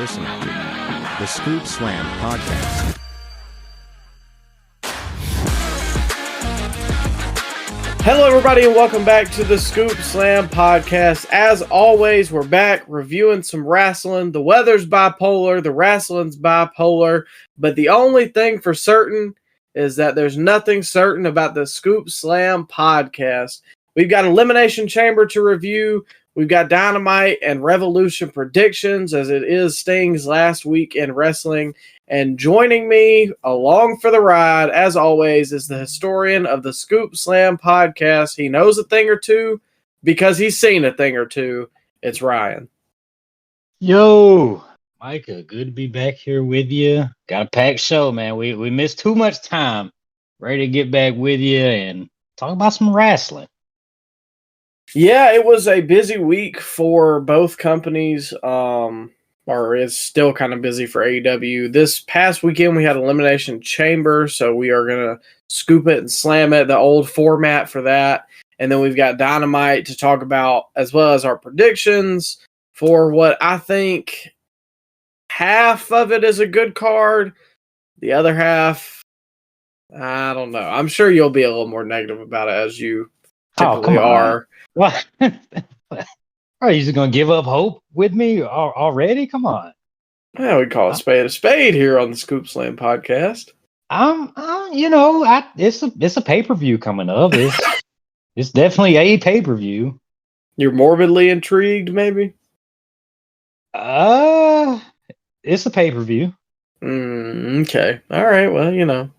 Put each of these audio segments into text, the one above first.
listening to the Scoop Slam Podcast. Hello, everybody, and welcome back to the Scoop Slam Podcast. As always, we're back reviewing some wrestling. The weather's bipolar, the wrestling's bipolar, but the only thing for certain is that there's nothing certain about the Scoop Slam Podcast. We've got Elimination Chamber to review. We've got Dynamite and Revolution predictions, as it is Sting's last week in wrestling. And joining me along for the ride, as always, is the historian of the Scoop Slam Podcast. He knows a thing or two because he's seen a thing or two. It's Ryan. Yo, Micah, good to be back here with you. Got a packed show, man. We missed too much time. Ready to get back with you and talk about some wrestling. Yeah, it was a busy week for both companies, or is still kind of busy for AEW. This past weekend, we had Elimination Chamber, so we are going to scoop it and slam it, the old format for that. And then we've got Dynamite to talk about, as well as our predictions for what I think half of it is a good card. The other half, I don't know. I'm sure you'll be a little more negative about it, as you typically are. What? Are you just gonna give up hope with me already? Come on. Yeah, we call a spade here on the Scoop Slam Podcast. It's a pay-per-view coming up. It's definitely a pay-per-view. You're morbidly intrigued, maybe? It's a pay-per-view. Okay. All right. Well,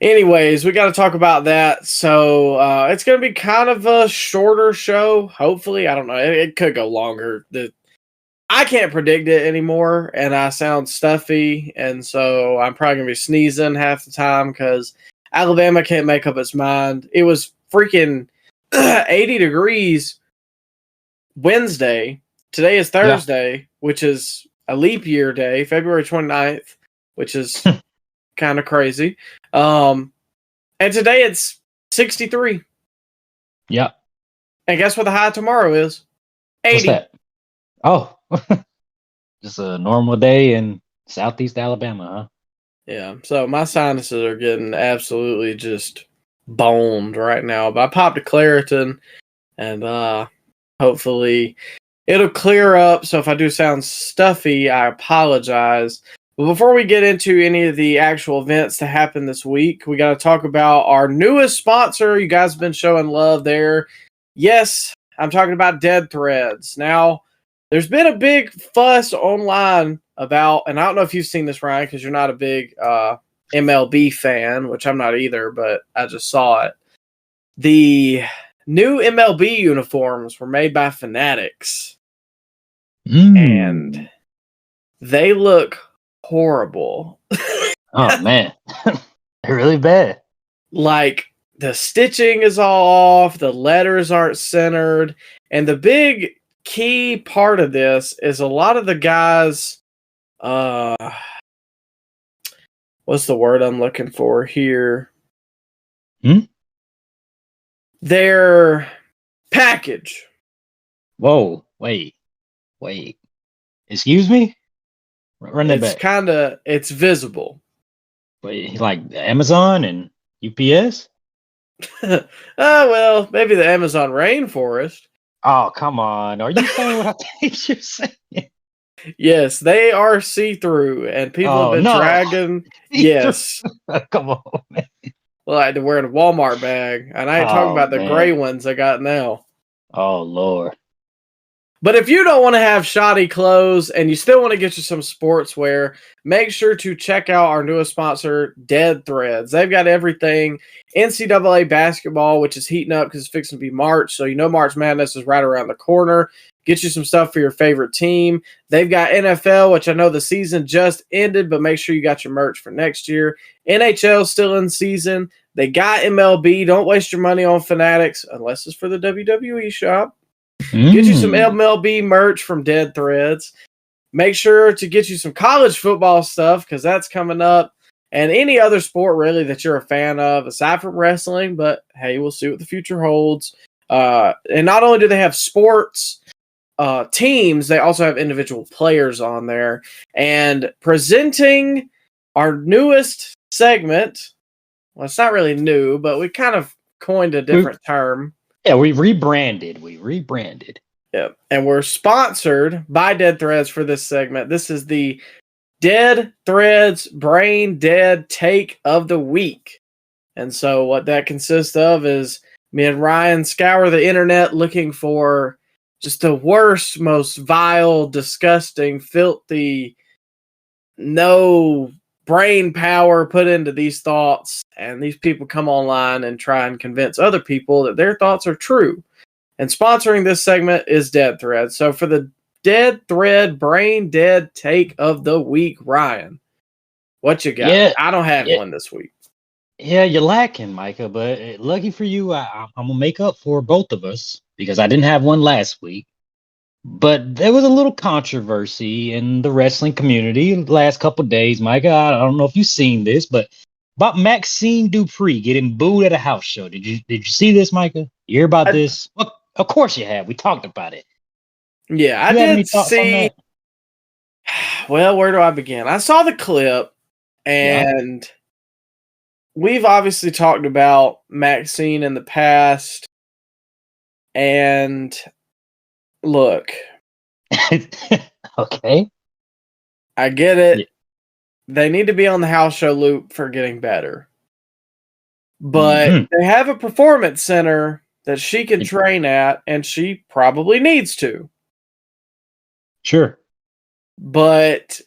Anyways, we got to talk about that. So it's going to be kind of a shorter show. Hopefully, I don't know. It could go longer. I can't predict it anymore, and I sound stuffy, and so I'm probably going to be sneezing half the time because Alabama can't make up its mind. It was freaking 80 degrees Wednesday. Today is Thursday, which is a leap year day, February 29th, which is kind of crazy. And today it's 63. Yep. And guess what the high tomorrow is? 80. What's that? Oh, just a normal day in Southeast Alabama, huh? Yeah. So my sinuses are getting absolutely just boned right now. But I popped a Claritin, and hopefully it'll clear up. So if I do sound stuffy, I apologize. But before we get into any of the actual events that happened this week, we got to talk about our newest sponsor. You guys have been showing love there. Yes, I'm talking about Dead Threads. Now, there's been a big fuss online about, and I don't know if you've seen this, Ryan, because you're not a big MLB fan, which I'm not either, but I just saw it. The new MLB uniforms were made by Fanatics. And they look horrible. Oh man. They're really bad. Like, the stitching is all off, the letters aren't centered, and the big key part of this is a lot of the guys, what's the word I'm looking for here? Their package. Whoa, wait. Excuse me? Run that back. It's visible. Wait, like Amazon and UPS? Well, maybe the Amazon rainforest. Oh, come on. Are you saying what I think you're saying? Yes, they are see-through, and people have been dragging. Yes. Come on, man. Well, I had to wear a Walmart bag, and I ain't talking about the gray ones I got now. Oh, Lord. But if you don't want to have shoddy clothes and you still want to get you some sportswear, make sure to check out our newest sponsor, Dead Threads. They've got everything NCAA basketball, which is heating up because it's fixing to be March. So you know March Madness is right around the corner. Get you some stuff for your favorite team. They've got NFL, which I know the season just ended, but make sure you got your merch for next year. NHL still in season. They got MLB. Don't waste your money on Fanatics unless it's for the WWE shop. Get you some MLB merch from Dead Threads. Make sure to get you some college football stuff because that's coming up. And any other sport really that you're a fan of aside from wrestling. But hey, we'll see what the future holds. And not only do they have sports, teams, they also have individual players on there. And presenting our newest segment, well, it's not really new, but we kind of coined a different term. Yeah, we rebranded. Yeah, and we're sponsored by Dead Threads for this segment. This is the Dead Threads Brain Dead Take of the Week. And so what that consists of is me and Ryan scour the internet looking for just the worst, most vile, disgusting, filthy, no brain power put into these thoughts. And these people come online and try and convince other people that their thoughts are true. And sponsoring this segment is Dead Thread. So for the Dead Thread Brain Dead Take of the Week, Ryan, what you got? Yeah, I don't have one this week. Yeah, you're lacking, Micah, but lucky for you, I'm going to make up for both of us because I didn't have one last week. But there was a little controversy in the wrestling community the last couple of days, Micah. I don't know if you've seen this, but about Maxine Dupree getting booed at a house show. Did you see this, Micah? You hear about this? Well, of course you have. We talked about it. Yeah, I did see. Well, where do I begin? I saw the clip, and we've obviously talked about Maxine in the past. And look, okay, I get it. Yeah. They need to be on the house show loop for getting better. But they have a performance center that she can train at, and she probably needs to. Sure. But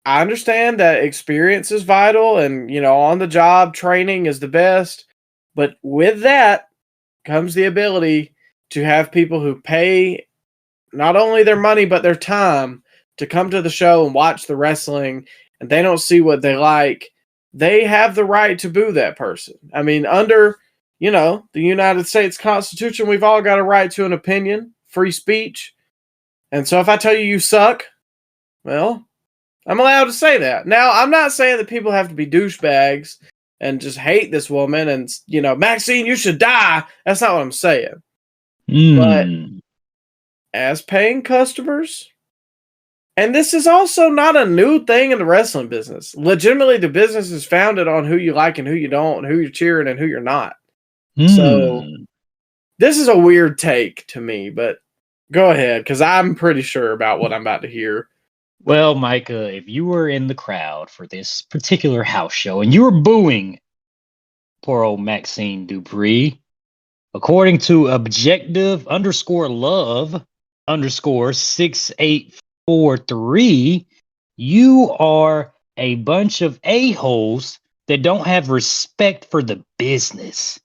I understand that experience is vital, and, on the job training is the best. But with that comes the ability to have people who pay not only their money, but their time to come to the show and watch the wrestling, and they don't see what they like. They have the right to boo that person. I mean, under, the United States Constitution, we've all got a right to an opinion, free speech. And so if I tell you suck, well, I'm allowed to say that. Now, I'm not saying that people have to be douchebags and just hate this woman and, Maxine, you should die. That's not what I'm saying. But as paying customers, and this is also not a new thing in the wrestling business. Legitimately, the business is founded on who you like and who you don't, and who you're cheering and who you're not. So this is a weird take to me, but go ahead, because I'm pretty sure about what I'm about to hear. Well, Micah, if you were in the crowd for this particular house show and you were booing poor old Maxine Dupree, according to objective_love_6843, you are a bunch of a-holes that don't have respect for the business.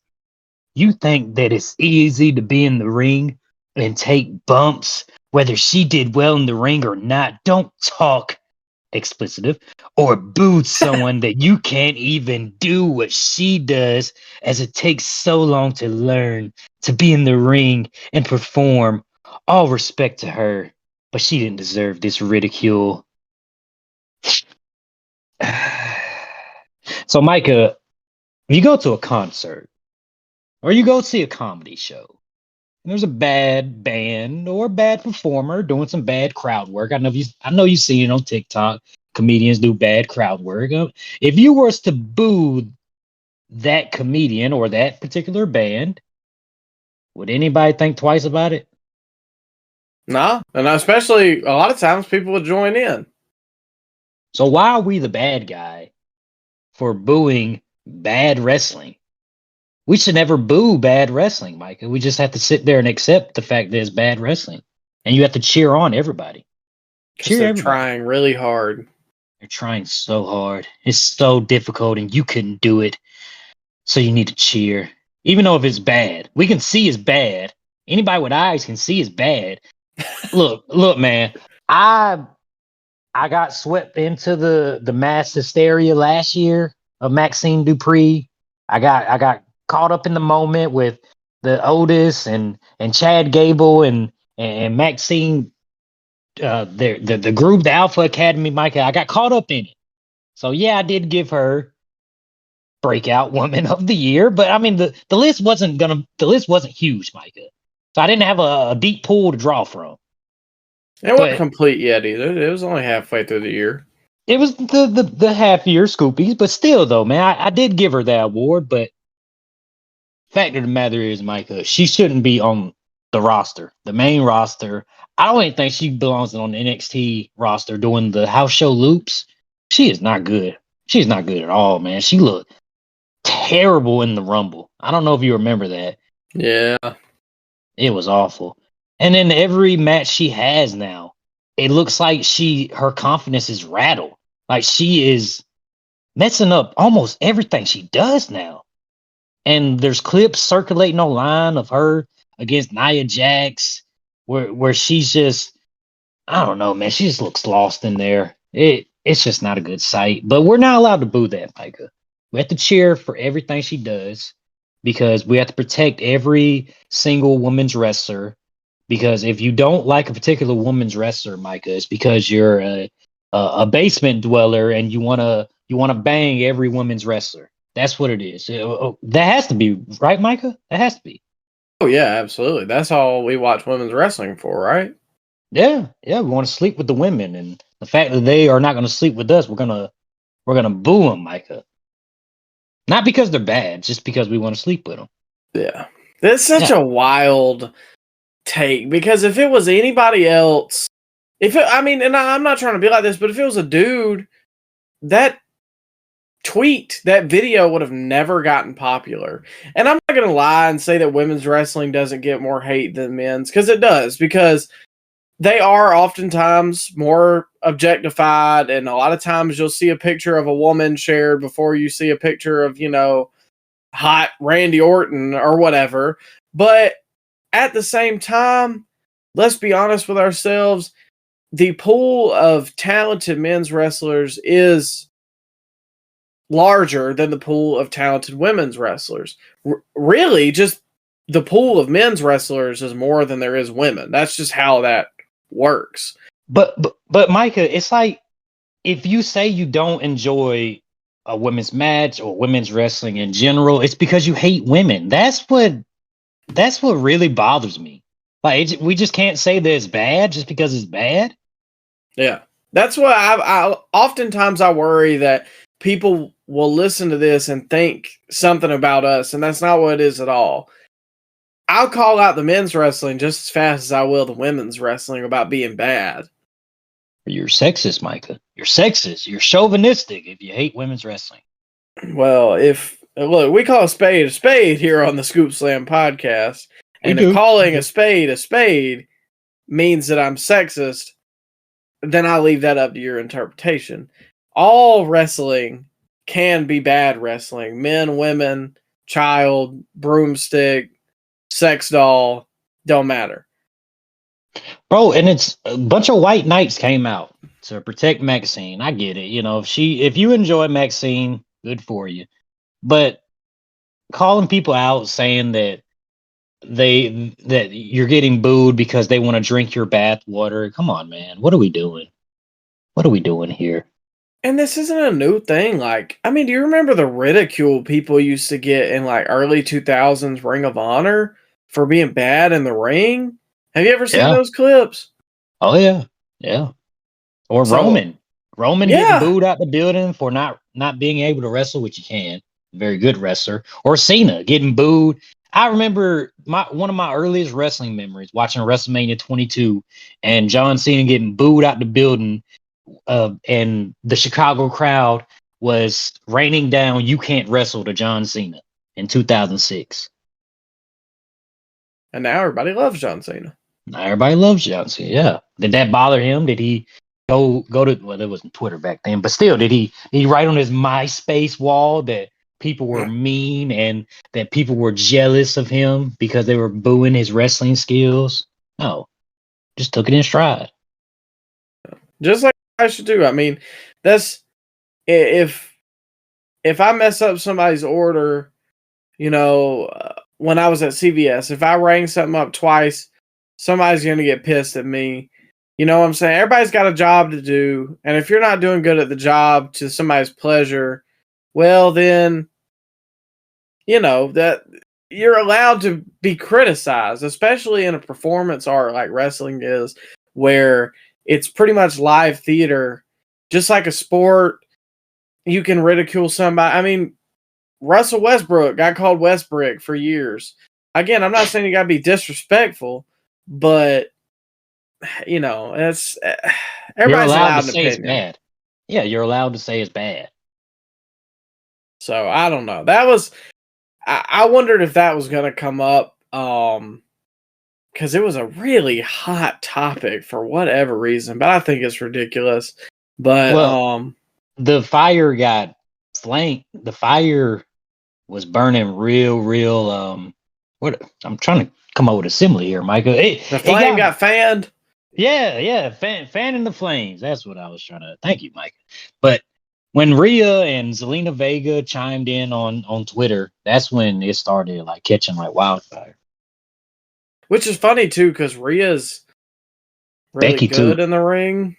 You think that it's easy to be in the ring and take bumps, whether she did well in the ring or not. Don't talk explicitive or boo someone that you can't even do what she does, as it takes so long to learn to be in the ring and perform. All respect to her, but she didn't deserve this ridicule. So, Micah, if you go to a concert or you go see a comedy show, and there's a bad band or a bad performer doing some bad crowd work. I know you've seen it on TikTok. Comedians do bad crowd work. If you were to boo that comedian or that particular band, would anybody think twice about it? No, and especially a lot of times people would join in. So why are we the bad guy for booing bad wrestling? We should never boo bad wrestling, Micah. We just have to sit there and accept the fact that it's bad wrestling. And you have to cheer on everybody. Cheer everybody. Trying really hard. They're trying so hard. It's so difficult and you couldn't do it. So you need to cheer. Even though if it's bad. We can see it's bad. Anybody with eyes can see it's bad. Look, man. I got swept into the mass hysteria last year of Maxine Dupree. I got caught up in the moment with the Otis and Chad Gable and Maxine, the group, the Alpha Academy, Micah. I got caught up in it. So yeah, I did give her Breakout Woman of the Year, but I mean the list wasn't huge, Micah. So I didn't have a deep pool to draw from. It wasn't But complete yet either. It was only halfway through the year. it was the half year Scoopies, but still though, man, I did give her that award, but fact of the matter is, Micah, she shouldn't be on the roster, the main roster. I don't even think she belongs on the NXT roster doing the house show loops. She is not good. She's not good at all, man. She looked terrible in the Rumble. I don't know if you remember that. Yeah. It was awful. And then every match she has now, it looks like her confidence is rattled. Like she is messing up almost everything she does now. And there's clips circulating online of her against Nia Jax, where she's just, I don't know, man. She just looks lost in there. It's just not a good sight. But we're not allowed to boo that, Micah. We have to cheer for everything she does because we have to protect every single women's wrestler. Because if you don't like a particular women's wrestler, Micah, it's because you're a basement dweller and you wanna bang every women's wrestler. That's what it is. That has to be right, Micah. That has to be. Oh yeah, absolutely. That's all we watch women's wrestling for, right? Yeah. We want to sleep with the women, and the fact that they are not going to sleep with us, we're gonna boo them, Micah. Not because they're bad, just because we want to sleep with them. Yeah. It's such a wild take because if it was anybody else, and I'm not trying to be like this, but if it was a dude, that video would have never gotten popular. And I'm not going to lie and say that women's wrestling doesn't get more hate than men's, because it does, because they are oftentimes more objectified, and a lot of times you'll see a picture of a woman shared before you see a picture of, hot Randy Orton or whatever. But at the same time, let's be honest with ourselves, the pool of talented men's wrestlers is larger than the pool of talented women's wrestlers. Really, just the pool of men's wrestlers is more than there is women. That's just how that works. But Micah, it's like if you say you don't enjoy a women's match or women's wrestling in general, it's because you hate women. That's what really bothers me. Like we just can't say that it's bad just because it's bad. Yeah, that's why I oftentimes I worry that people will listen to this and think something about us, and that's not what it is at all. I'll call out the men's wrestling just as fast as I will the women's wrestling about being bad. You're sexist, Micah. You're sexist. You're chauvinistic if you hate women's wrestling. Well, look, we call a spade here on the Scoop Slam podcast, and if calling a spade means that I'm sexist, then I'll leave that up to your interpretation. All wrestling can be bad wrestling. Men, women, child, broomstick, sex doll, don't matter. Bro, and it's a bunch of white knights came out to protect Maxine. I get it. If you enjoy Maxine, good for you. But calling people out saying that you're getting booed because they want to drink your bath water. Come on, man. What are we doing? What are we doing here? And this isn't a new thing. Do you remember the ridicule people used to get in early 2000s Ring of Honor for being bad in the ring? Have you ever seen those clips? Oh yeah. Yeah. Or Roman getting booed out the building for not being able to wrestle, which you can. Very good wrestler. Or Cena getting booed. I remember one of my earliest wrestling memories watching WrestleMania 22 and John Cena getting booed out the building, and the Chicago crowd was raining down "You Can't Wrestle" to John Cena in 2006. And now everybody loves John Cena. Now everybody loves John Cena. Yeah. Did that bother him? Did he go to? Well, there wasn't Twitter back then, but still, did he write on his MySpace wall that people were mean and that people were jealous of him because they were booing his wrestling skills? No, just took it in stride. Just like I should do. That's if I mess up somebody's order, when I was at CVS, if I rang something up twice, somebody's going to get pissed at me. You know what I'm saying? Everybody's got a job to do. And if you're not doing good at the job to somebody's pleasure, well, then, that you're allowed to be criticized, especially in a performance art like wrestling is, where it's pretty much live theater, just like a sport. You can ridicule somebody. I mean, Russell Westbrook got called Westbrick for years. Again, I'm not saying you got to be disrespectful, but it's everybody's allowed to an say it's opinion. bad. Yeah, you're allowed to say it's bad. So I don't know. That was I wondered if that was going to come up because it was a really hot topic for whatever reason, but I think it's ridiculous. But the fire got flanked. The fire was burning real. What I'm trying to come up with a simile here, Micah. The flame got fanned. Yeah, fanning the flames. That's what I was trying to. Thank you, Micah. But when Rhea and Zelina Vega chimed in on Twitter, that's when it started like catching like wildfire. Which is funny too, because Rhea's really Becky good too. in the ring.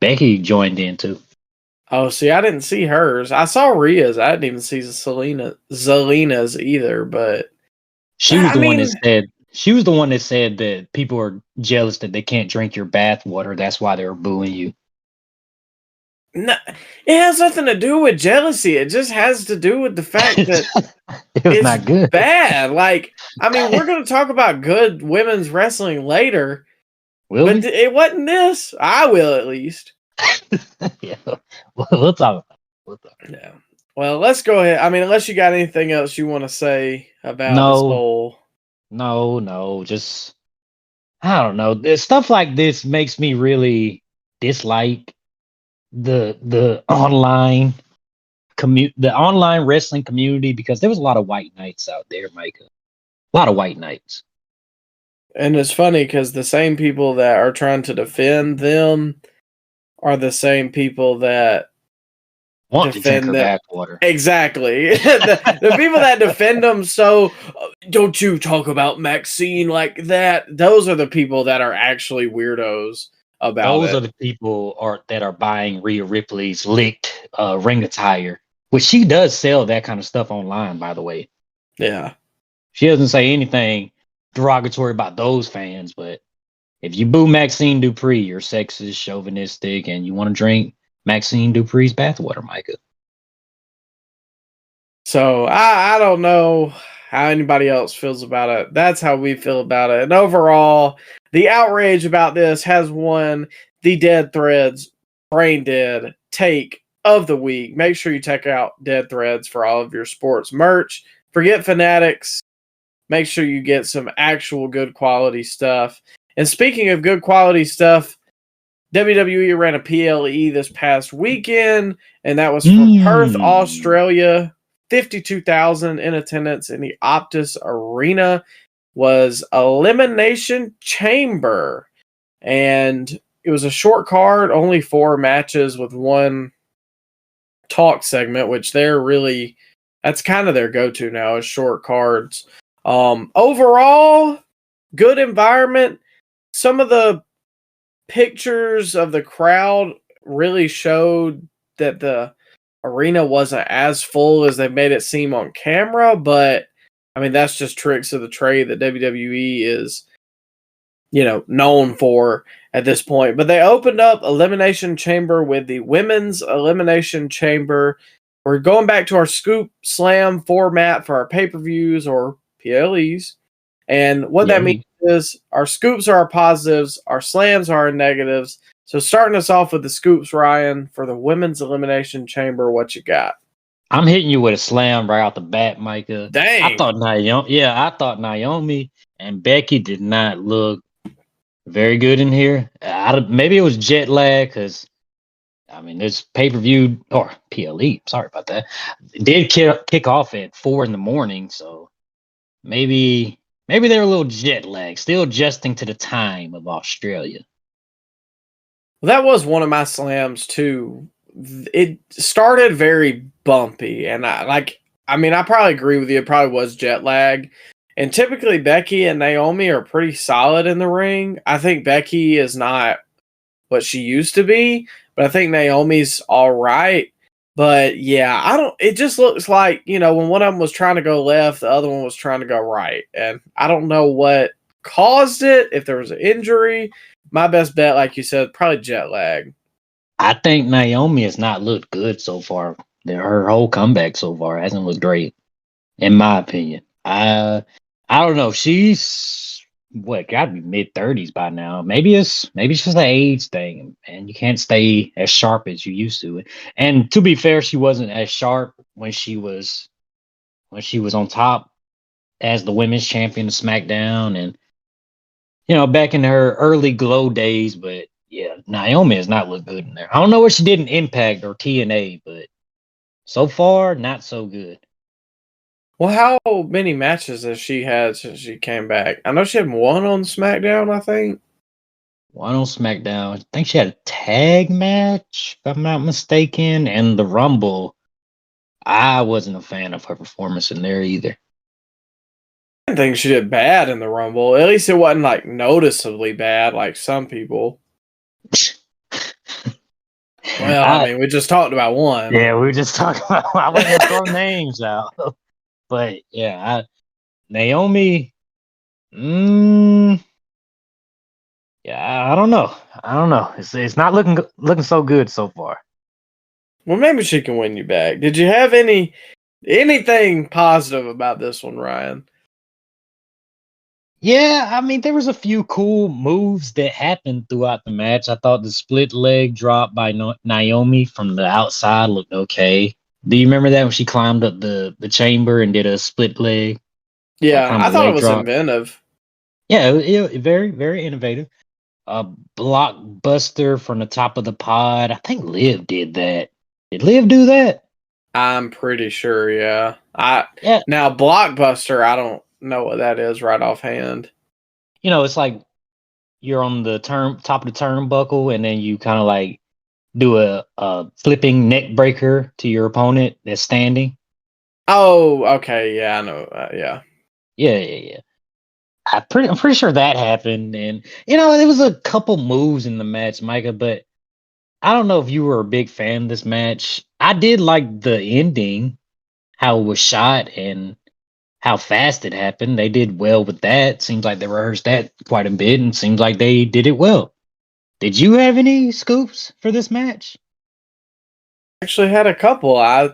Becky joined in too. Oh, see, I didn't see hers. I saw Rhea's. I didn't even see Zelina's either. But she was the one that said. She was the one that said that people are jealous that they can't drink your bath water. That's why they're booing you. No, it has nothing to do with jealousy. It just has to do with the fact that it's not good. Bad. Like, I mean, we're going to talk about good women's wrestling later. But it wasn't this. I will, at least. Yeah, we'll talk about it. Yeah. Well, let's go ahead. I mean, unless you got anything else you want to say about this whole... No. Just, I don't know. Stuff like this makes me really dislike the online the online wrestling community, because there was a lot of white knights out there, Micah. A lot of white knights. And it's funny because the same people that are trying to defend them are the same people that want to drink her bathwater. Exactly. the people that defend them, so don't you talk about Maxine like that. Those are the people that are actually weirdos about Those are the people that are buying Rhea Ripley's licked ring attire, which she does sell that kind of stuff online, by the way. Yeah. She doesn't say anything derogatory about those fans, but if you boo Maxine Dupree, you're sexist, chauvinistic, and you want to drink Maxine Dupree's bathwater, Micah. So I don't know how anybody else feels about it. That's how we feel about it. And overall, the outrage about this has won the Dead Threads Brain Dead take of the week. Make sure you check out Dead Threads for all of your sports merch. Forget Fanatics. Make sure you get some actual good quality stuff. And speaking of good quality stuff, WWE ran a PLE this past weekend, and that was from Perth, Australia. 52,000 in attendance in the Optus Arena. Was Elimination Chamber. And it was a short card, only 4 matches with one talk segment, which that's kind of their go-to now, is short cards. Overall, good environment. Some of the pictures of the crowd really showed that the arena wasn't as full as they made it seem on camera, but I mean, that's just tricks of the trade that WWE is, known for at this point. But they opened up Elimination Chamber with the Women's Elimination Chamber. We're going back to our Scoop Slam format for our pay-per-views or PLEs. And what that means is our scoops are our positives, our slams are our negatives. So starting us off with the scoops, Ryan, for the Women's Elimination Chamber, what you got? I'm hitting you with a slam right off the bat, Micah. Dang. I thought Naomi and Becky did not look very good in here. Maybe it was jet lag, because I mean, this pay-per-view or PLE, sorry about that, it did kick off at 4 a.m, so maybe they're a little jet lag, still adjusting to the time of Australia. Well, that was one of my slams too. It started very bumpy, and I probably agree with you. It probably was jet lag. And typically Becky and Naomi are pretty solid in the ring. I think Becky is not what she used to be, but I think Naomi's all right. But yeah, it just looks like, when one of them was trying to go left, the other one was trying to go right. And I don't know what caused it, if there was an injury. my best bet, like you said, probably jet lag. I think Naomi has not looked good so far. Her whole comeback so far hasn't looked great, in my opinion. I don't know. She's got to be mid-30s by now. Maybe it's just an age thing, and you can't stay as sharp as you used to. And to be fair, she wasn't as sharp when she was on top as the women's champion of SmackDown, and back in her early glow days. But yeah, Naomi has not looked good in there. I don't know what she did in Impact or TNA, but so far, not so good. Well, how many matches has she had since she came back? I know she had one on SmackDown, I think. One on SmackDown. I think she had a tag match, if I'm not mistaken, and the Rumble. I wasn't a fan of her performance in there either. I didn't think she did bad in the Rumble. At least it wasn't like noticeably bad like some people. Well, I mean, we just talked about one. Yeah, we were just talking about. I wasn't gonna throw names out, but yeah, Naomi. Yeah, I don't know. It's not looking so good so far. Well, maybe she can win you back. Did you have anything positive about this one, Ryan? Yeah, I mean, there was a few cool moves that happened throughout the match. I thought the split leg drop by Naomi from the outside looked okay. Do you remember that when she climbed up the chamber and did a split leg? Yeah, I thought it was inventive. Yeah, it very, very innovative. A blockbuster from the top of the pod. I think Liv did that. Did Liv do that? I'm pretty sure, yeah. Yeah. Now, blockbuster, I don't know what that is right offhand. It's like you're on the top of the turnbuckle, and then you kind of like do a flipping neck breaker to your opponent that's standing. Oh, okay, yeah, I know, yeah. Yeah. I'm pretty sure that happened, and there was a couple moves in the match, Micah, but I don't know if you were a big fan of this match. I did like the ending, how it was shot, and how fast it happened. They did well with that. Seems like they rehearsed that quite a bit, and seems like they did it well. Did you have any scoops for this match? Actually had a couple. I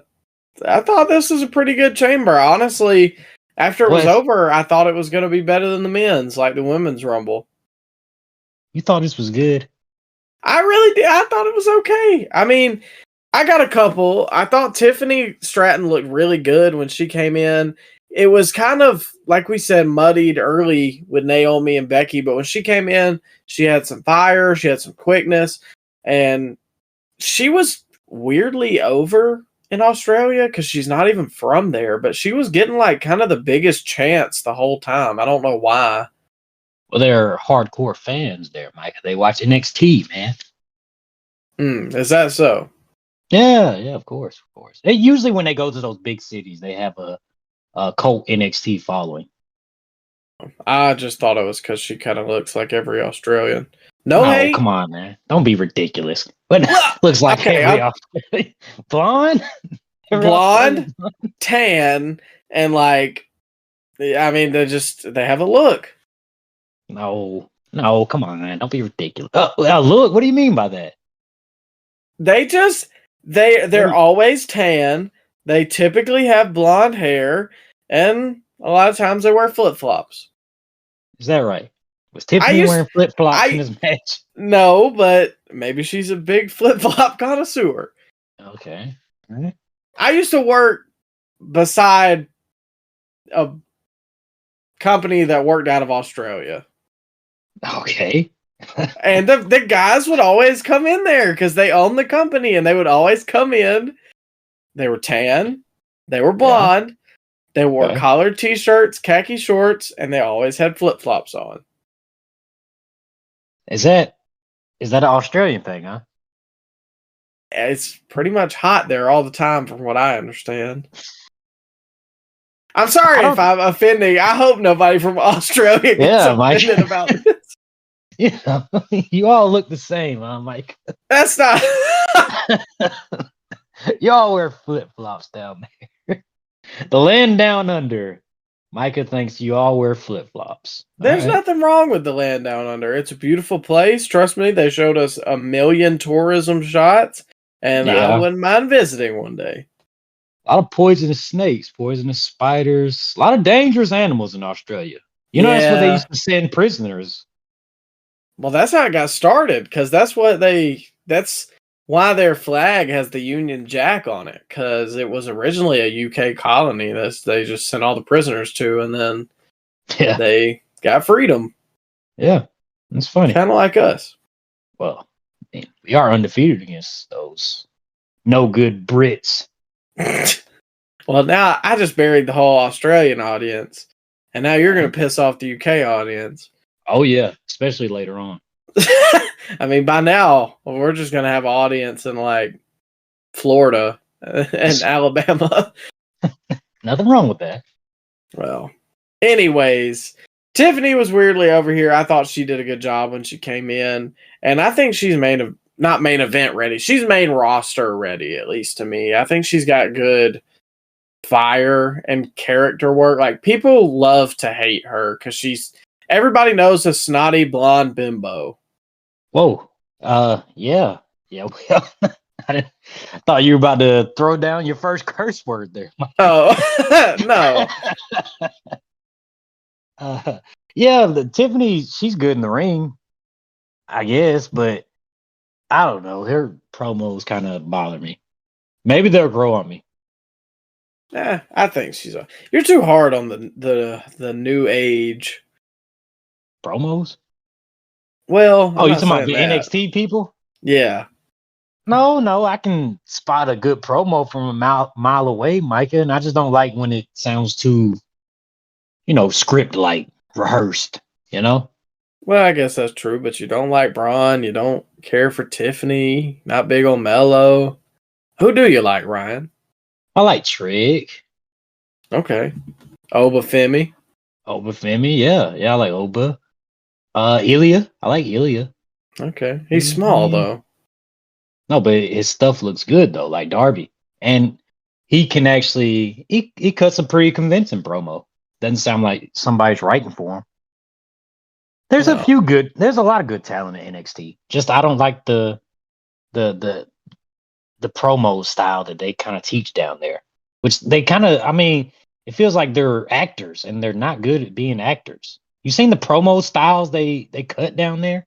thought this was a pretty good chamber. Honestly, after it was over, I thought it was going to be better than the men's, like the women's Rumble. You thought this was good? I really did. I thought it was okay. I mean, I got a couple. I thought Tiffany Stratton looked really good when she came in. It was kind of, like we said, muddied early with Naomi and Becky, but when she came in, she had some fire, she had some quickness, and she was weirdly over in Australia because she's not even from there, but she was getting like kind of the biggest chance the whole time. I don't know why. Well, they're hardcore fans there, Micah. They watch NXT, man. Is that so? Yeah, of course. Usually when they go to those big cities, they have a cult NXT following. I just thought it was because she kind of looks like every Australian. No, hey, come on, man! Don't be ridiculous. But looks like every Australian. blonde, tan, and like, I mean, they have a look. No, come on, man! Don't be ridiculous. Look, what do you mean by that? They're always tan. They typically have blonde hair, and a lot of times they wear flip-flops. Is that right? Was Tiffany wearing flip-flops in this match? No, but maybe she's a big flip-flop connoisseur. Okay. All right. I used to work beside a company that worked out of Australia. Okay. And the guys would always come in there because they own the company, and they would always come in. They were tan, they were blonde, they wore collared t-shirts, khaki shorts, and they always had flip-flops on. Is that an Australian thing, huh? It's pretty much hot there all the time, from what I understand. I'm sorry if I'm offending. I hope nobody from Australia gets offended about this. Yeah, you all look the same, huh, Mike? That's not. Y'all wear flip flops down there. The land down under Micah thinks you all wear flip flops. There's nothing wrong with the land down under. It's a beautiful place. Trust me, they showed us a million tourism shots, and I wouldn't mind visiting one day. A lot of poisonous snakes, poisonous spiders, a lot of dangerous animals in Australia. You know, that's what they used to send prisoners. Well, that's how it got started, because that's why their flag has the Union Jack on it, because it was originally a UK colony that they just sent all the prisoners to, and then they got freedom. Yeah, that's funny. Kind of like us. Well, man, we are undefeated against those no good Brits. Well, now I just buried the whole Australian audience, and now you're going to piss off the UK audience. Oh, yeah, especially later on. I mean, by now, we're just going to have an audience in, like, Florida and Alabama. Nothing wrong with that. Well, anyways, Tiffany was weirdly over here. I thought she did a good job when she came in, and I think she's not main event ready. She's main roster ready, at least to me. I think she's got good fire and character work. Like, people love to hate her because everybody knows a snotty blonde bimbo. Whoa. Yeah. I thought you were about to throw down your first curse word there. Oh, no. Tiffany, she's good in the ring, I guess, but I don't know. Her promos kind of bother me. Maybe they'll grow on me. I think you're too hard on the new age promos. Well, you talking about the NXT people? Yeah. No, I can spot a good promo from a mile away, Micah, and I just don't like when it sounds too, script-like, rehearsed, Well, I guess that's true, but you don't like Braun, you don't care for Tiffany, not big on Mello. Who do you like, Ryan? I like Trick. Okay. Obafemi, yeah, I like Oba. Ilya, I like Ilya. Okay, he's small though. No, but his stuff looks good though, like Darby, and he can actually he cuts a pretty convincing promo. Doesn't sound like somebody's writing for him. There's a lot of good talent in NXT. Just I don't like the promo style that they kind of teach down there, which they kind of. I mean, it feels like they're actors and they're not good at being actors. You seen the promo styles they cut down there?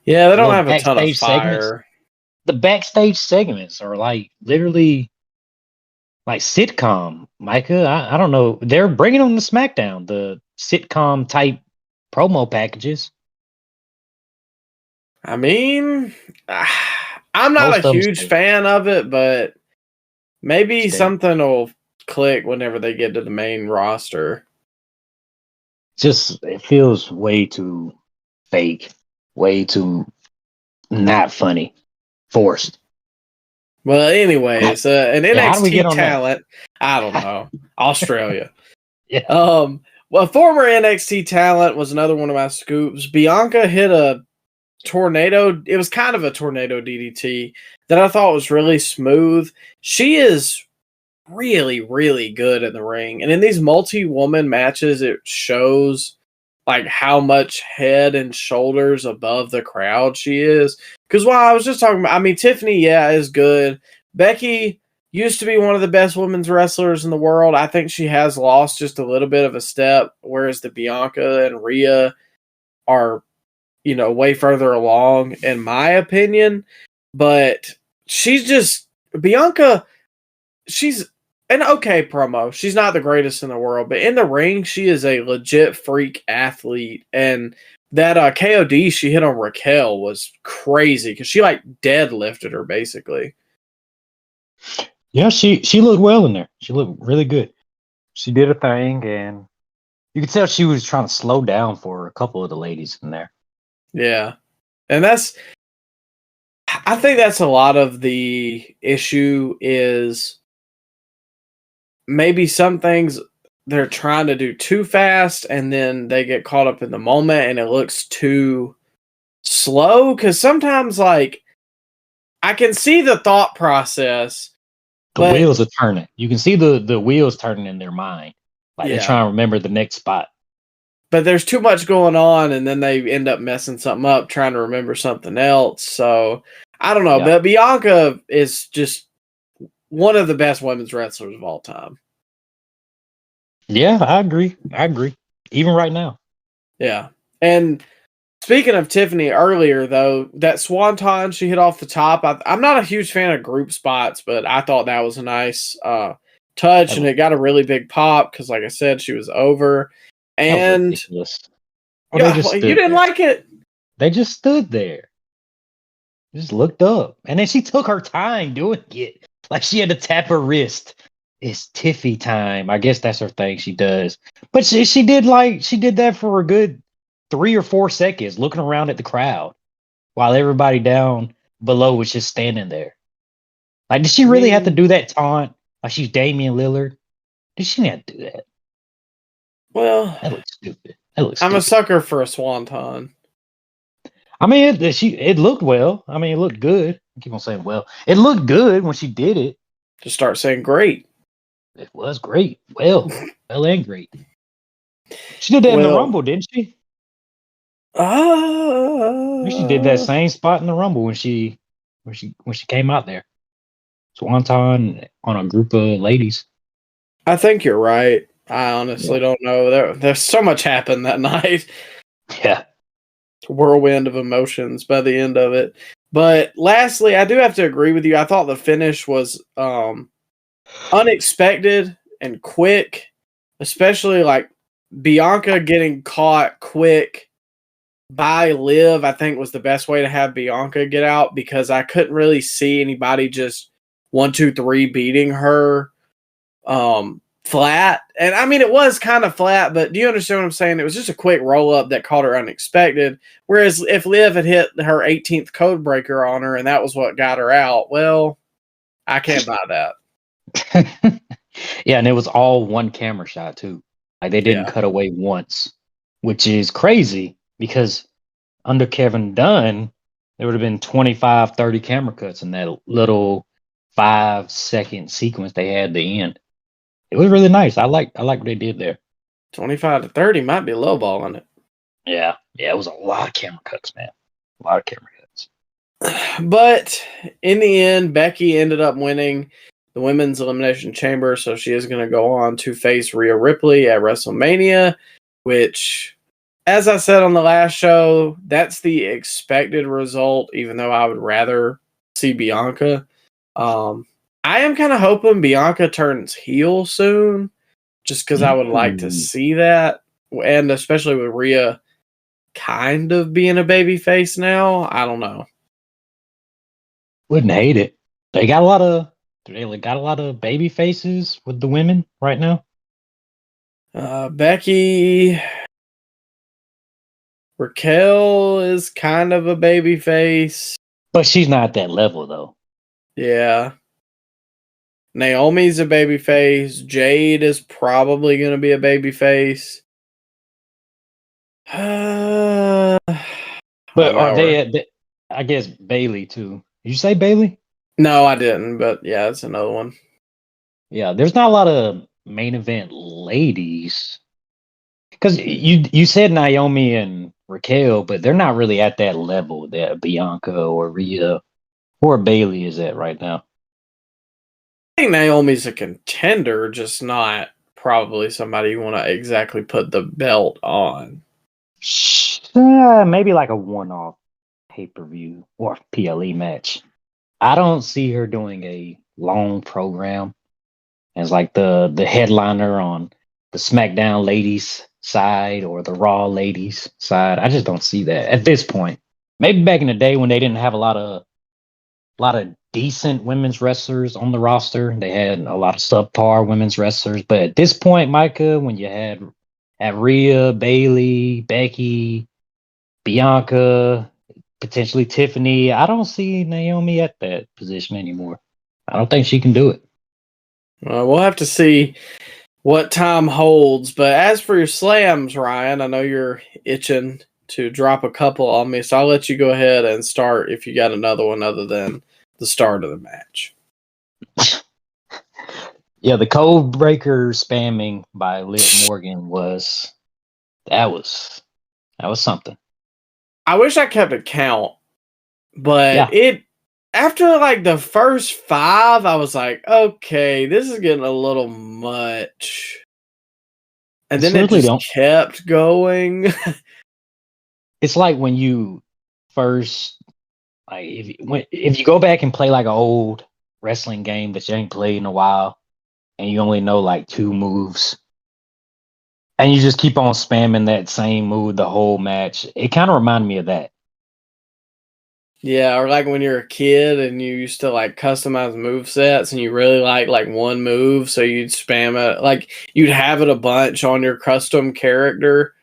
Yeah, they don't have a ton of fire. Segments. The backstage segments are like literally like sitcom, Micah. I don't know. They're bringing them to SmackDown, the sitcom type promo packages. I mean, I'm not a huge fan of it, but maybe something will click whenever they get to the main roster. It feels way too fake, way too not funny, forced. Well, anyways, an NXT talent, I don't know, Australia. Yeah. Well, former NXT talent was another one of my scoops. Bianca hit a tornado. It was kind of a tornado DDT that I thought was really smooth. She is really, really good in the ring. And in these multi-woman matches, it shows like how much head and shoulders above the crowd she is. Because while I was just talking about, I mean, Tiffany, is good. Becky used to be one of the best women's wrestlers in the world. I think she has lost just a little bit of a step, whereas the Bianca and Rhea are, way further along, in my opinion. But Bianca, she's an okay promo. She's not the greatest in the world, but in the ring, she is a legit freak athlete. And that KOD she hit on Raquel was crazy because she like deadlifted her basically. Yeah, she looked well in there. She looked really good. She did a thing, and you could tell she was trying to slow down for a couple of the ladies in there. Yeah, and I think that's a lot of the issue is maybe some things they're trying to do too fast and then they get caught up in the moment and it looks too slow. Because sometimes, like, I can see the thought process. The wheels are turning. You can see the wheels turning in their mind. Like they're trying to remember the next spot. But there's too much going on, and then they end up messing something up, trying to remember something else. So I don't know. But Bianca is just one of the best women's wrestlers of all time. Yeah, I agree. Even right now. Yeah. And speaking of Tiffany earlier, though, that swanton she hit off the top, I'm not a huge fan of group spots, but I thought that was a nice touch, and it got a really big pop because, like I said, she was over. And ridiculous. You didn't like it? They just stood there. Just looked up. And then she took her time doing it. Like she had to tap her wrist. It's Tiffy time. I guess that's her thing she does. But she did that for a good 3 or 4 seconds, looking around at the crowd while everybody down below was just standing there. Like, did she really have to do that taunt? Like she's Damian Lillard? Did she not do that? Well, that looks stupid. I'm a sucker for a swanton. I mean, it looked well. I mean, it looked good. I keep on saying well. It looked good when she did it. Just start saying great. It was great. Well and great. She did that in the Rumble, didn't she? She did that same spot in the Rumble when she came out there. Swanton on a group of ladies. I think you're right. I honestly don't know. There's so much happened that night. Yeah. Whirlwind of emotions by the end of it. But lastly, I do have to agree with you. I thought the finish was unexpected and quick, especially like Bianca getting caught quick by Liv. I think was the best way to have Bianca get out because I couldn't really see anybody just 1, 2, 3 beating her flat. And I mean, it was kind of flat, but do you understand what I'm saying? It was just a quick roll up that caught her unexpected. Whereas if Liv had hit her 18th code breaker on her and that was what got her out, well, I can't buy that. Yeah, and it was all one camera shot too. Like they didn't cut away once, which is crazy because under Kevin Dunn, there would have been 25, 30 camera cuts in that little 5-second sequence they had at the end. It was really nice. I like what they did there. 25 to 30 might be lowballing it. Yeah, it was a lot of camera cuts, man. A lot of camera cuts. But in the end, Becky ended up winning the Women's Elimination Chamber, so she is going to go on to face Rhea Ripley at WrestleMania, which, as I said on the last show, that's the expected result, even though I would rather see Bianca. I am kind of hoping Bianca turns heel soon, just because I would like to see that, and especially with Rhea kind of being a babyface now. I don't know. Wouldn't hate it. They got a lot of baby faces with the women right now. Becky, Raquel is kind of a baby face, but she's not at that level though. Yeah. Naomi's a baby face. Jade is probably going to be a baby face. But are they? I guess Bailey too. Did you say Bailey? No, I didn't. But yeah, it's another one. Yeah, there's not a lot of main event ladies because you said Naomi and Raquel, but they're not really at that level that Bianca or Rhea or Bailey is at right now. I think Naomi's a contender, just not probably somebody you want to exactly put the belt on. Maybe like a one-off pay-per-view or PLE match. I don't see her doing a long program as like the headliner on the SmackDown ladies side or the Raw ladies side. I just don't see that at this point. Maybe back in the day when they didn't have a lot of decent women's wrestlers on the roster, they had a lot of subpar women's wrestlers. But at this point, Micah, when you had Rhea, Bailey, Becky, Bianca, potentially Tiffany, I don't see Naomi at that position anymore. I don't think she can do it. We'll have to see what time holds. But as for your slams, Ryan, I know you're itching to drop a couple on me, so I'll let you go ahead and start if you got another one other than the start of the match. Yeah, the code breaker spamming by Liv Morgan was something. I wish I kept a count, but Yeah. after like the first 5, I was like, okay, this is getting a little much. And It's then it literally just kept going. it's like when you first like if you go back and play like an old wrestling game that you ain't played in a while and you only know like 2 moves and you just keep on spamming that same move the whole match. It kind of reminded me of that. Yeah, or like when you're a kid and you used to like customize move sets and you really like one move, so you'd spam it. Like you'd have it a bunch on your custom character.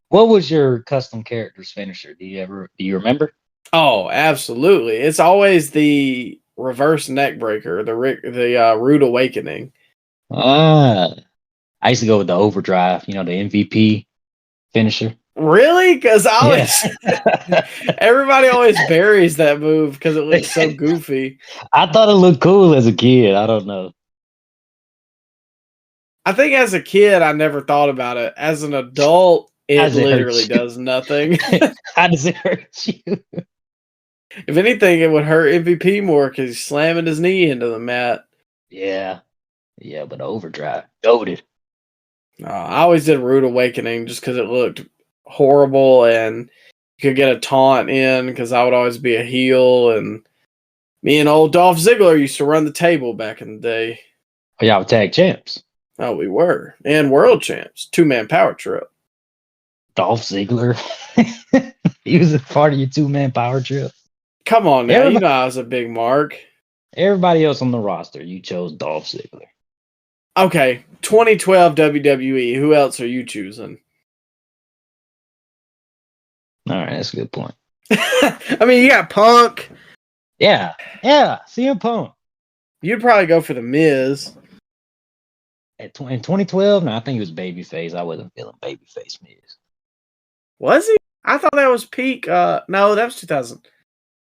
What was your custom character's finisher? Do you remember? Oh, absolutely. It's always the reverse neck breaker, the rude awakening. Ah, I used to go with the overdrive, the MVP finisher. Really? Because Yeah. everybody always buries that move because it looks so goofy. I thought it looked cool as a kid. I don't know. I think as a kid, I never thought about it. As an adult, it How does it hurt literally you? does nothing. How does it hurt you? If anything, it would hurt MVP more because he's slamming his knee into the mat. Yeah. Yeah, but overdrive. Goated. I always did Rude Awakening just because it looked horrible and you could get a taunt in because I would always be a heel. And me and old Dolph Ziggler used to run the table back in the day. Oh, y'all were tag champs. Oh, we were. And world champs. 2-man power trip. Dolph Ziggler. He was a part of your 2-man power trip. Come on now. You know I was a big mark. Everybody else on the roster, you chose Dolph Ziggler. Okay. 2012 WWE. Who else are you choosing? All right, that's a good point. I mean, you got Punk. Yeah. CM Punk. You'd probably go for The Miz. In 2012, no, I think it was Babyface. I wasn't feeling Babyface Miz. Was he? I thought that was peak. No, that was 2000.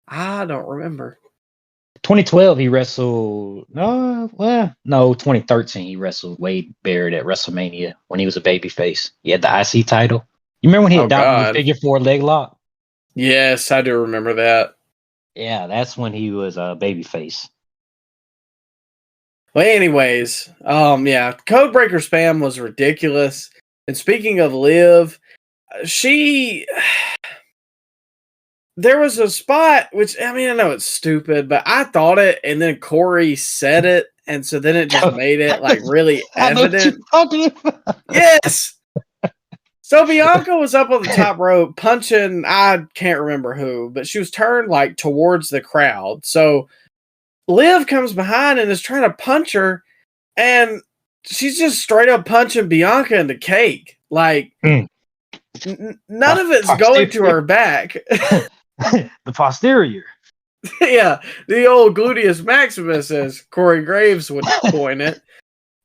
I don't remember. 2012, he wrestled. No, 2013, he wrestled Wade Barrett at WrestleMania when he was a babyface. He had the IC title. You remember when he adopted the figure 4 leg lock? Yes, I do remember that. Yeah, that's when he was a babyface. Well, anyways, yeah, Codebreaker spam was ridiculous. And speaking of Liv, there was a spot, which, I mean, I know it's stupid, but I thought it, and then Corey said it, and so then it just made it, like, really evident. Yes! So Bianca was up on the top rope, punching, I can't remember who, but she was turned, like, towards the crowd. So Liv comes behind and is trying to punch her, and she's just straight up punching Bianca in the cake. Like, none of it's going to her back. The posterior. Yeah, the old gluteus maximus, as Corey Graves would coin it.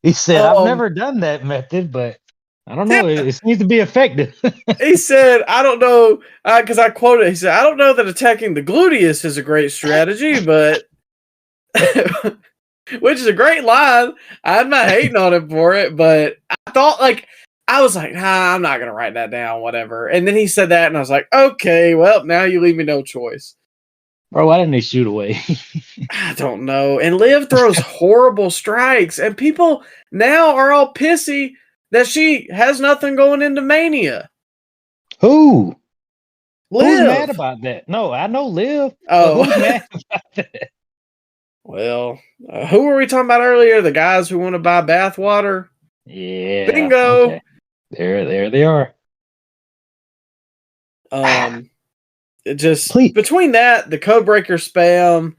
He said, I've never done that method, but I don't know. Yeah. It seems to be effective. He said, I don't know, because I quoted, he said, I don't know that attacking the gluteus is a great strategy, but, which is a great line. I'm not hating on him for it, but I thought, like, I was like, nah, I'm not going to write that down, whatever. And then he said that, and I was like, okay, well, now you leave me no choice. Bro, why didn't they shoot away? I don't know. And Liv throws horrible strikes, and people now are all pissy that she has nothing going into Mania. Who? Liv. Who's mad about that? No, I know Liv. Oh, who's mad about that? Well, who were we talking about earlier? The guys who want to buy bathwater? Yeah. Bingo. Okay. There they are. Just between that, the Codebreaker spam.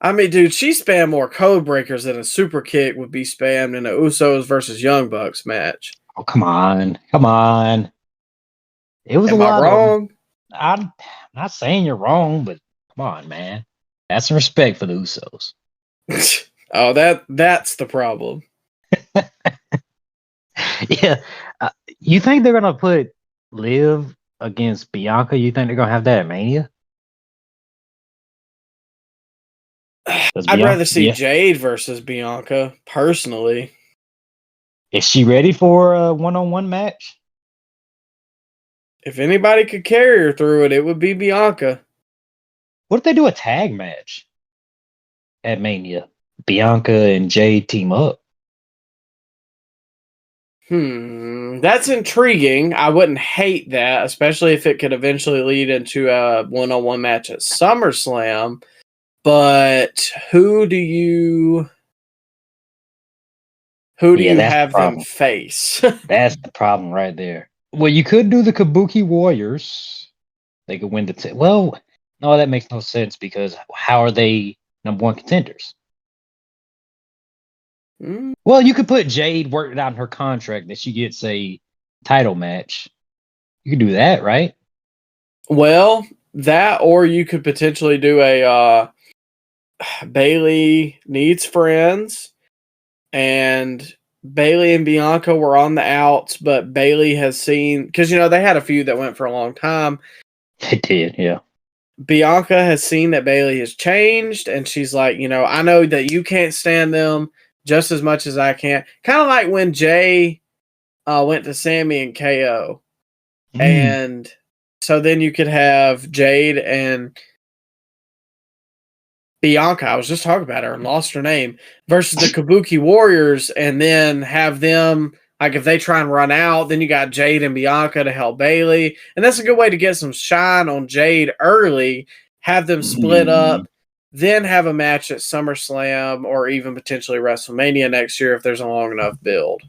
I mean, dude, she spammed more Codebreakers than a super kick would be spammed in a Usos versus Young Bucks match. Oh, come on. It was Am a lot I wrong? I'm not saying you're wrong, but come on, man. Have some respect for the Usos. Oh, that's the problem. Yeah. You think they're going to put Liv against Bianca? You think they're going to have that at Mania? I'd rather see Jade versus Bianca, personally. Is she ready for a one-on-one match? If anybody could carry her through it, it would be Bianca. What if they do a tag match at Mania? Bianca and Jade team up. That's intriguing. I wouldn't hate that, especially if it could eventually lead into a one-on-one match at SummerSlam. But who do you have them face? That's the problem right there. Well, you could do the Kabuki Warriors. They could win the well, no, that makes no sense because how are they number one contenders? Well, you could put Jade working out in her contract that she gets a title match. You could do that, right? Well, that, or you could potentially do a Bayley needs friends, and Bayley and Bianca were on the outs, but Bayley has seen, because they had a feud that went for a long time. They did, yeah. Bianca has seen that Bayley has changed, and she's like, I know that you can't stand them just as much as I can. Kind of like when Jay went to Sammy and KO. And so then you could have Jade and Bianca, I was just talking about her and lost her name, versus the Kabuki Warriors, and then have them, like if they try and run out, then you got Jade and Bianca to help Bayley. And that's a good way to get some shine on Jade early, have them split up, then have a match at SummerSlam or even potentially WrestleMania next year if there's a long enough build.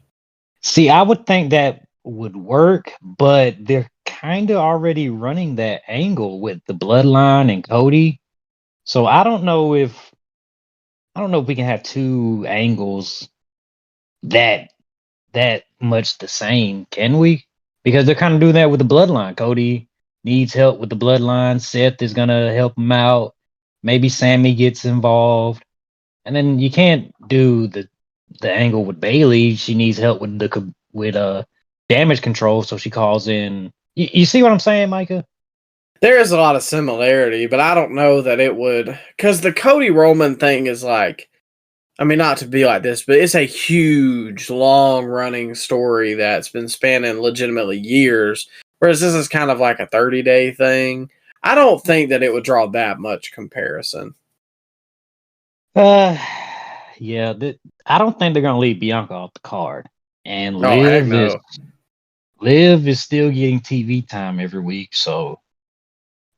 See, I would think that would work, but they're kind of already running that angle with the Bloodline and Cody. So I don't know if we can have two angles that much the same, can we? Because they're kind of doing that with the Bloodline. Cody needs help with the Bloodline. Seth is gonna help him out. Maybe Sammy gets involved, and then you can't do the angle with Bayley. She needs help with damage control, so she calls in. You see what I'm saying, Micah? There is a lot of similarity, but I don't know that it would, because the Cody Roman thing is like, I mean, not to be like this, but it's a huge, long-running story that's been spanning legitimately years, whereas this is kind of like a 30-day thing. I don't think that it would draw that much comparison. Yeah, I don't think they're going to leave Bianca off the card. And Liv is still getting TV time every week, so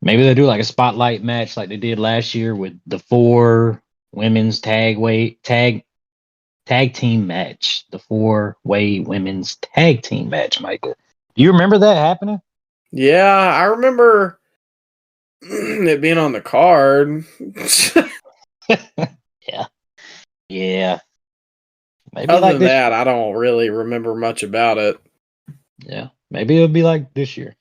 maybe they'll do like a spotlight match like they did last year with the 4 women's tag team match. The 4-way women's tag team match, Micah. Do you remember that happening? Yeah, I remember it being on the card. Yeah. Maybe Other than that, I don't really remember much about it. Yeah, maybe it'll be like this year.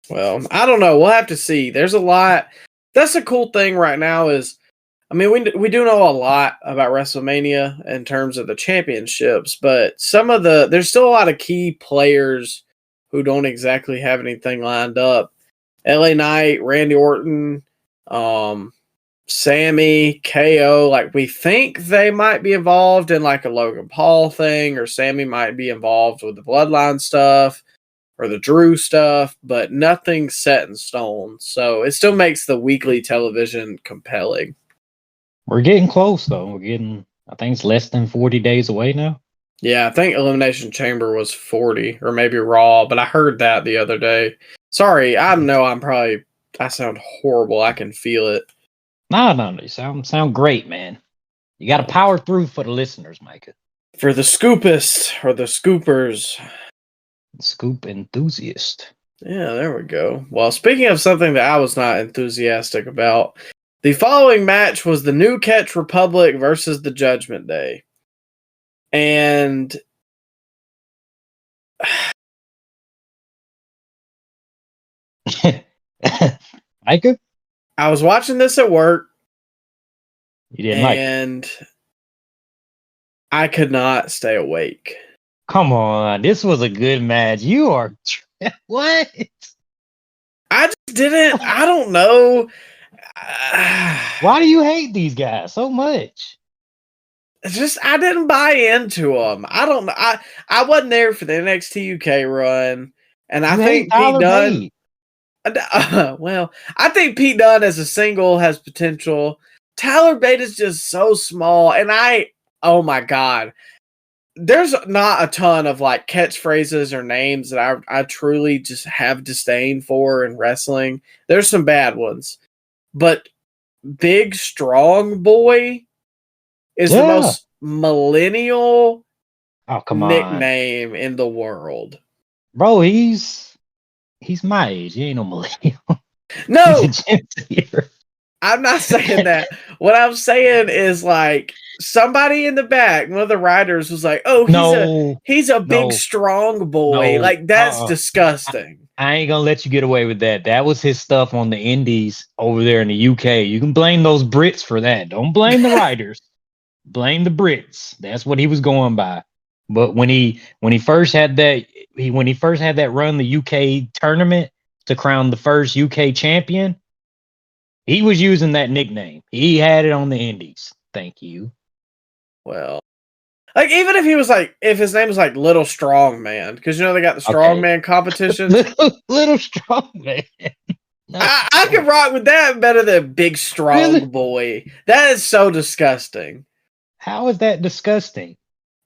Well, I don't know. We'll have to see. There's a lot. That's a cool thing right now is, I mean, we do know a lot about WrestleMania in terms of the championships, but there's still a lot of key players who don't exactly have anything lined up. LA Knight, Randy Orton, Sammy, KO, like we think they might be involved in like a Logan Paul thing, or Sammy might be involved with the Bloodline stuff or the Drew stuff, but nothing's set in stone. So it still makes the weekly television compelling. We're getting close though. I think it's less than 40 days away now. Yeah, I think Elimination Chamber was 40 or maybe Raw, but I heard that the other day. Sorry, I sound horrible. I can feel it. No, you sound great, man. You got to power through for the listeners, Micah. For the scoopists or the scoopers. Scoop enthusiast. Yeah, there we go. Well, speaking of something that I was not enthusiastic about, the following match was the New Catch Republic versus the Judgment Day. And Micah? I was watching this at work. You didn't like it? And I could not stay awake. Come on, this was a good match. You are what? I just didn't. I don't know. Why do you hate these guys so much? It's just I didn't buy into them. I don't know. I wasn't there for the NXT UK run, and I You hate think Pete Tyler Dunne. Bate. Well, I think Pete Dunne as a single has potential. Tyler Bate is just so small, and oh my god, there's not a ton of like catchphrases or names that I truly just have disdain for in wrestling. There's some bad ones, but Big Strong Boy is the Yeah. most millennial Oh, come on. nickname in the world. Bro, he's my age. He ain't no millennial. He's No, a Gen Zer. I'm not saying that. What I'm saying is like somebody in the back, one of the writers was like, "Oh, No, he's a big no, strong boy." no. Like that's disgusting. I ain't gonna let you get away with that. That was his stuff on the indies over there in the UK. You can blame those Brits for that. Don't blame the writers. Blame the Brits. That's what he was going by. But when he first had that run the UK tournament to crown the first UK champion, he was using that nickname. He had it on the indies. Thank you. Well, like even if he was like if his name was like Little Strong Man, because you know they got the Okay. strongman competitions. Little strong man. No. I could rock with that better than Big Strong Really? Boy. That is so disgusting. How is that disgusting?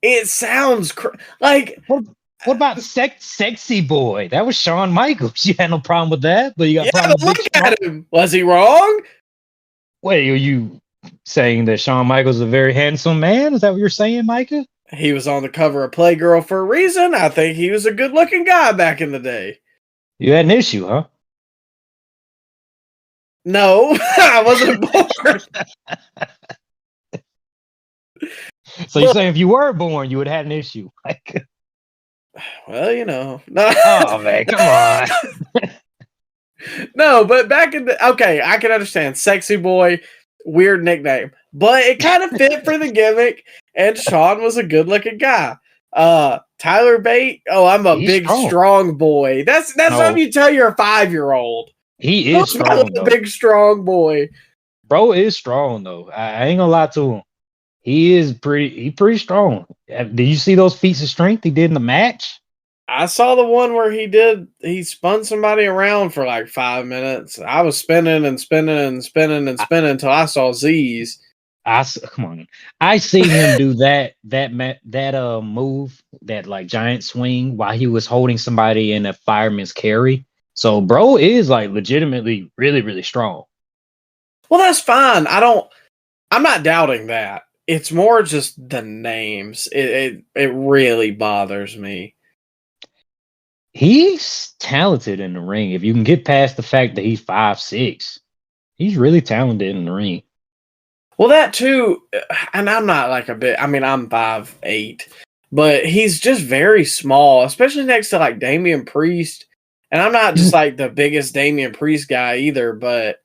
It sounds like What about sexy boy? That was Shawn Michaels. You had no problem with that, but you got a yeah, problem but with Big look Strong. at him. Was he wrong? Wait, are you saying that Shawn Michaels is a very handsome man? Is that what you're saying, Micah? He was on the cover of Playgirl for a reason. I think he was a good-looking guy back in the day. You had an issue, huh? No, I wasn't born. So you're saying if you were born, you would have had an issue. Like, Well, you know. No. oh man, come on. No, but back in the okay, I can understand. Sexy boy, weird nickname. But it kind of fit for the gimmick, and Sean was a good-looking guy. Tyler Bate, oh, I'm a He's big strong. strong boy. That's No. something you tell your 5-year-old. He is strong though. Big strong boy. Bro is strong though. I ain't gonna lie to him. He's pretty strong. Did you see those feats of strength he did in the match? I saw the one where he spun somebody around for like 5 minutes. I was spinning and spinning and spinning and spinning until I saw Z's. Come on. I seen him do that move, that like giant swing while he was holding somebody in a fireman's carry. So bro is like legitimately really, really strong. Well, that's fine. I'm not doubting that. It's more just the names. It really bothers me. He's talented in the ring. If you can get past the fact that he's 5'6", he's really talented in the ring. Well, that too, and I'm not like I'm 5'8", but he's just very small, especially next to like Damian Priest. And I'm not just like the biggest Damian Priest guy either, but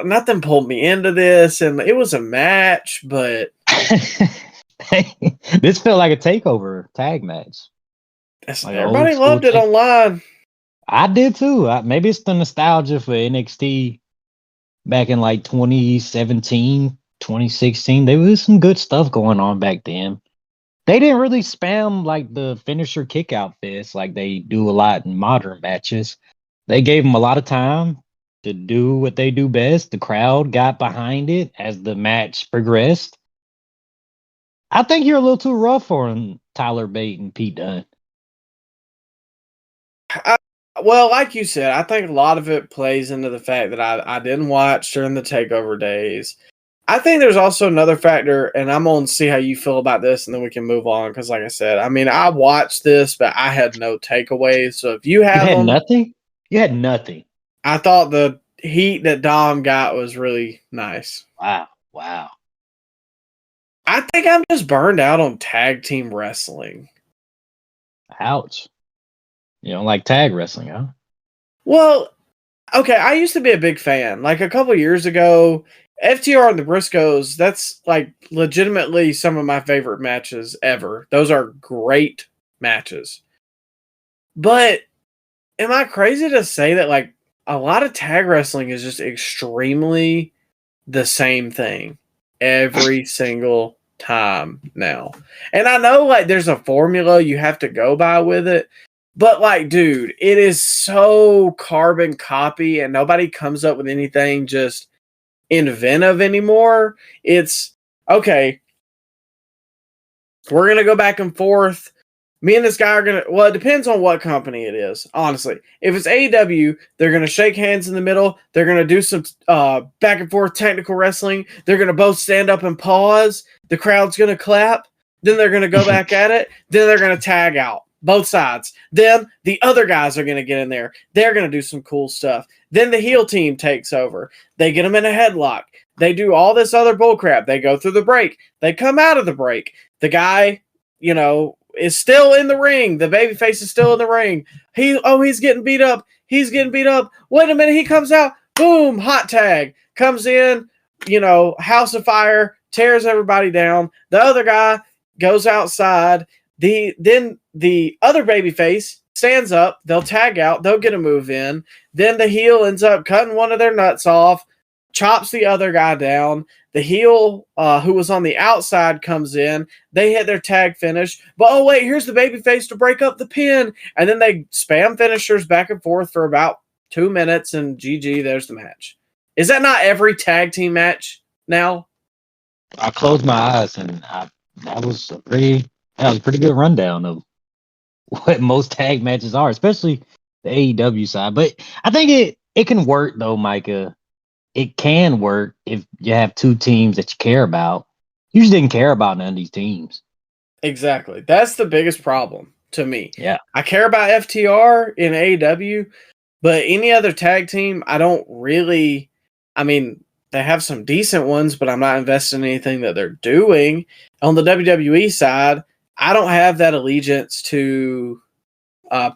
nothing pulled me into this, and it was a match, but this felt like a takeover tag match. Like everybody loved it online. I did too. Maybe it's the nostalgia for NXT back in like 2017, 2016. There was some good stuff going on back then. They didn't really spam like the finisher kick out fest like they do a lot in modern matches. They gave them a lot of time to do what they do best. The crowd got behind it as the match progressed. I think you're a little too rough on Tyler Bate and Pete Dunne. Well, like you said, I think a lot of it plays into the fact that I didn't watch during the takeover days. I think there's also another factor, and I'm going to see how you feel about this, and then we can move on. Because, like I said, I watched this, but I had no takeaways. So if you have them, nothing, you had nothing. I thought the heat that Dom got was really nice. Wow. I think I'm just burned out on tag team wrestling. Ouch. You don't like tag wrestling, huh? Well, okay, I used to be a big fan. Like a couple years ago, FTR and the Briscoes, that's like legitimately some of my favorite matches ever. Those are great matches. But am I crazy to say that like a lot of tag wrestling is just extremely the same thing every single time now. And I know like there's a formula you have to go by with it, but like, dude, it is so carbon copy and nobody comes up with anything just inventive anymore. It's okay. We're going to go back and forth. Me and this guy are going to, well, it depends on what company it is, honestly. If it's AEW, they're going to shake hands in the middle. They're going to do some back and forth technical wrestling. They're going to both stand up and pause. The crowd's going to clap. Then they're going to go back at it. Then they're going to tag out, both sides. Then the other guys are going to get in there. They're going to do some cool stuff. Then the heel team takes over. They get them in a headlock. They do all this other bullcrap. They go through the break. They come out of the break. The guy, is still in the ring. The babyface is still in the ring. He's getting beat up. He's getting beat up. Wait a minute. He comes out. Boom. Hot tag. Comes in, house of fire. Tears everybody down. The other guy goes outside. Then the other babyface stands up. They'll tag out. They'll get a move in. Then the heel ends up cutting one of their nuts off. Chops the other guy down. The heel who was on the outside comes in. They hit their tag finish. But, oh, wait, here's the babyface to break up the pin. And then they spam finishers back and forth for about 2 minutes, and GG, there's the match. Is that not every tag team match now? I closed my eyes, and that was a pretty good rundown of what most tag matches are, especially the AEW side. But I think it can work, though, Micah. It can work if you have two teams that you care about. You just didn't care about none of these teams. Exactly. That's the biggest problem to me. Yeah. I care about FTR in AEW, but any other tag team, I don't really. I mean, they have some decent ones, but I'm not invested in anything that they're doing. On the WWE side, I don't have that allegiance to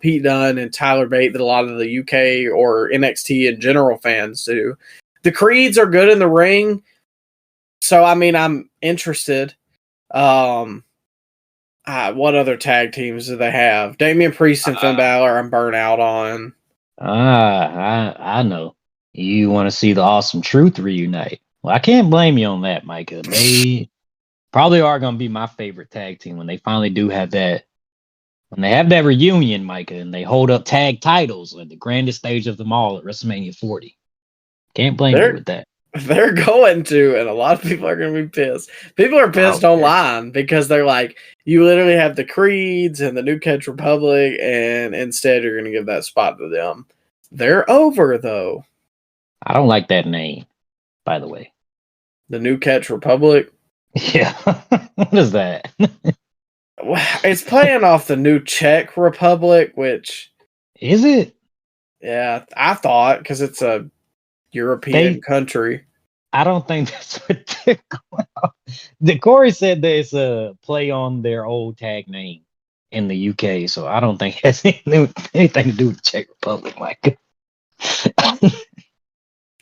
Pete Dunne and Tyler Bate that a lot of the UK or NXT in general fans do. The Creeds are good in the ring, so I mean I'm interested. What other tag teams do they have? Damian Priest and Finn Balor I'm burnt out on. I know. You want to see the Awesome Truth reunite. Well, I can't blame you on that, Micah. They probably are going to be my favorite tag team when they finally do have that. When they have that reunion, Micah, and they hold up tag titles at the grandest stage of them all at WrestleMania 40. Can't blame you with that. They're going to, and a lot of people are going to be pissed. People are pissed online because they're like, you literally have the Creeds and the New Catch Republic, and instead you're going to give that spot to them. They're over, though. I don't like that name, by the way. The New Catch Republic? Yeah. What is that? It's playing off the New Czech Republic, which... Is it? Yeah, I thought, because it's a European country. I don't think that's what they're going on. Corey said that it's a play on their old tag name in the UK, so I don't think it has anything to do with the Czech Republic, Mike.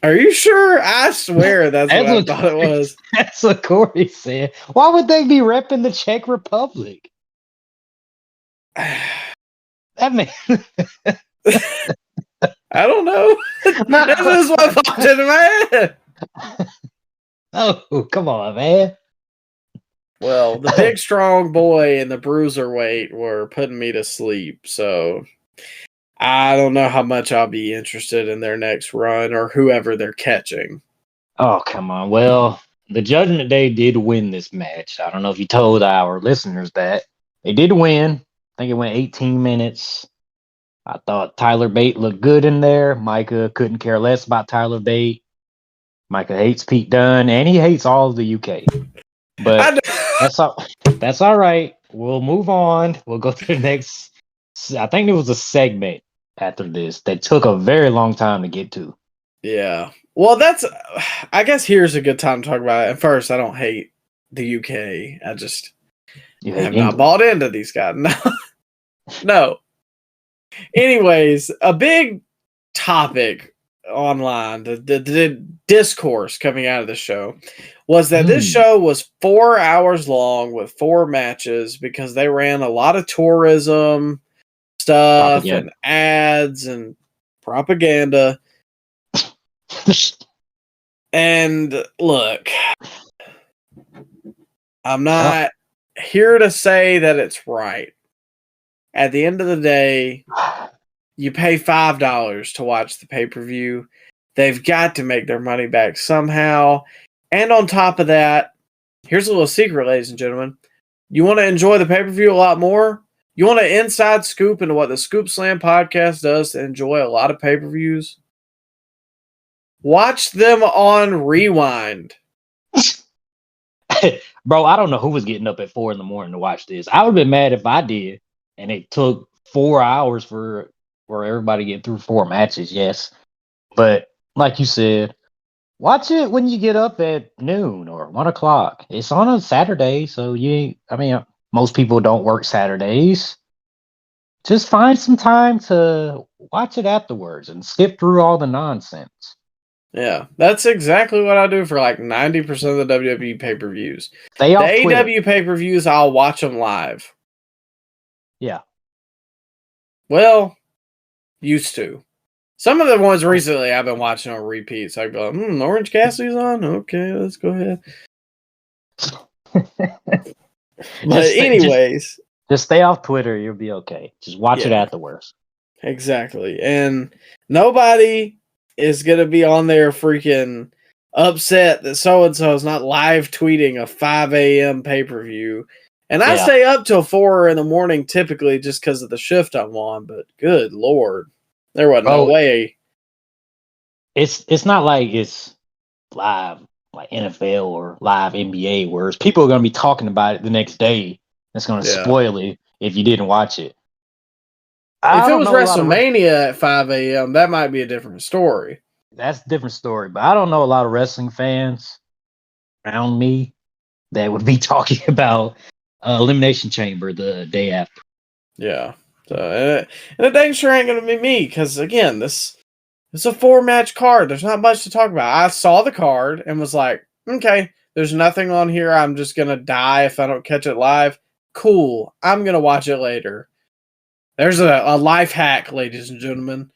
Are you sure? I swear that's what I thought it was. That's what Corey said. Why would they be repping the Czech Republic? That man. I don't know. This is what popped into my head. Oh, come on, man. Well, the big strong boy and the bruiserweight were putting me to sleep, so I don't know how much I'll be interested in their next run or whoever they're catching. Oh, come on. Well, the Judgment Day did win this match. I don't know if you told our listeners that. They did win. I think it went 18 minutes. I thought Tyler Bate looked good in there. Micah couldn't care less about Tyler Bate. Micah hates Pete Dunne, and he hates all of the UK. But that's all right. We'll move on. We'll go to the next. I think there was a segment after this that took a very long time to get to. Yeah. Well, I guess here's a good time to talk about it. At first, I don't hate the UK. I just have not bought into these guys. No. Anyways, a big topic online, the discourse coming out of the show was that this show was 4 hours long with 4 matches because they ran a lot of tourism stuff and ads and propaganda. And look, I'm not here to say that it's right. At the end of the day, you pay $5 to watch the pay-per-view. They've got to make their money back somehow. And on top of that, here's a little secret, ladies and gentlemen. You want to enjoy the pay-per-view a lot more? You want an inside scoop into what the Scoop Slam podcast does to enjoy a lot of pay-per-views? Watch them on Rewind. Bro, I don't know who was getting up at 4 a.m. to watch this. I would have been mad if I did, and it took 4 hours for everybody to get through 4 matches. Yes, but like you said, watch it when you get up at noon or 1 o'clock. It's on a Saturday, so most people don't work Saturdays. Just find some time to watch it afterwards and skip through all the nonsense. Yeah, that's exactly what I do for like 90% of the WWE pay-per-views. The AEW pay-per-views, I'll watch them live. Yeah. Well, used to. Some of the ones recently I've been watching on repeat. So I go, Orange Cassidy's on? Okay, let's go ahead. But anyways. Just stay off Twitter. You'll be okay. Just watch it afterwards. Exactly. And nobody is going to be on there freaking upset that so-and-so is not live tweeting a 5 a.m. pay-per-view. And I stay up till 4 a.m. typically just because of the shift I'm on, but good Lord. There wasn't no way. It's not like it's live, like NFL or live NBA, where people are going to be talking about it the next day. That's going to spoil it if you didn't watch it. If it was WrestleMania at 5 a.m., that might be a different story. That's a different story. But I don't know a lot of wrestling fans around me that would be talking about Elimination Chamber the day after. Yeah. So, and it dang sure ain't going to be me, because, again, it's a 4-match card. There's not much to talk about. I saw the card and was like, okay, there's nothing on here. I'm just going to die if I don't catch it live. Cool. I'm going to watch it later. There's a life hack, ladies and gentlemen.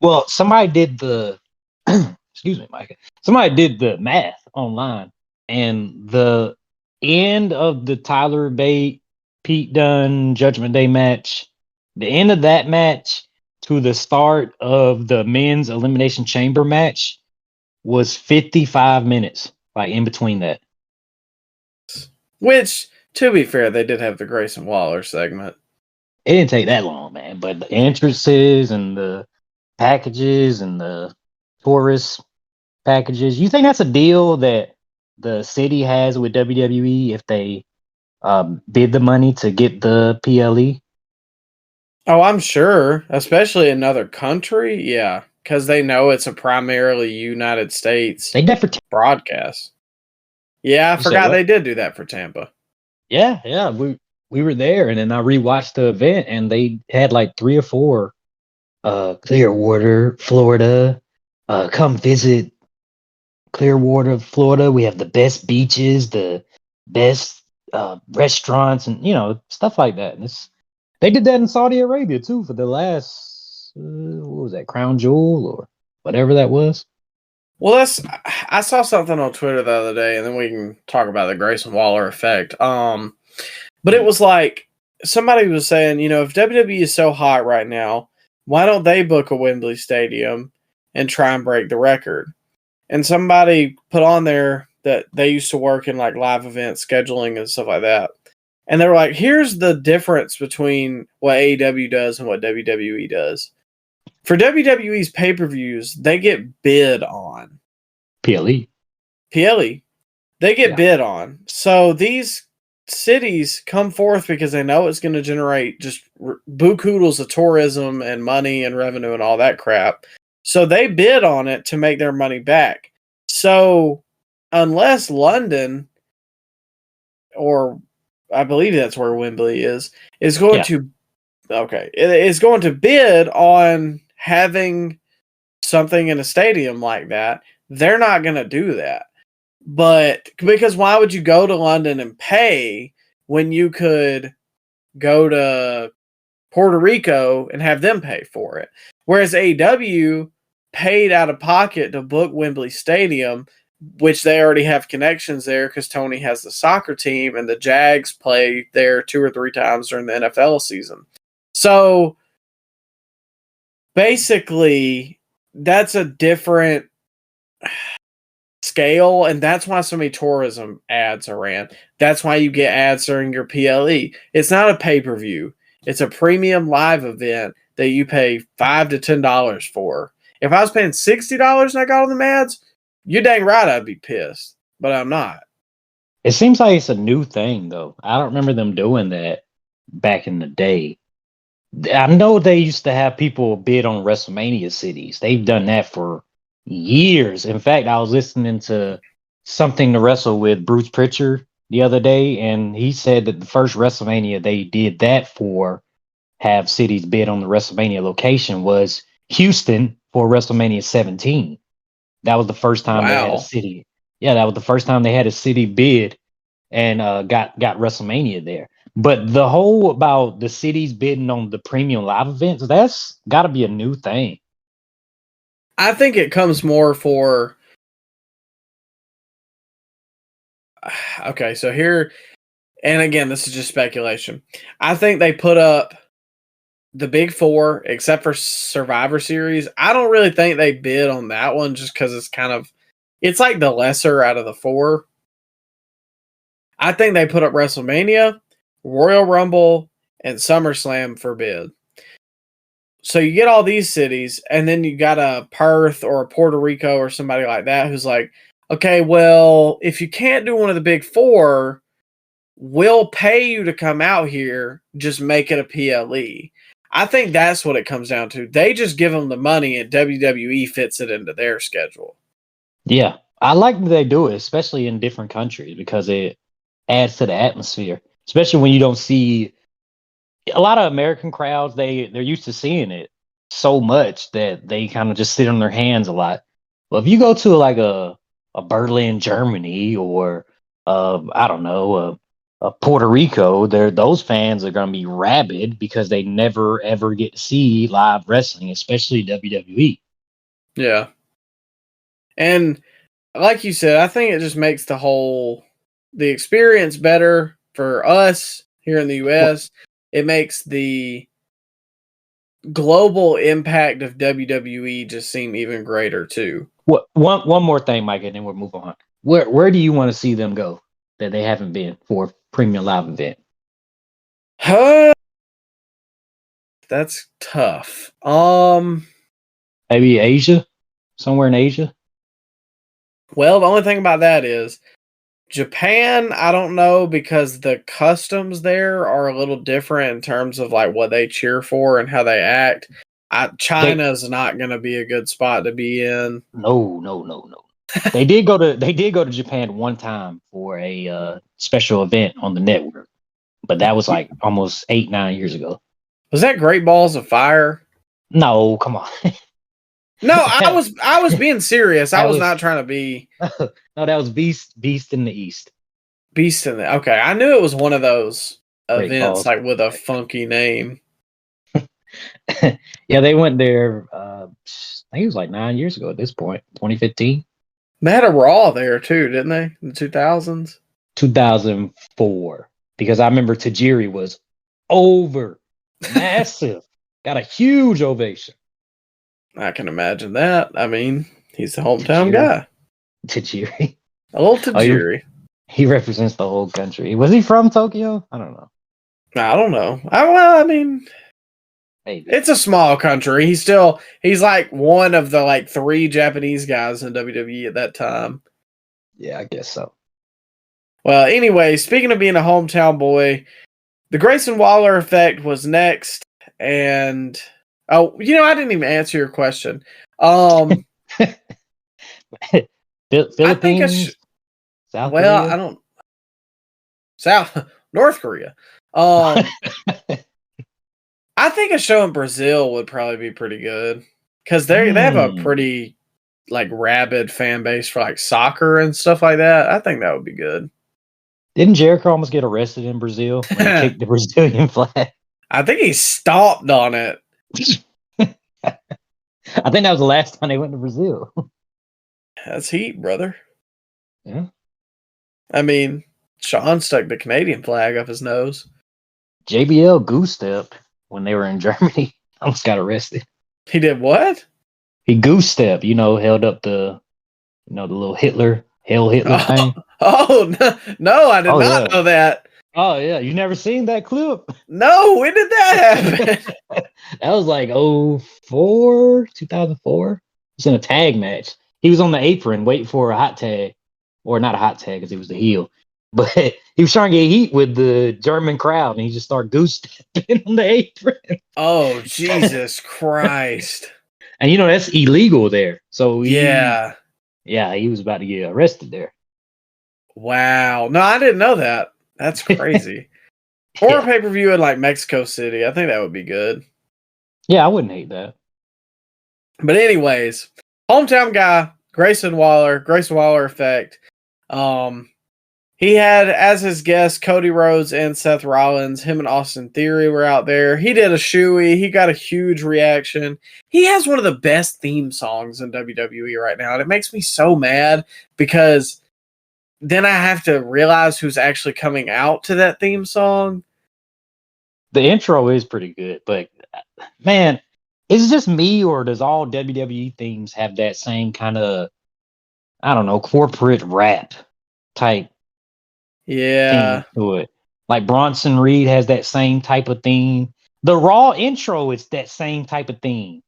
Well, somebody did the excuse me, Micah. Somebody did the math online, and the end of the Tyler Bate Pete Dunne Judgment Day match, the end of that match to the start of the men's Elimination Chamber match was 55 minutes, like in between that. Which, to be fair, they did have the Grayson Waller segment. It didn't take that long, man. But the entrances and the packages and the tourist packages, you think that's a deal that the city has with WWE if they bid the money to get the PLE? Oh, I'm sure, especially in another country. Yeah, because they know it's a primarily United States broadcast. Yeah, I forgot they did do that for Tampa. Yeah, we were there, and then I rewatched the event, and they had like 3 or 4 Clearwater, Florida. Come visit Clearwater, Florida. We have the best beaches, the best restaurants, and stuff like that. And they did that in Saudi Arabia too for the last what was that, Crown Jewel or whatever that was. Well, I saw something on Twitter the other day, and then we can talk about the Grayson Waller effect. But it was like somebody was saying, if WWE is so hot right now, why don't they book a Wembley Stadium and try and break the record? And somebody put on there that they used to work in like live event scheduling and stuff like that. And they were like, here's the difference between what AEW does and what WWE does. For WWE's pay-per-views, they get bid on. PLE. They get bid on. So these cities come forth because they know it's going to generate just bukudos of tourism and money and revenue and all that crap. So they bid on it to make their money back. So unless London, or I believe that's where Wembley is going to, it's going to bid on having something in a stadium like that, they're not going to do that. But because why would you go to London and pay when you could go to Puerto Rico and have them pay for it? Whereas AEW, paid out of pocket to book Wembley Stadium, which they already have connections there because Tony has the soccer team and the Jags play there 2 or 3 times during the NFL season. So basically, that's a different scale, and that's why so many tourism ads are ran. That's why you get ads during your PLE. It's not a pay-per-view. It's a premium live event that you pay $5 to $10 for. If I was paying $60 and I got all them ads, you're dang right I'd be pissed, but I'm not. It seems like it's a new thing, though. I don't remember them doing that back in the day. I know they used to have people bid on WrestleMania cities. They've done that for years. In fact, I was listening to Something to Wrestle with Bruce Pritchard the other day, and he said that the first WrestleMania they did that for, have cities bid on the WrestleMania location, was Houston for WrestleMania 17. That was the first time they had a city. Yeah, that was the first time they had a city bid and got WrestleMania there. But the whole about the cities bidding on the premium live events, that's got to be a new thing. I think it comes more for... Okay, so here... And again, this is just speculation. I think they put up the big 4, except for Survivor Series. I don't really think they bid on that one just because it's kind of... It's like the lesser out of the 4. I think they put up WrestleMania, Royal Rumble, and SummerSlam for bid. So you get all these cities, and then you got a Perth or a Puerto Rico or somebody like that who's like, okay, well, if you can't do one of the big 4, we'll pay you to come out here, just make it a PLE. I think that's what it comes down to. They just give them the money, and WWE fits it into their schedule. Yeah, I like that they do it, especially in different countries, because it adds to the atmosphere, especially when you don't see a lot of American crowds. They're used to seeing it so much that they kind of just sit on their hands a lot. But if you go to like a Berlin, Germany, or I don't know, a Puerto Rico, those fans are going to be rabid because they never ever get to see live wrestling, especially WWE. Yeah. And like you said, I think it just makes the experience better for us here in the US. It makes the global impact of WWE just seem even greater too. One more thing, Mike, and then we'll move on. Where do you want to see them go that they haven't been for a premium live event? That's tough. Maybe Asia, somewhere in Asia. Well, the only thing about that is Japan, I don't know, because the customs there are a little different in terms of like what they cheer for and how they act. China's not going to be a good spot to be in. No. They did go to Japan one time for a special event on the network, but that was like almost 8-9 years ago. Was that Great Balls of Fire? No, come on. No, I was being serious. I was not trying to be. No, that was Beast in the East. Beast in the... Okay, I knew it was one of those Great events balls. like with a funky name. Yeah, they went there. I think it was like 9 years ago at this point, 2015. They had a Raw there too, didn't they? In the 2000s? 2004. Because I remember Tajiri was over. Massive. Got a huge ovation. I can imagine that. I mean, he's the hometown guy. Tajiri. A little Tajiri. He represents the whole country. Was he from Tokyo? I don't know. I don't know. I mean, maybe. It's a small country. He's like one of the like 3 Japanese guys in WWE at that time. Yeah, I guess so. Well, anyway, speaking of being a hometown boy, the Grayson Waller effect was next, and I didn't even answer your question. Philippines, South Korea? North Korea. I think a show in Brazil would probably be pretty good because they have a pretty like rabid fan base for like soccer and stuff like that. I think that would be good. Didn't Jericho almost get arrested in Brazil when he kicked the Brazilian flag? I think he stomped on it. I think that was the last time they went to Brazil. That's heat, brother. Yeah. I mean, Sean stuck the Canadian flag up his nose. JBL goose stepped when they were in Germany. Almost got arrested. He did what? He goose stepped, held up the the little Hail Hitler Oh, thing. oh no, I did Oh not yeah. know that. Oh yeah. You never seen that clip? No, when did that happen? That was like 2004. It's in a tag match. He was on the apron waiting for a hot tag. Or not a hot tag because he was the heel. But he was trying to get heat with the German crowd and he just started goose stepping on the apron. Oh, Jesus Christ. And that's illegal there. So Yeah. he was about to get arrested there. Wow. No, I didn't know that. That's crazy. Or a pay-per-view in like Mexico City. I think that would be good. Yeah, I wouldn't hate that. But anyways, hometown guy, Grayson Waller effect. He had as his guests Cody Rhodes and Seth Rollins. Him and Austin Theory were out there. He did a shoey. He got a huge reaction. He has one of the best theme songs in WWE right now. And it makes me so mad because then I have to realize who's actually coming out to that theme song. The intro is pretty good, but man, is it just me or does all WWE themes have that same kind of, I don't know, corporate rap type Yeah. theme to it? Like Bronson Reed has that same type of theme. The Raw intro is that same type of theme.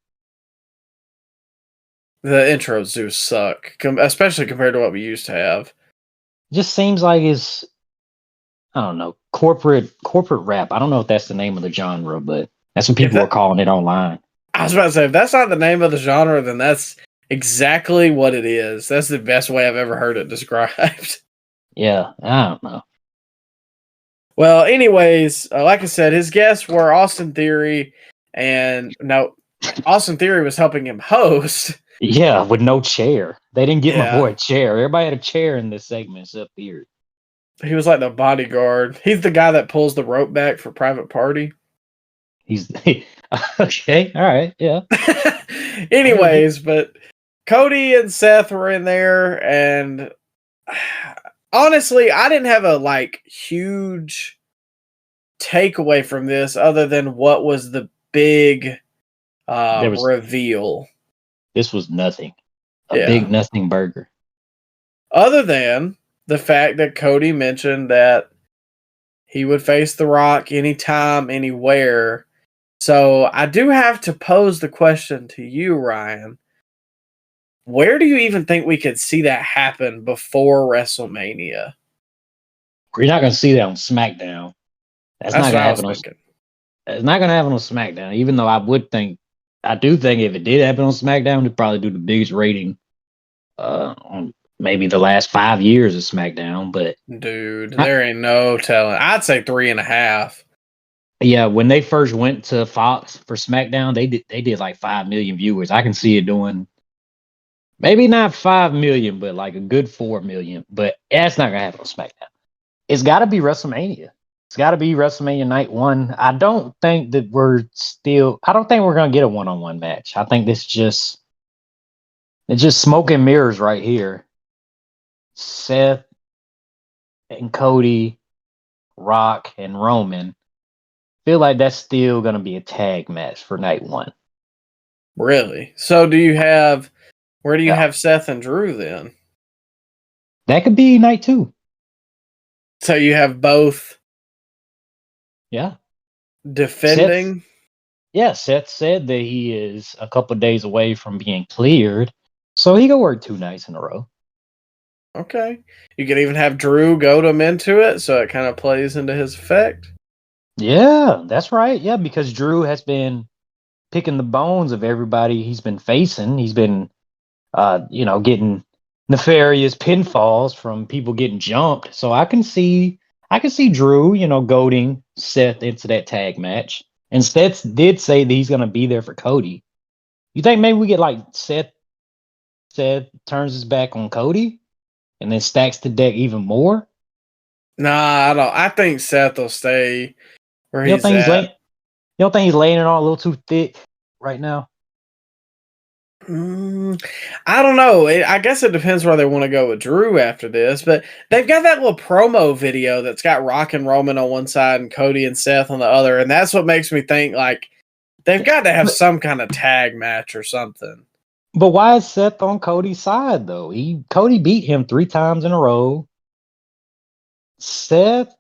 The intros do suck, especially compared to what we used to have. Just seems like it's, I don't know, corporate rap. I don't know if that's the name of the genre, but that's what people are calling it online. I was about to say, if that's not the name of the genre, then that's exactly what it is. That's the best way I've ever heard it described. Yeah, I don't know. Well, anyways, like I said, his guests were Austin Theory, and no, Austin Theory was helping him host. Yeah, with no chair. They didn't give my boy Yeah. a chair. Everybody had a chair in this segment except here. He was like the bodyguard. He's the guy that pulls the rope back for Private Party. He's okay. All right. Yeah. Anyways, but Cody and Seth were in there, and honestly, I didn't have a like huge takeaway from this other than what was the big reveal. This was nothing. A Yeah. big nothing burger. Other than the fact that Cody mentioned that he would face The Rock anytime, anywhere. So I do have to pose the question to you, Ryan. Where do you even think we could see that happen before WrestleMania? You're not going to see that on SmackDown. That's not going to happen on. It's not going to happen on SmackDown. Even though I do think if it did happen on SmackDown, it'd probably do the biggest rating on maybe the last 5 years of SmackDown. But dude, there ain't no telling. I'd say 3.5. Yeah, when they first went to Fox for SmackDown, they did like 5 million viewers. I can see it doing maybe not 5 million, but like a good 4 million. But that's not gonna happen on SmackDown. It's got to be WrestleMania. It's got to be WrestleMania Night 1. I don't think we're gonna get a one-on-one match. I think it's just smoke and mirrors right here. Seth and Cody, Rock and Roman. Feel like that's still going to be a tag match for Night 1. Really? So where do you have Seth and Drew then? That could be Night 2. So you have both defending? Seth said that he is a couple of days away from being cleared. So he can work 2 nights in a row. Okay. You could even have Drew goad him into it so it kind of plays into his effect. Yeah, that's right. Yeah, because Drew has been picking the bones of everybody he's been facing. He's been, getting nefarious pinfalls from people getting jumped. So I can see Drew, goading Seth into that tag match. And Seth did say that he's going to be there for Cody. You think maybe we get like Seth turns his back on Cody and then stacks the deck even more? Nah, I don't. I think Seth will stay where he's at. You don't think he's laying it on a little too thick right now? I don't know. I guess it depends where they want to go with Drew after this, but they've got that little promo video that's got Rock and Roman on one side and Cody and Seth on the other, and that's what makes me think like they've got to have some kind of tag match or something. But why is Seth on Cody's side though? Cody beat him 3 times in a row. Seth,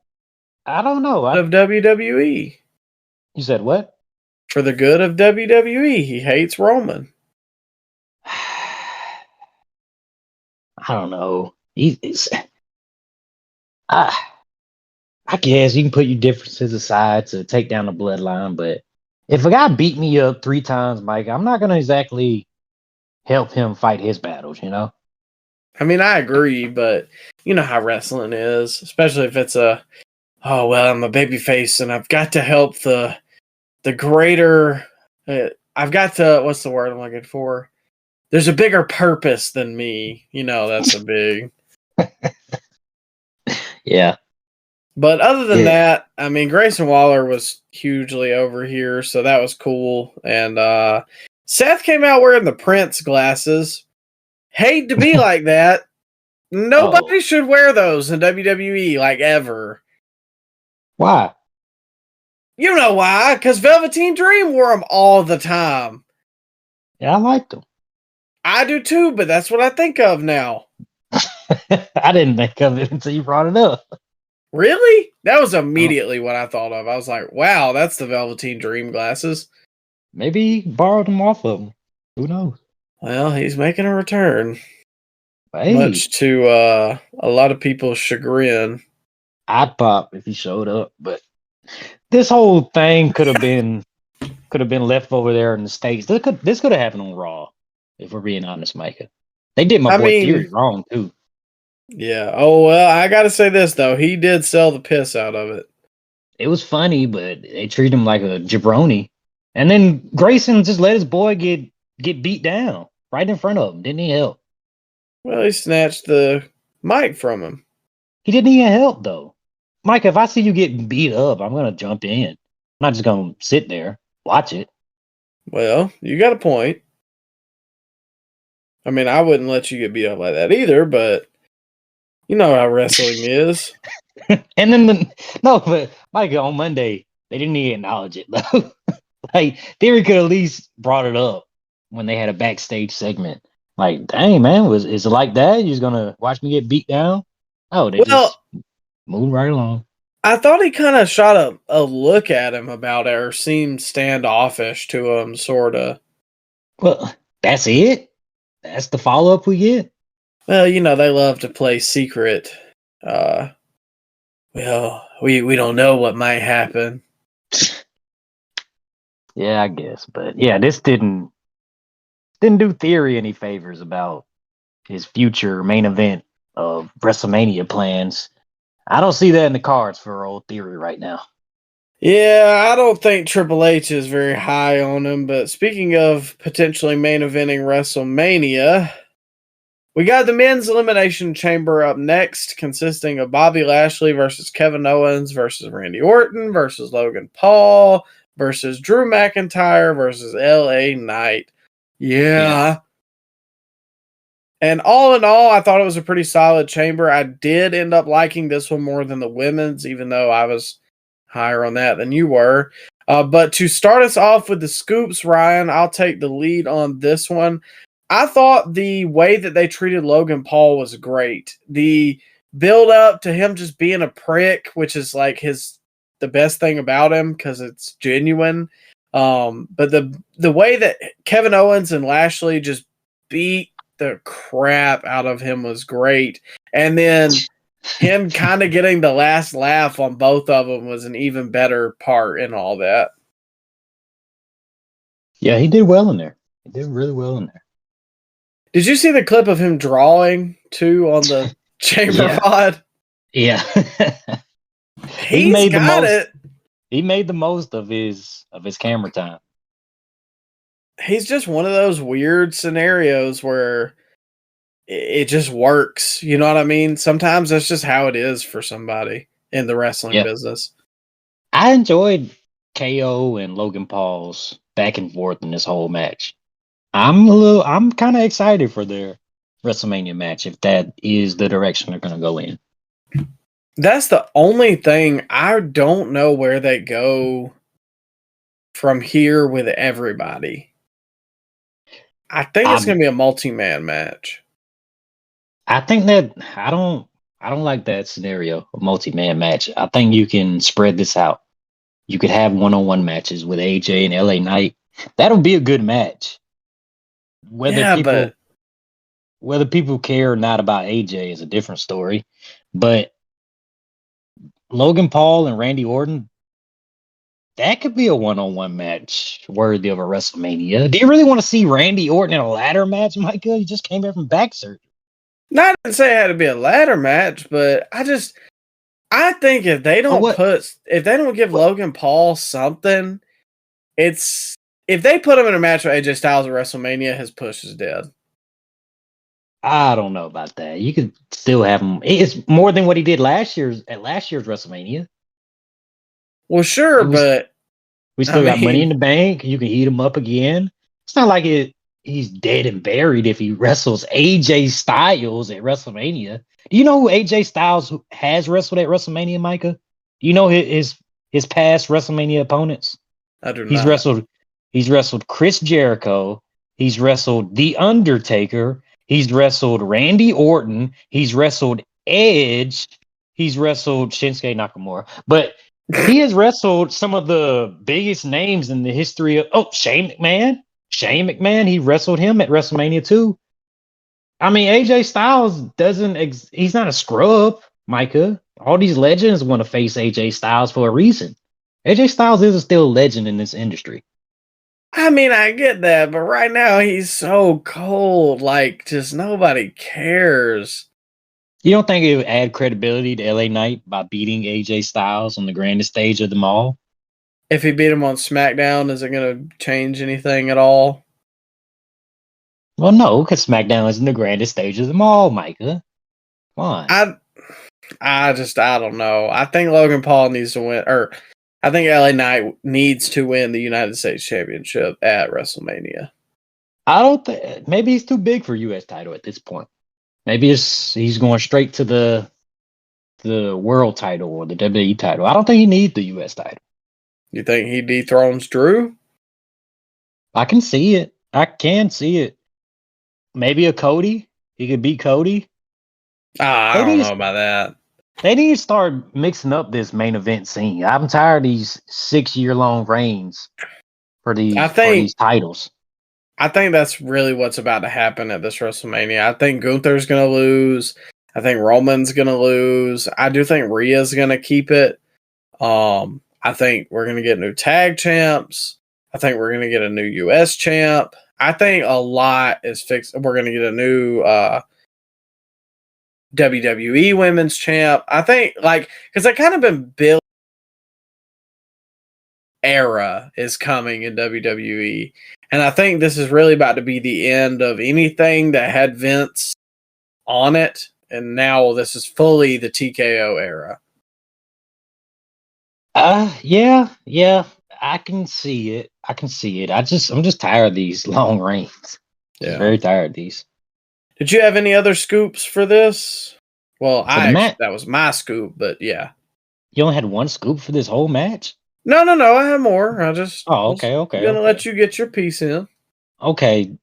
I don't know. Of WWE. You said what? For the good of WWE, he hates Roman. I don't know. I guess you can put your differences aside to take down the bloodline, but if a guy beat me up 3 times, Mike, I'm not gonna exactly help him fight his battles, you know? I mean, I agree, but you know how wrestling is, especially if it's I'm a babyface and I've got to help the greater. I've got to, what's the word I'm looking for? There's a bigger purpose than me. You know, that's a big. Yeah. But other than that, I mean, Grayson Waller was hugely over here, so that was cool. And Seth came out wearing the Prince glasses. Hate to be like that. Nobody should wear those in WWE, like, ever. Why? You know why? Because Velveteen Dream wore them all the time. Yeah, I liked them. I do too, but that's what I think of now. I didn't think of it until you brought it up. Really? That was immediately what I thought of. I was like, wow, that's the Velveteen Dream glasses. Maybe he borrowed them off of him. Who knows? Well, he's making a return. Hey. Much to a lot of people's chagrin. I'd pop if he showed up, but this whole thing could have been left over there in the States. This could have happened on Raw, if we're being honest, Micah. They did my boy Theory wrong too. Yeah. Oh well, I gotta say this though. He did sell the piss out of it. It was funny, but they treated him like a jabroni. And then Grayson just let his boy get beat down right in front of him. Didn't he help? Well, he snatched the mic from him. He didn't even help though. Mike, if I see you getting beat up, I'm gonna jump in. I'm not just gonna sit there, watch it. Well, you got a point. I mean, I wouldn't let you get beat up like that either, but you know how wrestling is. And then but Mike, on Monday, they didn't even acknowledge it though. Like Theory could at least brought it up when they had a backstage segment. Like, dang man, is it like that? You're just gonna watch me get beat down? Oh, they just moved right along. I thought he kind of shot a look at him about it, or seemed standoffish to him, sort of. Well, that's it? That's the follow-up we get? Well, you know, they love to play secret. Well, we don't know what might happen. Yeah, I guess. But yeah, this didn't do Theory any favors about his future main event of WrestleMania plans. I don't see that in the cards for old Theory right now. Yeah, I don't think Triple H is very high on him. But speaking of potentially main eventing WrestleMania, we got the men's Elimination Chamber up next, consisting of Bobby Lashley versus Kevin Owens versus Randy Orton versus Logan Paul versus Drew McIntyre versus LA Knight. Yeah. And all in all, I thought it was a pretty solid chamber. I did end up liking this one more than the women's, even though I was higher on that than you were. But to start us off with the scoops, Ryan, I'll take the lead on this one. I thought the way that they treated Logan Paul was great. The build up to him just being a prick, which is like the best thing about him because it's genuine. But the way that Kevin Owens and Lashley just beat the crap out of him was great. And then him kind of getting the last laugh on both of them was an even better part in all that. Yeah, he did well in there. He did really well in there. Did you see the clip of him drawing too on the chamber pod? Yeah. He made it. He made the most of his camera time. He's just one of those weird scenarios where it just works. You know what I mean? Sometimes that's just how it is for somebody in the wrestling business. I enjoyed KO and Logan Paul's back and forth in this whole match. I'm kind of excited for their WrestleMania match if that is the direction they're going to go in. That's the only thing. I don't know where they go from here with everybody. I think it's I'm, going to be a multi-man match. I think that I don't like that scenario, a multi-man match. I think you can spread this out. You could have one-on-one matches with AJ and LA Knight. That'll be a good match. Whether Yeah, people but whether people care or not about AJ is a different story. But Logan Paul and Randy Orton, that could be a one-on-one match worthy of a WrestleMania. Do you really want to see Randy Orton in a ladder match, Micah? He just came back from back surgery. not to say it had to be a ladder match, but I think if they But don't give Logan Paul something, if they put him in a match with AJ Styles at WrestleMania, his push is dead. I don't know about that. You could still have him. It's more than what he did last year's WrestleMania. Well, sure, And but we I still got Money in mean, the Bank. You can heat him up again. It's not like he's dead and buried if he wrestles AJ Styles at WrestleMania. Do you know who AJ Styles has wrestled at WrestleMania, Micah? Do you know his past WrestleMania opponents? I do He's not. wrestled he's wrestled Chris Jericho. He's wrestled The Undertaker. He's wrestled Randy Orton. He's wrestled Edge. He's wrestled Shinsuke Nakamura. But he has wrestled some of the biggest names in the history of Shane McMahon. Shane McMahon, he wrestled him at WrestleMania 2. I mean, AJ Styles he's not a scrub, Micah. All these legends want to face AJ Styles for a reason. AJ Styles is still a legend in this industry. I mean, I get that, but right now he's so cold. Like, just nobody cares. You don't think it would add credibility to LA Knight by beating AJ Styles on the grandest stage of them all? If he beat him on SmackDown, is it going to change anything at all? Well, no, because SmackDown isn't the grandest stage of them all, Micah. Come on. I don't know. I think Logan Paul needs to win, or I think LA Knight needs to win the United States Championship at WrestleMania. I don't think maybe he's too big for US title at this point. Maybe he's going straight to the world title or the WWE title. I don't think he needs the US title. You think he dethrones Drew? I can see it. I can see it. Maybe a Cody. He could beat Cody. I don't know about that. They need to start mixing up this main event scene. I'm tired of these 6-year-long reigns for these titles. I think that's really what's about to happen at this WrestleMania. I think Gunther's going to lose. I think Roman's going to lose. I do think Rhea's going to keep it. I think we're going to get new tag champs. I think we're going to get a new US champ. I think a lot is fixed. We're going to get a new WWE women's champ. I think, because I kind of been built. Era is coming in WWE. And I think this is really about to be the end of anything that had Vince on it. And now this is fully the TKO era. Yeah. I can see it. I'm just tired of these long reigns. Yeah. Very tired of these. Did you have any other scoops for this? Well, that was my scoop, but yeah. You only had one scoop for this whole match? No, I have more. Okay. Gonna let you get your piece in. Okay.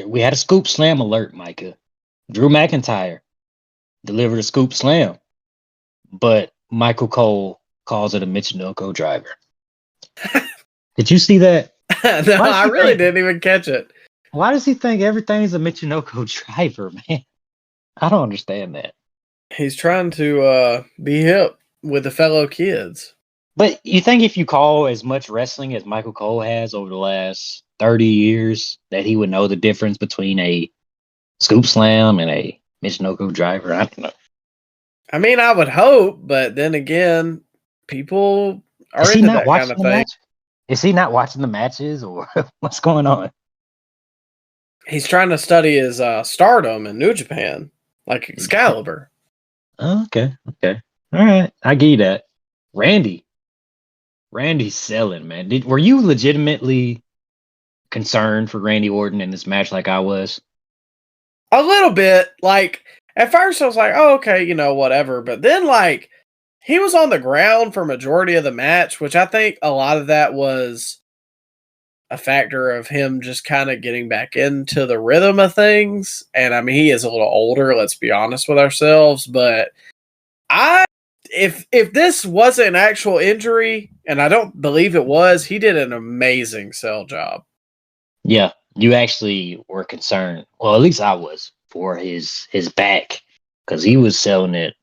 We had a scoop slam alert, Micah. Drew McIntyre delivered a scoop slam, but Michael Cole calls it a Michinoku driver. Did you see that? No, I really didn't even catch it. Why does he think everything's a Michinoku driver, man? I don't understand that. He's trying to be hip with the fellow kids. But you think if you call as much wrestling as Michael Cole has over the last 30 years, that he would know the difference between a scoop slam and a Michinoku driver? I don't know. I mean, I would hope, but then again, people are into that kind of thing. Is he not watching the matches, or what's going on? He's trying to study his stardom in New Japan, like Excalibur. Oh, okay. All right, I get that. Randy's selling, man. Were you legitimately concerned for Randy Orton in this match like I was? A little bit. Like, at first I was like, oh, okay, you know, whatever. But then, like, he was on the ground for majority of the match, which I think a lot of that was a factor of him just kind of getting back into the rhythm of things. And I mean, he is a little older, let's be honest with ourselves, but if this wasn't an actual injury, and I don't believe it was, he did an amazing sell job. Yeah, you actually were concerned. Well, at least I was for his back, because he was selling it.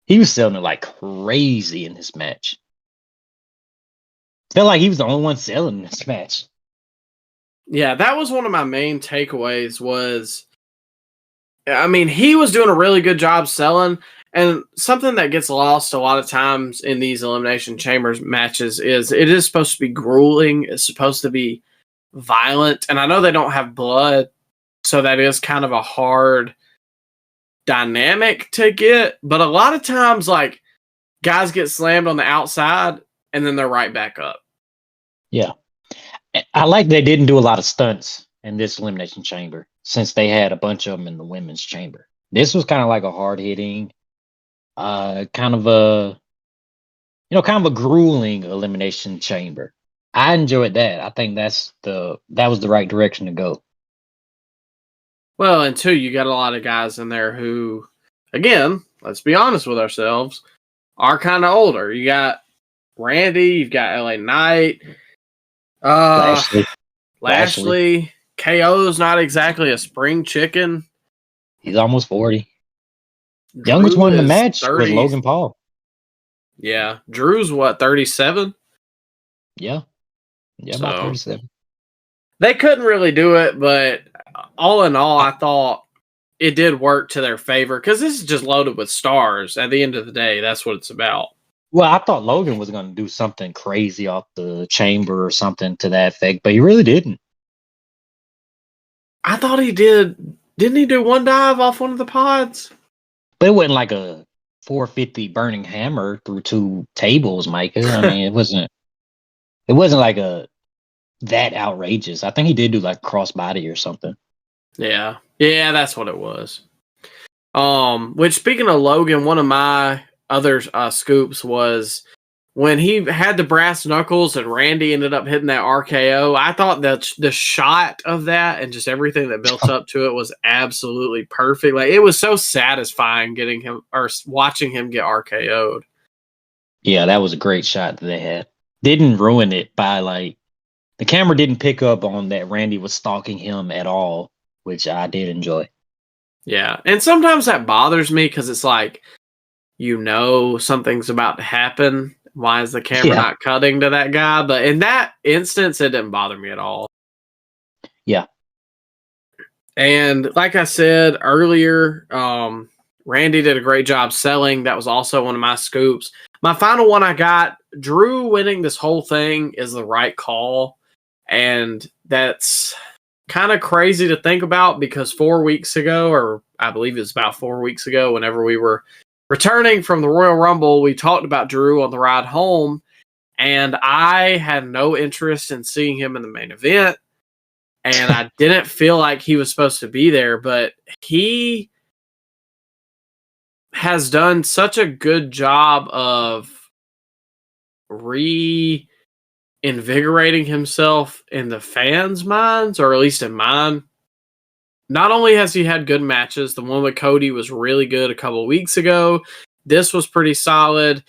He was selling it like crazy in this match. Felt like he was the only one selling this match. Yeah, that was one of my main takeaways was, I mean, he was doing a really good job selling, and something that gets lost a lot of times in these Elimination Chambers matches is it is supposed to be grueling. It's supposed to be violent, and I know they don't have blood, so that is kind of a hard dynamic to get, but a lot of times, like, guys get slammed on the outside, and then they're right back up. Yeah. I like they didn't do a lot of stunts in this Elimination Chamber since they had a bunch of them in the women's chamber. This was kind of like a hard hitting, kind of a grueling Elimination Chamber. I enjoyed that. I think that was the right direction to go. Well, and two, you got a lot of guys in there who, again, let's be honest with ourselves, are kind of older. You got Randy, you've got LA Knight, Lashley. KO's not exactly a spring chicken. He's almost 40. Youngest one in the match 30. was Logan Paul. Yeah. Drew's what, 37? Yeah. Yeah, about 37. They couldn't really do it, but all in all, I thought it did work to their favor because this is just loaded with stars. At the end of the day, that's what it's about. Well, I thought Logan was going to do something crazy off the chamber or something to that effect, but he really didn't. I thought he did. Didn't he do one dive off one of the pods? But it wasn't like a 450 burning hammer through 2 tables, Micah. I mean, it wasn't like that outrageous. I think he did do like crossbody or something. Yeah, that's what it was. Which, speaking of Logan, one of my other scoops was when he had the brass knuckles and Randy ended up hitting that RKO. I thought that the shot of that and just everything that built up to it was absolutely perfect. Like, it was so satisfying getting him or watching him get RKO'd. Yeah, that was a great shot that they had. Didn't ruin it by like the camera didn't pick up on that Randy was stalking him at all, which I did enjoy. Yeah, and sometimes that bothers me because it's like, you know, something's about to happen. Why is the camera not cutting to that guy? But in that instance, it didn't bother me at all. Yeah. And like I said earlier, Randy did a great job selling. That was also one of my scoops. My final one I got, Drew winning this whole thing is the right call. And that's kind of crazy to think about because 4 weeks ago, or I believe it was about 4 weeks ago, whenever we were returning from the Royal Rumble, we talked about Drew on the ride home, and I had no interest in seeing him in the main event, and I didn't feel like he was supposed to be there, but he has done such a good job of reinvigorating himself in the fans' minds, or at least in mine. Not only has he had good matches, the one with Cody was really good a couple weeks ago. This was pretty solid.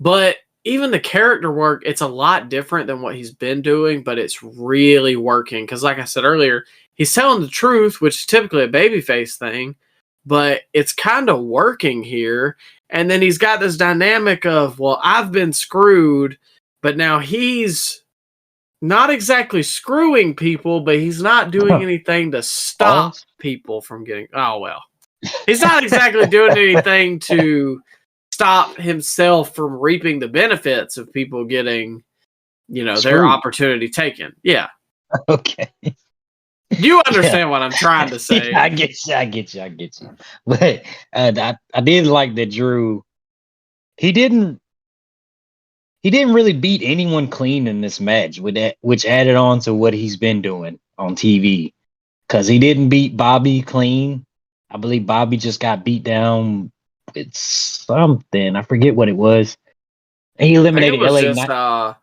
But even the character work, it's a lot different than what he's been doing, but it's really working. Because like I said earlier, he's telling the truth, which is typically a babyface thing, but it's kind of working here. And then he's got this dynamic of, well, I've been screwed, but now he's not exactly screwing people, but he's not doing anything to stop people from getting... Oh, well. He's not exactly doing anything to stop himself from reaping the benefits of people getting, you know, their opportunity taken. Yeah. Okay. You understand what I'm trying to say. I get you. But I did like that Drew, he didn't really beat anyone clean in this match, which added on to what he's been doing on TV because he didn't beat Bobby clean. I believe Bobby just got beat down with something. I forget what it was. He I think it eliminated was LA just. Knight.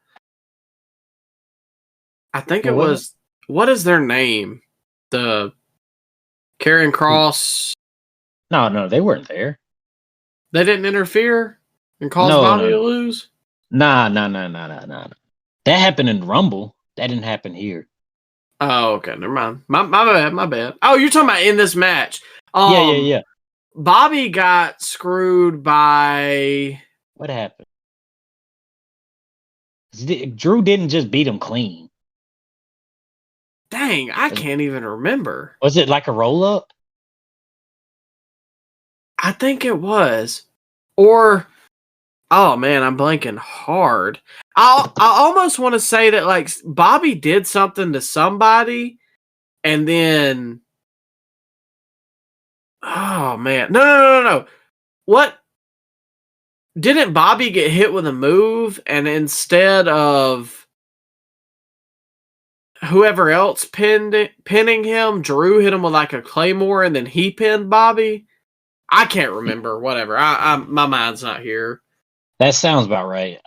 I think What it was it? was. What is their name? The Karrion Cross. No, they weren't there. They didn't interfere and cause No, Bobby no, to no. lose. Nah. That happened in Rumble. That didn't happen here. Oh, okay. Never mind. My bad. My bad. Oh, you're talking about in this match. Yeah. Bobby got screwed by. What happened? Drew didn't just beat him clean. Dang, I can't even remember. Was it like a roll up? I think it was. Or oh man, I'm blanking hard. I almost want to say that like Bobby did something to somebody and then oh man. No. What didn't Bobby get hit with a move and instead of whoever else pinning him, Drew hit him with like a claymore and then he pinned Bobby? I can't remember. Whatever. My mind's not here. That sounds about right.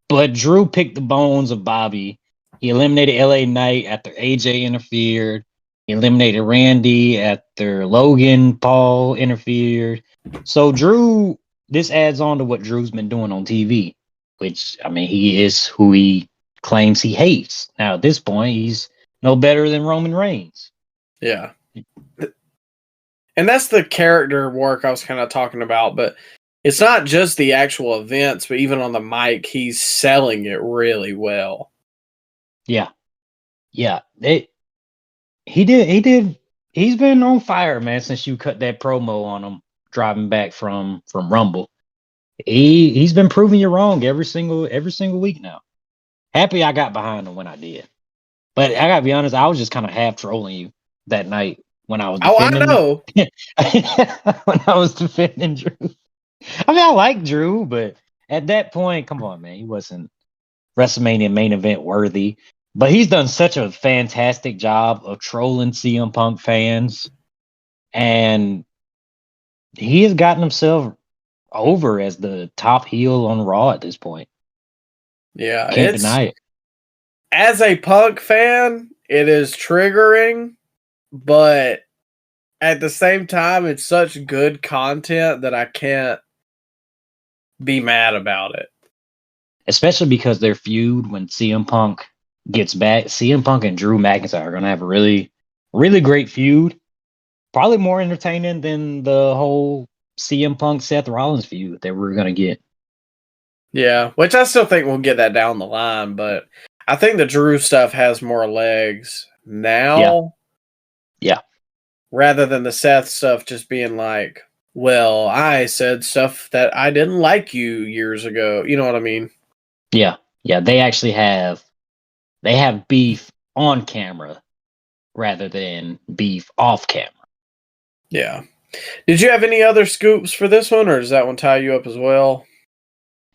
But Drew picked the bones of Bobby. He eliminated LA Knight after AJ interfered. He eliminated Randy after Logan Paul interfered. So Drew, this adds on to what Drew's been doing on TV, which I mean, he is who he claims he hates. Now at this point, he's no better than Roman Reigns. Yeah. And that's the character work I was kind of talking about, but it's not just the actual events, but even on the mic, he's selling it really well. Yeah. He did. He's been on fire, man, since you cut that promo on him driving back from Rumble. He's been proving you wrong every single week now. Happy I got behind him when I did. But I gotta be honest, I was just kind of half trolling you that night when I was defending. Oh, I know. When I was defending Drew. I mean, I like Drew, but at that point, come on, man, he wasn't WrestleMania main event worthy. But he's done such a fantastic job of trolling CM Punk fans, and he has gotten himself over as the top heel on Raw at this point. Yeah, Can't deny it. As a Punk fan, it is triggering, but at the same time, it's such good content that I can't be mad about it. Especially because their feud when CM Punk gets back, CM Punk and Drew McIntyre are going to have a really, really great feud. Probably more entertaining than the whole CM Punk Seth Rollins feud that we're going to get. Yeah, which I still think we'll get that down the line, but I think the Drew stuff has more legs now. Yeah. Rather than the Seth stuff just being like, well, I said stuff that I didn't like you years ago. You know what I mean? Yeah. They actually have beef on camera rather than beef off camera. Yeah. Did you have any other scoops for this one, or does that one tie you up as well?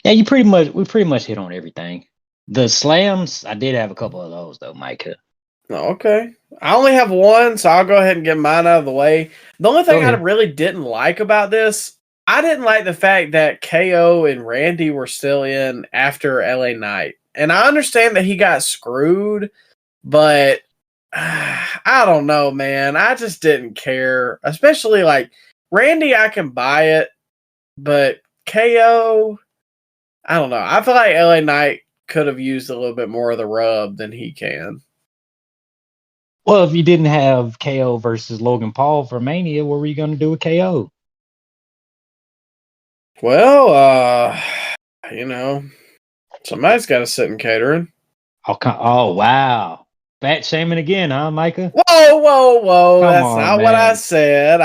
Yeah, we pretty much hit on everything. The slams, I did have a couple of those though, Micah. Okay. I only have one, so I'll go ahead and get mine out of the way. The only thing I really didn't like about this, I didn't like the fact that KO and Randy were still in after LA Knight. And I understand that he got screwed, but I don't know, man. I just didn't care. Especially like Randy, I can buy it, but KO, I don't know. I feel like LA Knight could have used a little bit more of the rub than he can. Well, if you didn't have KO versus Logan Paul for Mania, what were you going to do with KO? Well, somebody's got to sit in catering. Oh, wow. Fat shaming again, huh, Micah? Whoa. Come That's on, not man. what I said.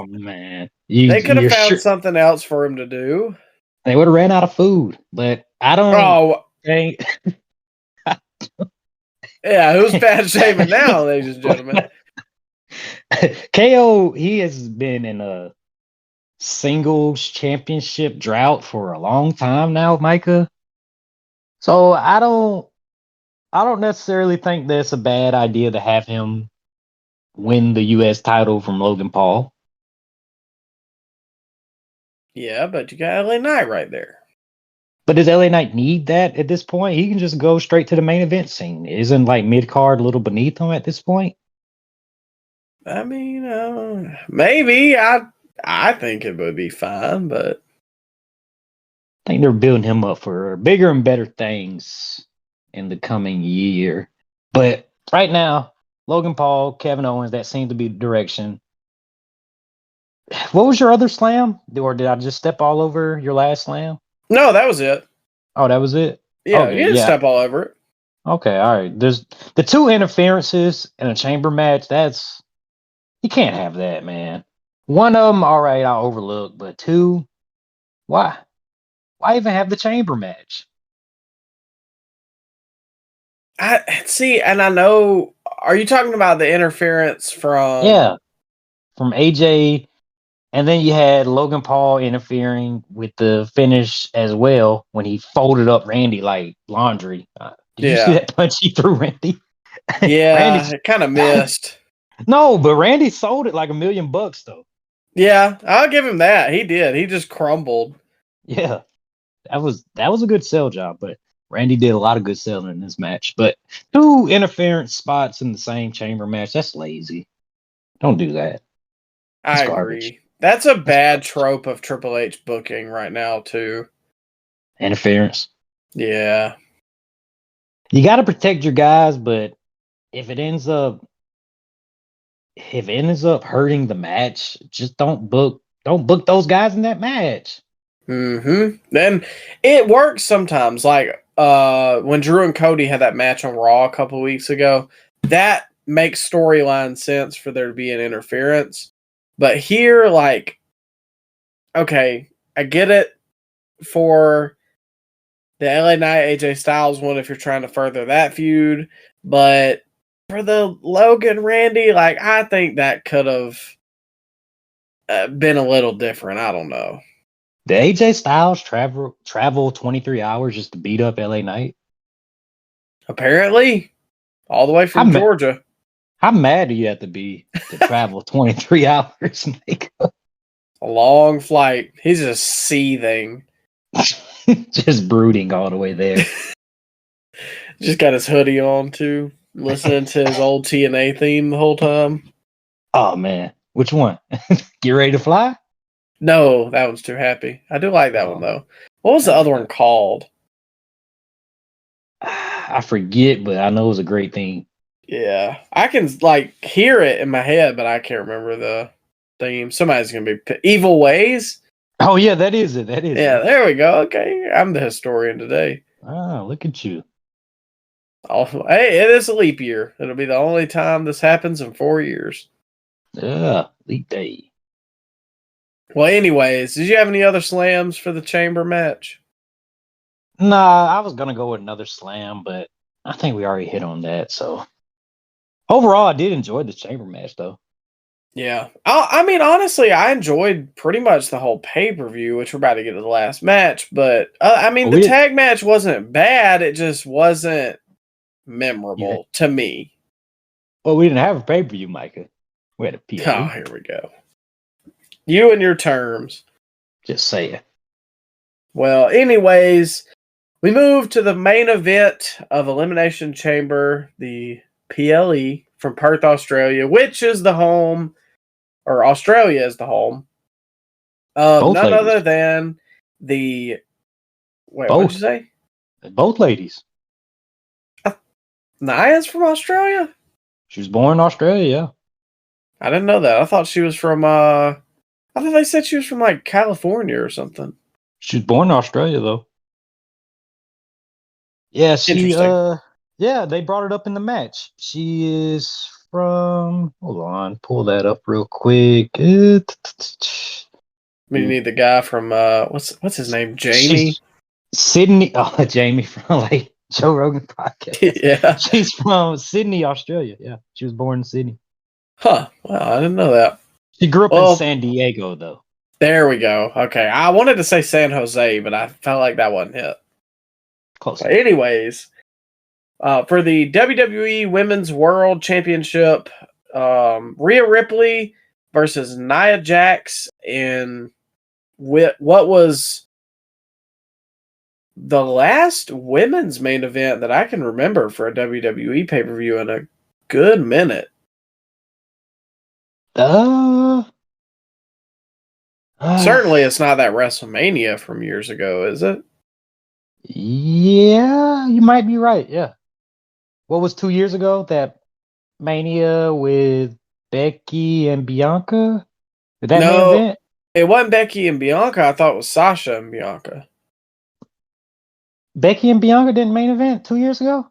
Man. They could have found something else for him to do. They would have ran out of food, but I don't think... Yeah, who's fat shaming now, ladies and gentlemen? KO, he has been in a singles championship drought for a long time now, Micah. So I don't I don't necessarily think that's a bad idea to have him win the U.S. title from Logan Paul. Yeah, but you got LA Knight right there. But does LA Knight need that at this point? He can just go straight to the main event scene. Isn't like mid card a little beneath him at this point? I mean, maybe. I think it would be fine, but I think they're building him up for bigger and better things in the coming year. But right now, Logan Paul, Kevin Owens, that seemed to be the direction. What was your other slam? Or did I just step all over your last slam? no, that was it. Oh, that was it? Yeah, Okay, you didn't yeah. step all over it. Okay, all right. There's the 2 interferences in a chamber match. That's you can't have that, man. One of them, all right, I'll overlook, but 2, why? Why even have the chamber match? I see, and I know. Are you talking about the interference from? Yeah, from AJ, and then you had Logan Paul interfering with the finish as well when he folded up Randy like laundry. Did you see that punch he threw Randy? Yeah, it kind of missed. No, but Randy sold it like $1 million though. Yeah, I'll give him that. He did. He just crumbled. Yeah, that was a good sell job, but Randy did a lot of good selling in this match. But 2 interference spots in the same chamber match, that's lazy. Don't do that. I agree. Garbage. That's a bad trope of Triple H booking right now, too. Interference. Yeah. You got to protect your guys, but if it ends up hurting the match, just don't book those guys in that match. Then it works sometimes. Like when Drew and Cody had that match on Raw a couple weeks ago, that makes storyline sense for there to be an interference. But here, like, okay, I get it for the LA Knight AJ Styles one if you're trying to further that feud, but for the Logan Randy, like, I think that could have been a little different. I don't know. Did AJ Styles travel 23 hours just to beat up LA Knight? Apparently, all the way from Georgia. How mad do you have to be to travel 23 hours? A long flight. He's just seething. Just brooding all the way there. Just got his hoodie on, too. Listening to his old TNA theme the whole time. Oh, man. Which one? Get Ready to Fly? No, that one's too happy. I do like that one, though. What was the other one called? I forget, but I know it was a great theme. Yeah. I can, like, hear it in my head, but I can't remember the theme. Somebody's going to be... Evil Ways? Oh, yeah, that is it. That is Yeah, it. there we go. Okay. I'm the historian today. Ah, look at you. Oh, hey, it is a leap year. It'll be the only time this happens in 4 years. Yeah, leap day. Well, anyways, did you have any other slams for the chamber match? Nah, I was going to go with another slam, but I think we already hit on that, so... Overall, I did enjoy the chamber match, though. Yeah. I mean, honestly, I enjoyed pretty much the whole pay-per-view, which we're about to get to the last match. But, I mean, the tag match wasn't bad. It just wasn't memorable to me. Well, we didn't have a pay-per-view, Micah. We had a PLE. Oh, here we go. You and your terms. Just say it. Well, anyways, we move to the main event of Elimination Chamber, the PLE from Perth, Australia, which is the home, or Australia is the home of none other than the. Wait, what did you say? Both ladies. Nia's from Australia? She was born in Australia, yeah. I didn't know that. I thought she was from. I thought they said she was from like California or something. She was born in Australia, though. Yeah, yeah, they brought it up in the match. She is from. Hold on, pull that up real quick. We need the guy from what's his name? Jamie. Sydney. Oh, Jamie from like Joe Rogan podcast. Yeah, she's from Sydney, Australia. Yeah, she was born in Sydney. Huh. Wow, I didn't know that. She grew up in San Diego, though. There we go. Okay, I wanted to say San Jose, but I felt like that wasn't it. Close. But anyways, For the WWE Women's World Championship, Rhea Ripley versus Nia Jax in what was the last women's main event that I can remember for a WWE pay-per-view in a good minute. Certainly it's not that WrestleMania from years ago, is it? Yeah, you might be right. Yeah. What was 2 years ago? That Mania with Becky and Bianca? Did that main No, event? it wasn't Becky and Bianca. I thought it was Sasha and Bianca. Becky and Bianca didn't main event 2 years ago?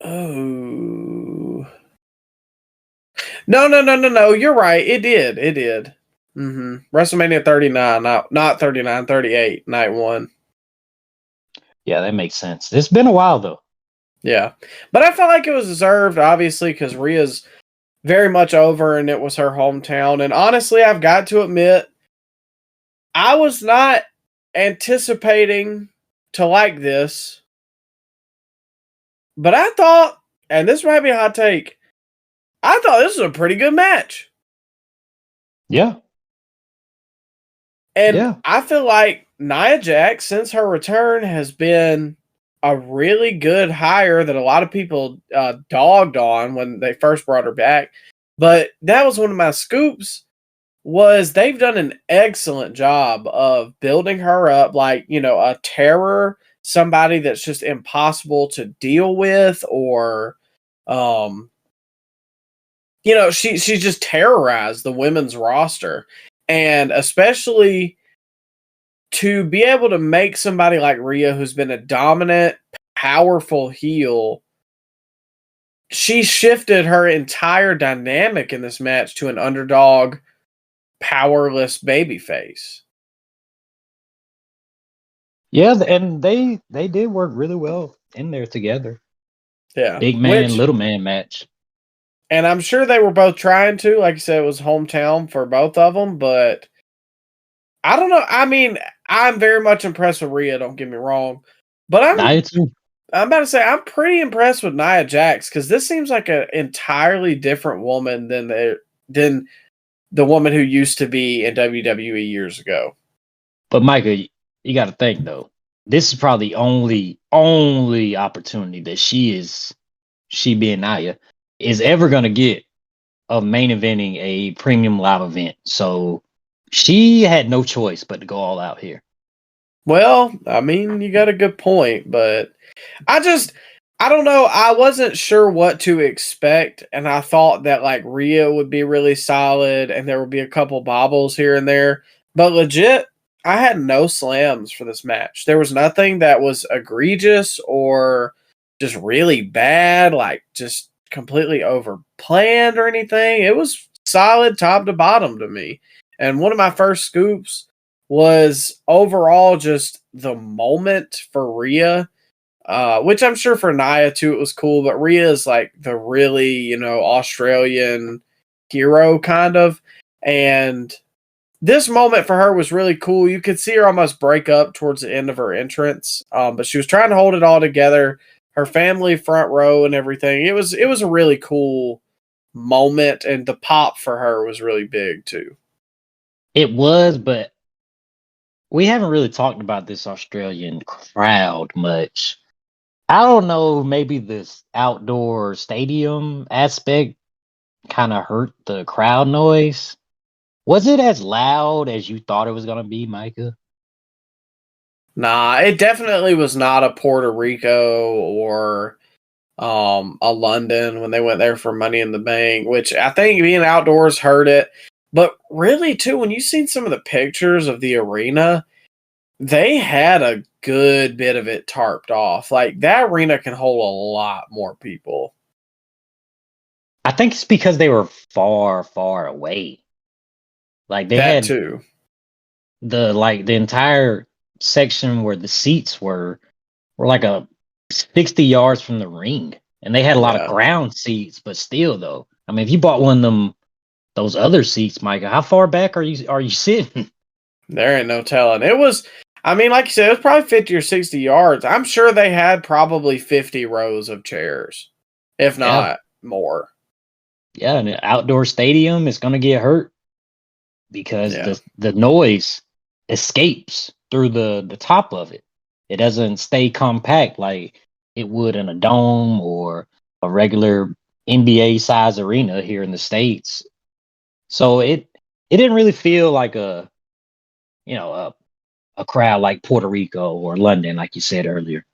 Oh. No. You're right. It did. WrestleMania 39, not 39, 38, night one. Yeah, that makes sense. It's been a while, though. Yeah. But I felt like it was deserved, obviously, because Rhea's very much over and it was her hometown. And honestly, I've got to admit, I was not anticipating to like this. But I thought, and this might be a hot take, I thought this was a pretty good match. Yeah. And I feel like Nia Jax, since her return, has been a really good hire that a lot of people dogged on when they first brought her back. But that was one of my scoops, was they've done an excellent job of building her up like, a terror, somebody that's just impossible to deal with, or she just terrorized the women's roster. And especially to be able to make somebody like Rhea, who's been a dominant, powerful heel, she shifted her entire dynamic in this match to an underdog, powerless babyface. Yeah, and they did work really well in there together. Yeah. Big man, little man match. And I'm sure they were both trying to. Like I said, it was hometown for both of them, but I don't know. I mean, I'm very much impressed with Rhea, don't get me wrong. But I'm about to say I'm pretty impressed with Nia Jax, because this seems like an entirely different woman than the woman who used to be in WWE years ago. But Micah, you got to think though, this is probably the only opportunity that she being Nia is ever gonna get of main eventing a premium live event. So she had no choice but to go all out here. Well, I mean, you got a good point, but I don't know. I wasn't sure what to expect, and I thought that like Rhea would be really solid and there would be a couple bobbles here and there. But legit, I had no slams for this match. There was nothing that was egregious or just really bad, like just completely overplanned or anything. It was solid top to bottom to me. And one of my first scoops was overall just the moment for Rhea, which I'm sure for Nia too it was cool, but Rhea is like the really, Australian hero kind of. And this moment for her was really cool. You could see her almost break up towards the end of her entrance, but she was trying to hold it all together. Her family front row and everything. It was a really cool moment, and the pop for her was really big too. It was, but we haven't really talked about this Australian crowd much. I don't know, maybe this outdoor stadium aspect kind of hurt the crowd noise. Was it as loud as you thought it was going to be, Micah? Nah, it definitely was not a Puerto Rico or a London when they went there for Money in the Bank, which I think being outdoors hurt it. But really, too, when you seen some of the pictures of the arena, they had a good bit of it tarped off. Like, that arena can hold a lot more people. I think it's because they were far, far away. Like they that had too. The entire section where the seats were like 60 yards from the ring, and they had a lot of ground seats. But still, though, I mean, if you bought one of those other seats, Micah, how far back are you sitting? There ain't no telling. It was. I mean, like you said, it was probably 50 or 60 yards. I'm sure they had probably 50 rows of chairs, if not more. Yeah, an outdoor stadium is going to get hurt because Yeah. the noise escapes through the top of it. It doesn't stay compact like it would in a dome or a regular NBA size arena here in the States. So it didn't really feel like a a crowd like Puerto Rico or London, like you said earlier.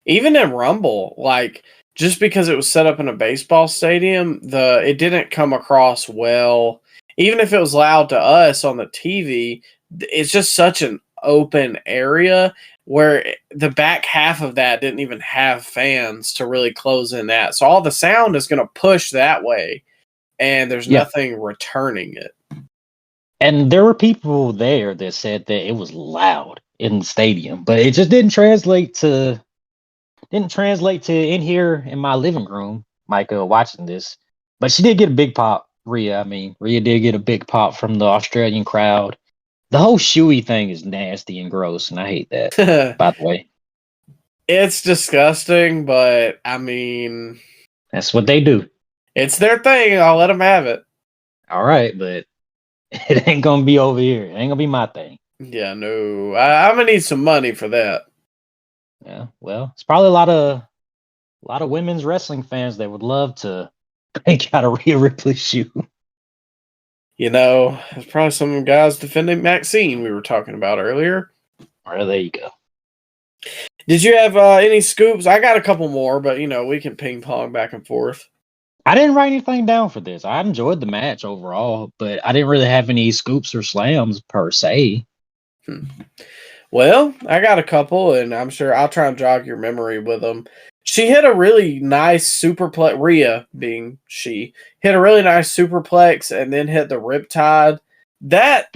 Even in Rumble, like just because it was set up in a baseball stadium, it didn't come across well. Even if it was loud to us on the TV, it's just such an open area where the back half of that didn't even have fans to really close in that. So all the sound is going to push that way, and there's nothing returning it. And there were people there that said that it was loud in the stadium, but it just didn't translate to in here in my living room, Micah, watching this. But she did get a big pop, Rhea. I mean, Rhea did get a big pop from the Australian crowd. The whole shoey thing is nasty and gross, and I hate that, by the way. It's disgusting, but I mean, that's what they do. It's their thing. I'll let them have it. All right, but it ain't going to be over here. It ain't going to be my thing. Yeah, no. I'm going to need some money for that. Yeah, well, it's probably a lot of women's wrestling fans that would love to break out a Rhea Ripley shoe. You know, there's probably some guys defending Maxine we were talking about earlier. All right, there you go. Did you have any scoops? I got a couple more, but, we can ping pong back and forth. I didn't write anything down for this. I enjoyed the match overall, but I didn't really have any scoops or slams per se. Well, I got a couple, and I'm sure I'll try and jog your memory with them. She hit a really nice superplex. Rhea, being she, hit a really nice superplex and then hit the riptide. That,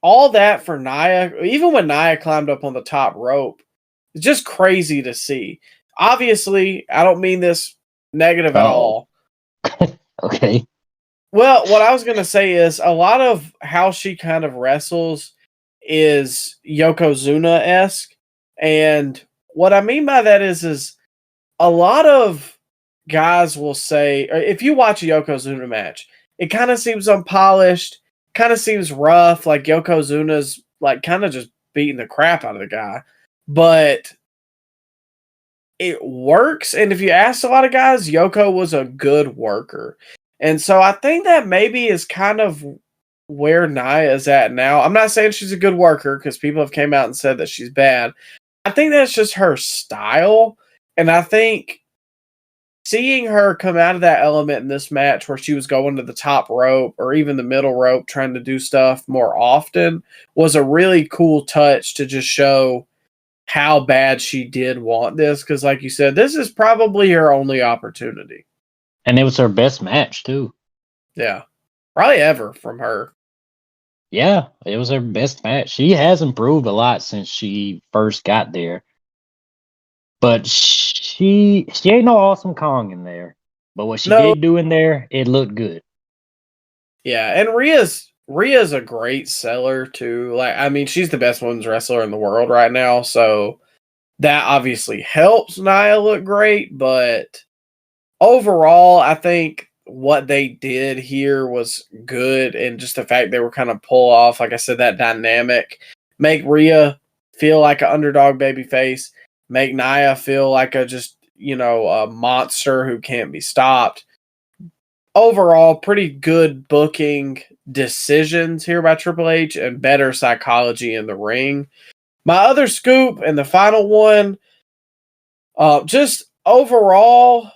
all that for Nia, even when Nia climbed up on the top rope, it's just crazy to see. Obviously, I don't mean this negative at all. Okay. Well, what I was going to say is a lot of how she kind of wrestles is Yokozuna-esque. And what I mean by that is a lot of guys will say, if you watch a Yokozuna match, it kind of seems unpolished, kind of seems rough, like Yokozuna's like kind of just beating the crap out of the guy. But it works, and if you ask a lot of guys, Yoko was a good worker. And so I think that maybe is kind of where Nia is at now. I'm not saying she's a good worker because people have came out and said that she's bad. I think that's just her style. And I think seeing her come out of that element in this match where she was going to the top rope or even the middle rope trying to do stuff more often was a really cool touch to just show how bad she did want this. Because like you said, this is probably her only opportunity. And it was her best match too. Yeah. Probably ever from her. Yeah, it was her best match. She has improved a lot since she first got there. But she ain't no Awesome Kong in there. But what she did do in there, it looked good. Yeah, and Rhea's a great seller too. Like, I mean, she's the best women's wrestler in the world right now, so that obviously helps Nia look great, but overall, I think what they did here was good, and just the fact they were kind of pull off, like I said, that dynamic, make Rhea feel like an underdog babyface, make Nia feel like a monster who can't be stopped. Overall, pretty good booking decisions here by Triple H and better psychology in the ring. My other scoop and the final one, just overall,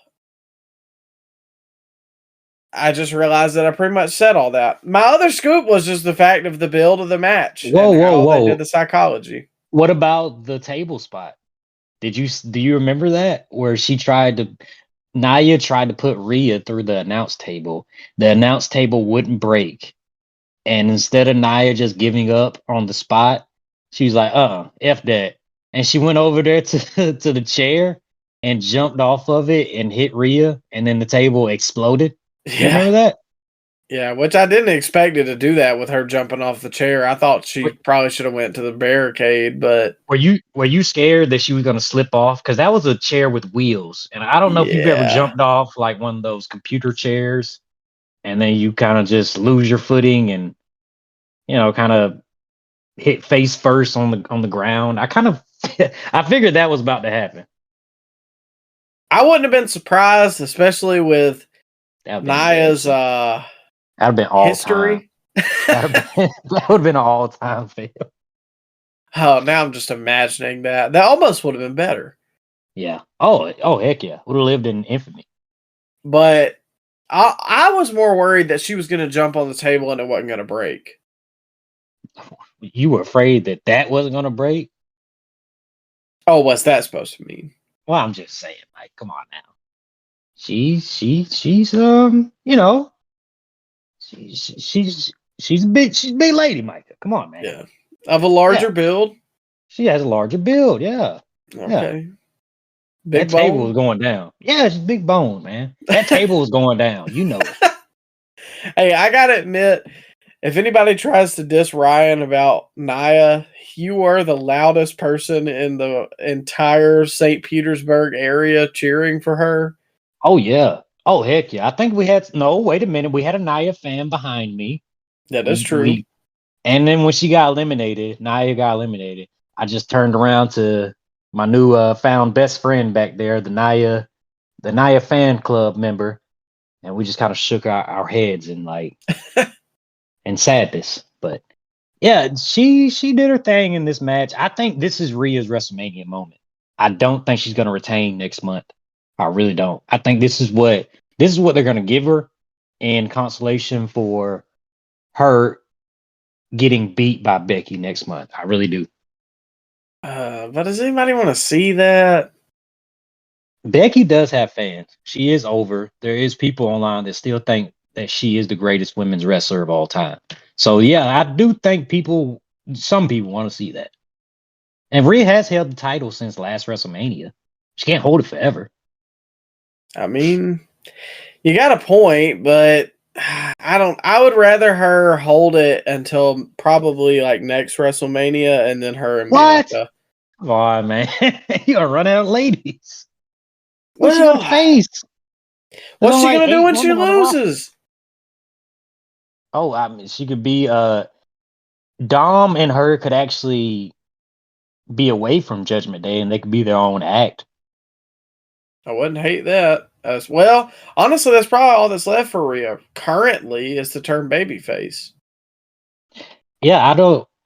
I just realized that I pretty much said all that. My other scoop was just the fact of the build of the match. Whoa. They did the psychology. What about the table spot? Do you remember that? Where Nia tried to put Rhea through the announce table. The announce table wouldn't break. And instead of Nia just giving up on the spot, she's like, F that. And she went over there to the chair and jumped off of it and hit Rhea, and then the table exploded. You remember that? Yeah, which I didn't expect it to do that with her jumping off the chair. I thought she probably should have went to the barricade, but Were you scared that she was gonna slip off? Because that was a chair with wheels, and I don't know if you've ever yeah. jumped off like one of those computer chairs, and then you kind of just lose your footing and kind of hit face first on the ground. I kind of I figured that was about to happen. I wouldn't have been surprised, especially with That would have been Naya's embarrassing. That'd have been all time. history. That would have been an all time fail. Oh, now I'm just imagining that. That almost would have been better. Yeah. Oh heck yeah. Would have lived in infamy. But I was more worried that she was going to jump on the table and it wasn't going to break. You were afraid that wasn't gonna break? Oh, what's that supposed to mean? Well, I'm just saying, like, come on now. She's she's a big lady, Micah. Come on, man. Yeah. Of a larger build? She has a larger build, yeah. Okay. Yeah. Big That table bone? was going down. Yeah, it's big bone, man. That table was going down. You know it. Hey, I gotta admit, if anybody tries to diss Ryan about Naya, you are the loudest person in the entire St. Petersburg area cheering for her. Oh yeah. Oh heck yeah. I think we had wait a minute. We had a Naya fan behind me. That is true. And then when Naya got eliminated, I just turned around to my new found best friend back there, the Naya fan club member, and we just kind of shook our heads and like in sadness. But yeah, she did her thing in this match. I think this is Rhea's WrestleMania moment. I don't think she's gonna retain next month. I really don't. I think this is what they're gonna give her in consolation for her getting beat by Becky next month. I really do. But does anybody want to see that? Becky does have fans. She is over. There is people online that still think that she is the greatest women's wrestler of all time. So yeah, I do think some people want to see that. And Rhea has held the title since last WrestleMania. She can't hold it forever. I mean, you got a point, but I would rather her hold it until probably like next WrestleMania and then her and What? Bianca. Come on, man. You're gonna run out of ladies. What's Well, she gonna face? What's she gonna do when she loses? Oh, I mean, she could be Dom and her could actually be away from Judgment Day and they could be their own act. I wouldn't hate that as well. Honestly, that's probably all that's left for Rhea currently is to turn babyface. Yeah,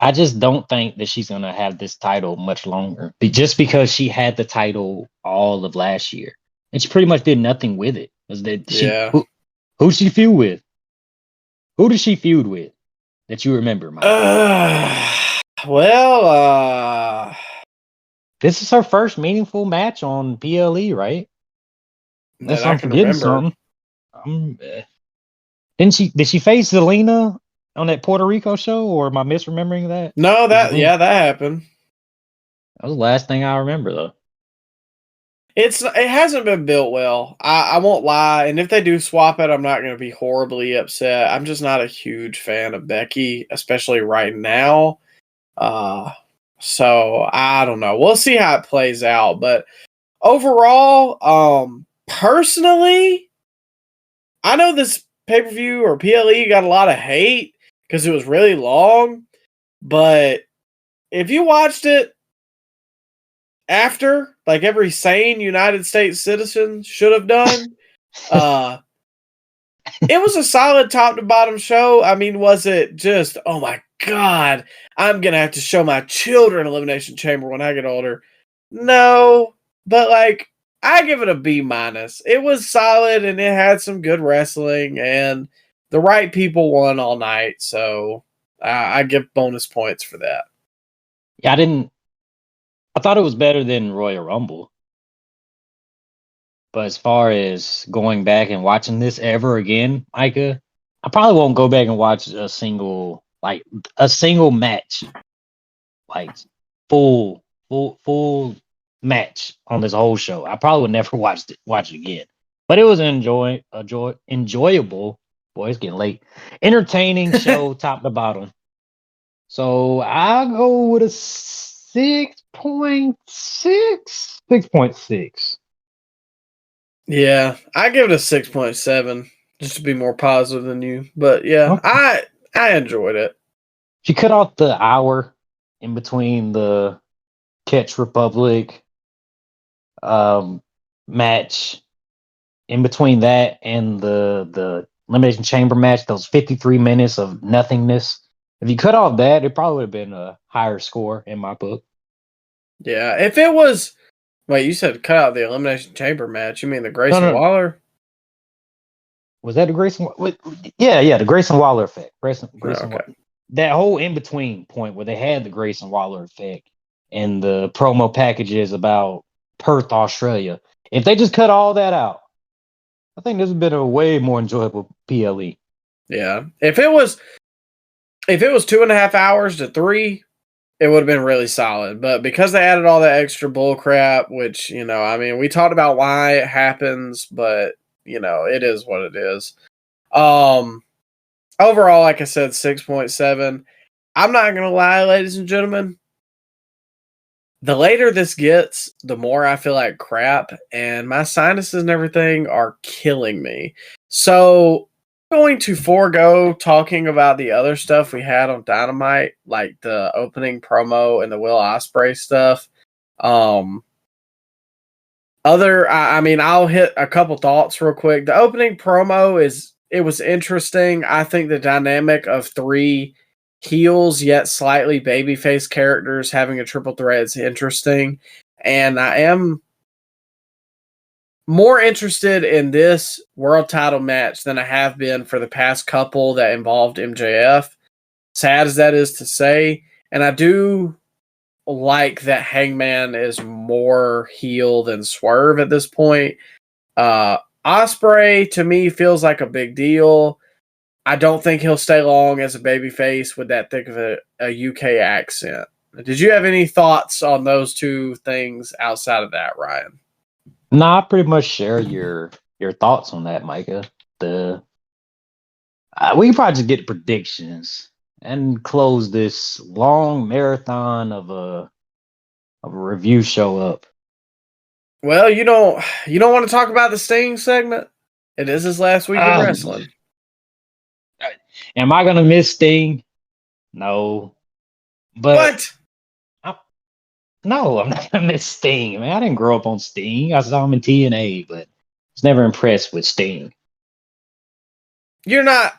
I just don't think that she's gonna have this title much longer. Just because she had the title all of last year. And she pretty much did nothing with it. Who she feud with? Who did she feud with that you remember, Mike? This is her first meaningful match on PLE, right? Unless I'm forgetting something. Did she face Zelina on that Puerto Rico show, or am I misremembering that? No, that happened. That was the last thing I remember, though. It hasn't been built well. I won't lie, and if they do swap it, I'm not going to be horribly upset. I'm just not a huge fan of Becky, especially right now. So I don't know. We'll see how it plays out, but overall, personally, I know this pay-per-view or PLE got a lot of hate because it was really long, but if you watched it after, like every sane United States citizen should have done, it was a solid top to bottom show. I mean, was it just, oh my God, I'm going to have to show my children Elimination Chamber when I get older? No, but like, I give it a B-. It was solid and it had some good wrestling and the right people won all night. So I give bonus points for that. Yeah, I thought it was better than Royal Rumble. But as far as going back and watching this ever again, Micah, I probably won't go back and watch a single match, like full match on this whole show. I probably would never watch it again. But it was enjoyable Boy, it's getting late. Entertaining show, top to bottom. So I'll go with a 6.6. 6.6. Yeah, I give it a 6.7 just to be more positive than you. But yeah, Okay. I enjoyed it. If you cut off the hour in between the Catch Republic match, in between that and the Elimination Chamber match, those 53 minutes of nothingness. If you cut off that, it probably would have been a higher score in my book. Yeah, if it was, wait, you said cut out the Elimination Chamber match. You mean the Grayson No. Waller? Was that the Grayson? Yeah, the Grayson Waller effect. Grayson Okay. that whole in between point where they had the Grayson Waller effect and the promo packages about Perth, Australia. If they just cut all that out, I think this would have been a way more enjoyable PLE. Yeah, if it was 2.5 hours to 3, it would have been really solid. But because they added all that extra bull crap, which, I mean, we talked about why it happens, but, it is what it is. Overall, like I said, 6.7. I'm not going to lie, ladies and gentlemen. The later this gets, the more I feel like crap, and my sinuses and everything are killing me. So I'm going to forego talking about the other stuff we had on Dynamite, like the opening promo and the Will Ospreay stuff. I mean, I'll hit a couple thoughts real quick. The opening promo was interesting. I think the dynamic of 3 heels yet slightly babyface characters having a triple threat is interesting, and I am more interested in this world title match than I have been for the past couple that involved MJF. Sad as that is to say, and I do like that Hangman is more heel than Swerve at this point. Ospreay to me feels like a big deal. I don't think he'll stay long as a babyface with that thick of a UK accent. Did you have any thoughts on those two things outside of that, Ryan? No, I pretty much share your thoughts on that, Micah. We can probably just get predictions and close this long marathon of a review show up. Well, you don't want to talk about the Sting segment? It is his last week of wrestling. Am I gonna miss Sting? No. But what? No, I'm not gonna miss Sting. Man, I didn't grow up on Sting. I saw him in TNA, but I was never impressed with Sting. You're not.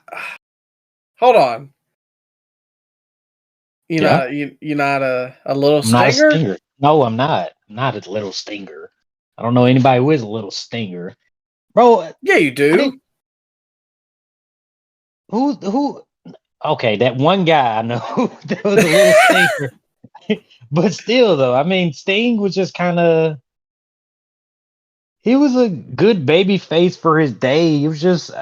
Hold on. You're not a little stinger? I'm not a stinger. No, I'm not. I'm not a little stinger. I don't know anybody who is a little stinger. Bro. Yeah, you do. Who okay, that one guy I know that was a little stinger. But still though, I mean Sting was just he was a good baby face for his day. It was just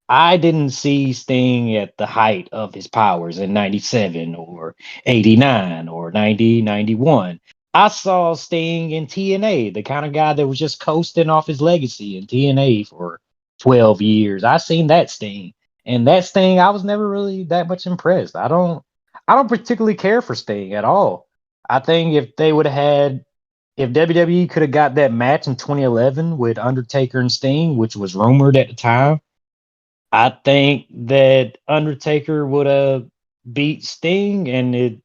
I didn't see Sting at the height of his powers in 97 or 89 or 90, 91. I saw Sting in TNA, the kind of guy that was just coasting off his legacy in TNA for 12 years. I seen that Sting. And that Sting, I was never really that much impressed. I don't particularly care for Sting at all. I think if WWE could have got that match in 2011 with Undertaker and Sting, which was rumored at the time, I think that Undertaker would have beat Sting, and it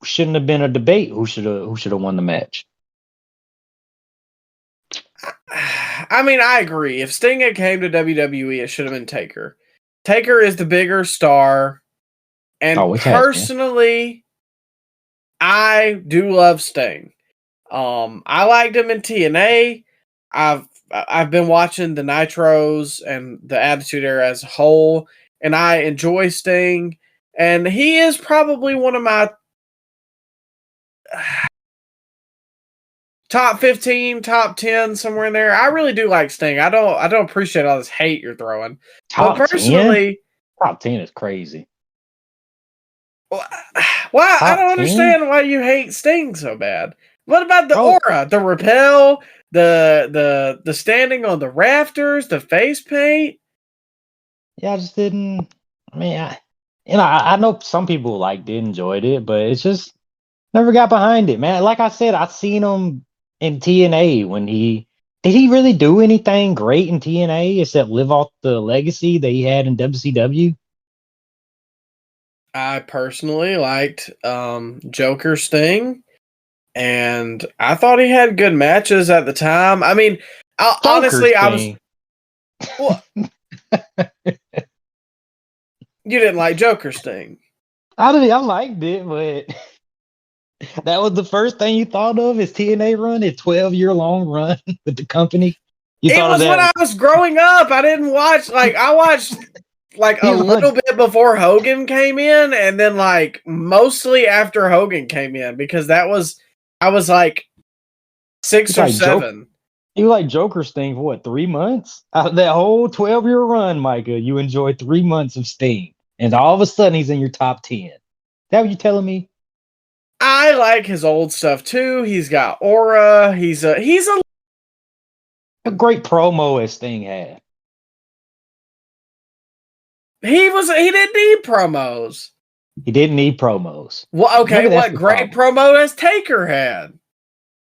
shouldn't have been a debate who should have won the match. I mean, I agree. If Sting had came to WWE, it should have been Taker. Taker is the bigger star, and personally, I do love Sting. I liked him in TNA. I've been watching the Nitros and the Attitude Era as a whole, and I enjoy Sting. And he is probably one of my top 15, top 10, somewhere in there. I really do like Sting. I don't appreciate all this hate you're throwing. Top but personally, 10? Top 10 is crazy. Why? I don't understand why you hate Sting so bad. What about the aura, the rappel, the standing on the rafters, the face paint? Yeah, I just didn't. I mean, I know some people enjoyed it, but it's just never got behind it, man. Like I said, I seen him in TNA when did he really do anything great in TNA except live off the legacy that he had in WCW? I personally liked Joker Sting, and I thought he had good matches at the time. I mean, Joker's honestly, I was. thing. Well, you didn't like Joker Sting. I liked it, but that was the first thing you thought of his TNA run, his 12-year long run with the company. You It thought of was when that. I was growing up. I didn't watch I watched a little bit before Hogan came in, and then mostly after Hogan came in, because I was like 6 or like 7. You like Joker's thing for what, 3 months? Out of that whole 12-year run, Micah, you enjoyed 3 months of Sting, and all of a sudden he's in your top 10. That what you telling me? I like his old stuff too. He's got aura. He's a A great promo as Sting had. he didn't need promos. He didn't need promos. Well, okay, Maybe that's what the great problem. promo as Taker had.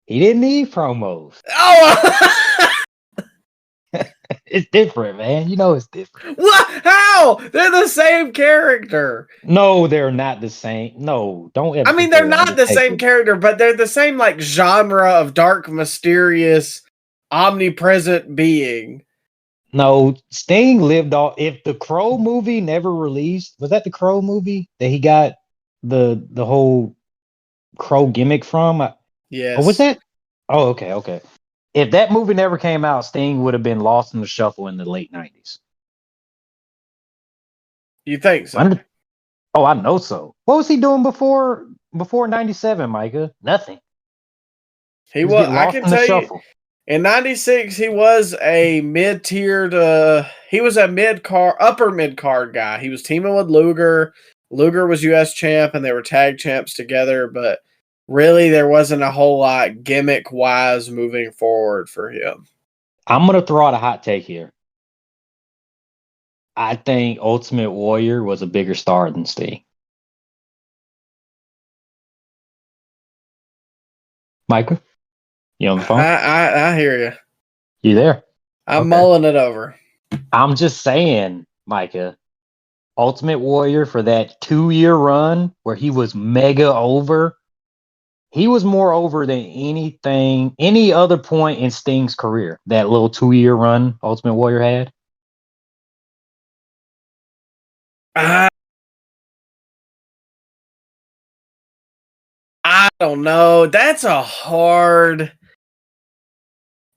He didn't need promos. Oh, It's different, man. You know it's different. what? How? They're the same character. No, they're not the same. No, don't ever I mean, they're compare not the Undertaker. same character, but they're the same genre of dark, mysterious, omnipresent being. No, Sting lived off. If the Crow movie never released, was that the Crow movie that he got the whole Crow gimmick from? Or was Yes, that? Oh, okay. If that movie never came out, Sting would have been lost in the shuffle in the late 90s. you think so? Oh, I know so. What was he doing before 97, Micah? Nothing. He He was was. getting I lost can in the tell you, shuffle. in '96, he was a mid-tiered. He was a upper mid-card guy. He was teaming with Luger. Luger was U.S. champ, and they were tag champs together. But really, there wasn't a whole lot gimmick-wise moving forward for him. I'm gonna throw out a hot take here. I think Ultimate Warrior was a bigger star than Sting. Micah, you on the phone? I hear you. You there? I'm Okay. mulling it over. I'm just saying, Micah, Ultimate Warrior for that 2-year run where he was mega over. He was more over than any other point in Sting's career. That little 2-year run Ultimate Warrior had. I don't know. That's a hard,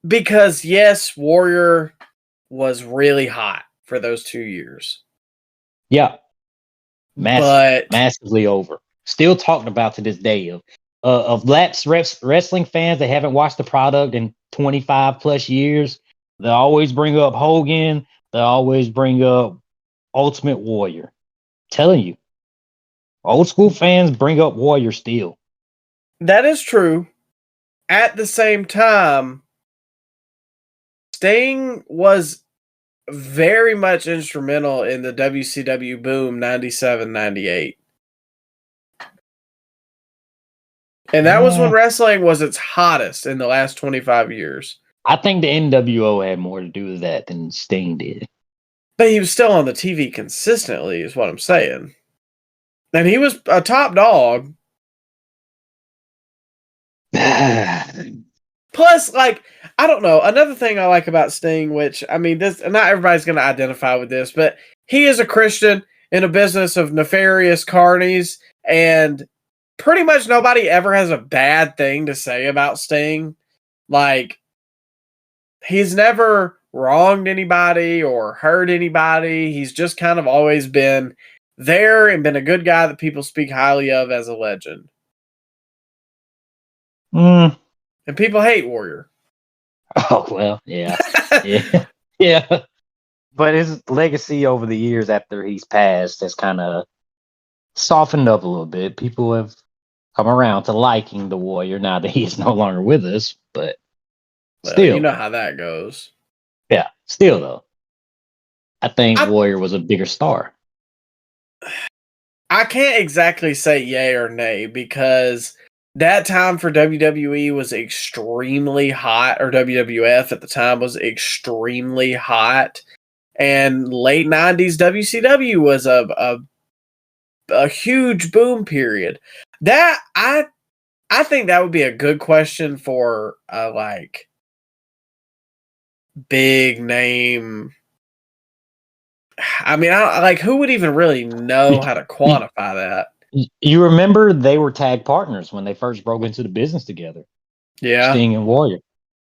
because yes, Warrior was really hot for those 2 years. Yeah, But massively over. Still talked about to this day of lapsed wrestling fans that haven't watched the product in 25 plus years. They always bring up Hogan. They always bring up Ultimate Warrior. Telling you, old school fans bring up Warrior still. that is true. At the same time, Sting was very much instrumental in the WCW boom 97, 98. And that was when wrestling was its hottest in the last 25 years. I think the NWO had more to do with that than Sting did. But he was still on the TV consistently, is what I'm saying. And he was a top dog. Plus, I don't know. Another thing I like about Sting, which, I mean, this, not everybody's going to identify with this, but he is a Christian in a business of nefarious carnies, and pretty much nobody ever has a bad thing to say about Sting. He's never wronged anybody or hurt anybody. He's just kind of always been there and been a good guy that people speak highly of as a legend. And people hate Warrior. Oh, well, yeah. Yeah. But his legacy over the years after he's passed has kind of softened up a little bit. People have come around to liking the Warrior now that he is no longer with us, but Well, still. you know how that goes. Yeah, still though. I think Warrior was a bigger star. I can't exactly say yay or nay because that time for WWE was extremely hot, or WWF at the time was extremely hot, and late 90s WCW was a huge boom period. That I think that would be a good question for like big name. I mean, like who would even really know how to quantify that? You remember they were tag partners when they first broke into the business together. Yeah. Sting and Warrior.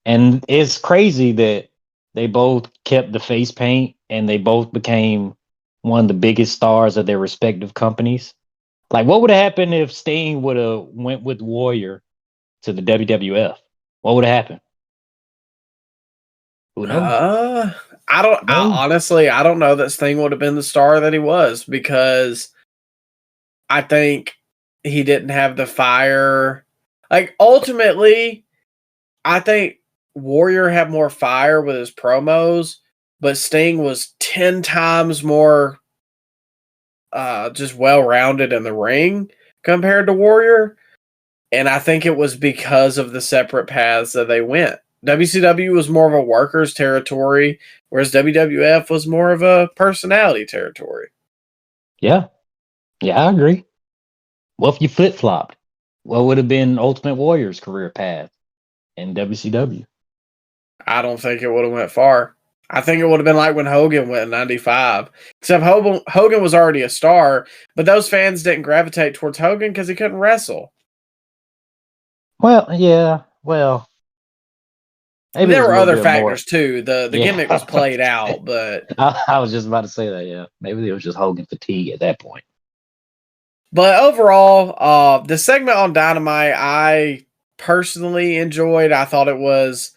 And it's crazy that they both kept the face paint and they both became one of the biggest stars of their respective companies. Like, what would have happened if Sting would have went with Warrior to the WWF? What would have happened? Who knows? Honestly, I don't know that Sting would have been the star that he was because I think he didn't have the fire. Like, ultimately, I think Warrior had more fire with his promos, but Sting was 10 times more just well-rounded in the ring compared to Warrior. And I think it was because of the separate paths that they went. WCW was more of a workers territory, whereas WWF was more of a personality territory. Yeah. Yeah, I agree. What if you flip-flopped? What would have been Ultimate Warrior's career path in WCW? I don't think it would have went far. I think it would have been like when Hogan went in 95. Except Hogan was already a star, but those fans didn't gravitate towards Hogan because he couldn't wrestle. Well, yeah. Well, maybe there there's a were little other bit factors more. too. The gimmick was played out, but I was just about to say that, yeah. Maybe it was just Hogan fatigue at that point. But overall, the segment on Dynamite I personally enjoyed. I thought it was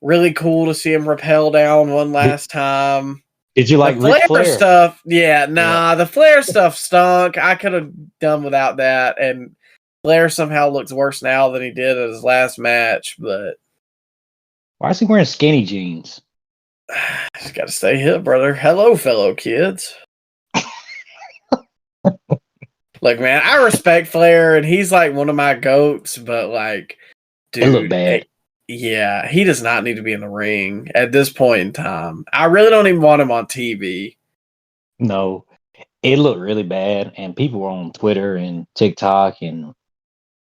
really cool to see him rappel down one last time. Did you like Ric Flair stuff? Yeah, the Flair stuff stunk. I could have done without that, and Flair somehow looks worse now than he did at his last match, but why is he wearing skinny jeans? Just got to stay hip, brother. Hello, fellow kids. Look, man, I respect Flair, and he's like one of my goats, but like, dude, it looked bad. Yeah, he does not need to be in the ring at this point in time. I really don't even want him on TV. No, it looked really bad, and people were on Twitter and TikTok and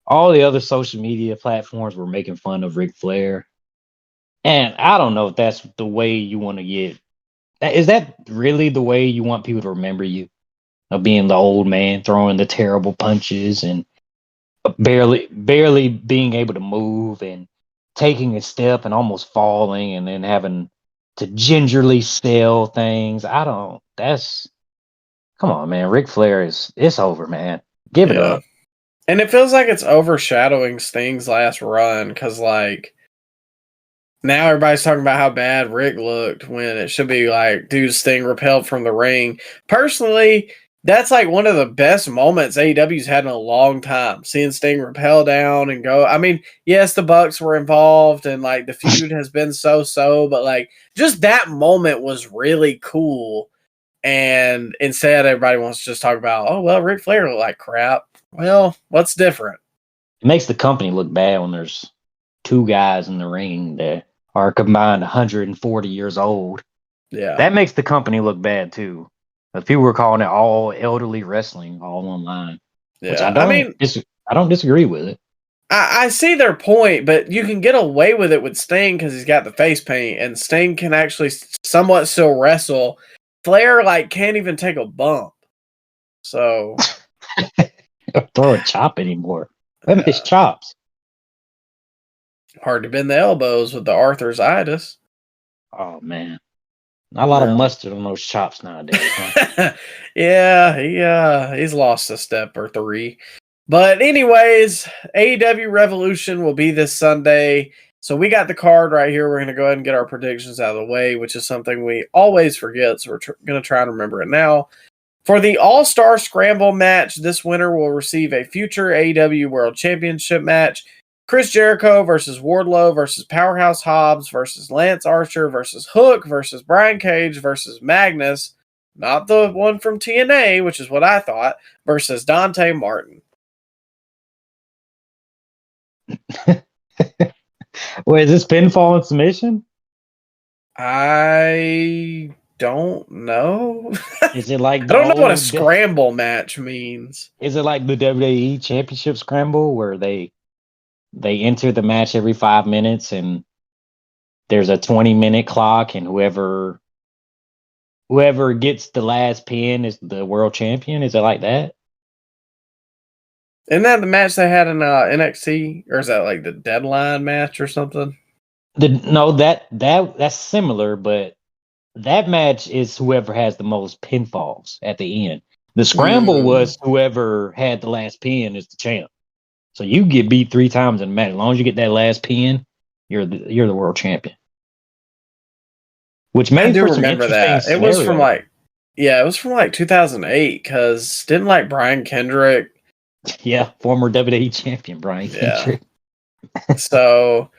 all the other social media platforms were making fun of Ric Flair. And I don't know if that's the way you want to get. Is that really the way you want people to remember you? Of being the old man throwing the terrible punches and barely being able to move and taking a step and almost falling and then having to gingerly sell things. Come on, man. Ric Flair it's over, man. Give it up. And it feels like it's overshadowing Sting's last run because, like, now everybody's talking about how bad Rick looked when it should be like, dude, Sting repelled from the ring. Personally, that's like one of the best moments AEW's had in a long time. Seeing Sting rappel down and go. I mean, yes, the Bucks were involved and like the feud has been so, but like just that moment was really cool. And instead, everybody wants to just talk about, oh, well, Ric Flair looked like crap. Well, what's different? It makes the company look bad when there's two guys in the ring that are combined 140 years old. Yeah. That makes the company look bad too. But people were calling it all elderly wrestling all online. Yeah. Which I don't disagree with it. I see their point, but you can get away with it with Sting because he's got the face paint, and Sting can actually somewhat still wrestle. Flair like can't even take a bump. So throw a chop anymore. What his chops? Hard to bend the elbows with the arthritis. Oh man. Not a lot of mustard on those chops nowadays, huh? Yeah, he's lost a step or three. But anyways, AEW Revolution will be this Sunday. So we got the card right here. We're going to go ahead and get our predictions out of the way, which is something we always forget. So we're going to try and remember it now. For the All-Star Scramble match, this winner will receive a future AEW World Championship match. Chris Jericho versus Wardlow versus Powerhouse Hobbs versus Lance Archer versus Hook versus Brian Cage versus Magnus, not the one from TNA, which is what I thought, versus Dante Martin. Wait, is this pinfall and submission? I don't know. Is it like I don't know what a scramble match means. Is it like the WWE Championship Scramble where they enter the match every 5 minutes and there's a 20-minute clock and whoever gets the last pin is the world champion? Is it like that? Isn't that the match they had in NXT, or is that like the Deadline match or something? No, that's similar, but that match is whoever has the most pinfalls at the end. The scramble was whoever had the last pin is the champ. So you get beat 3 times in a match. As long as you get that last pin, you're the world champion. Which made for some remember that. Scenario. It was from like 2008 because didn't like Brian Kendrick. Yeah, former WWE champion Brian Kendrick. So,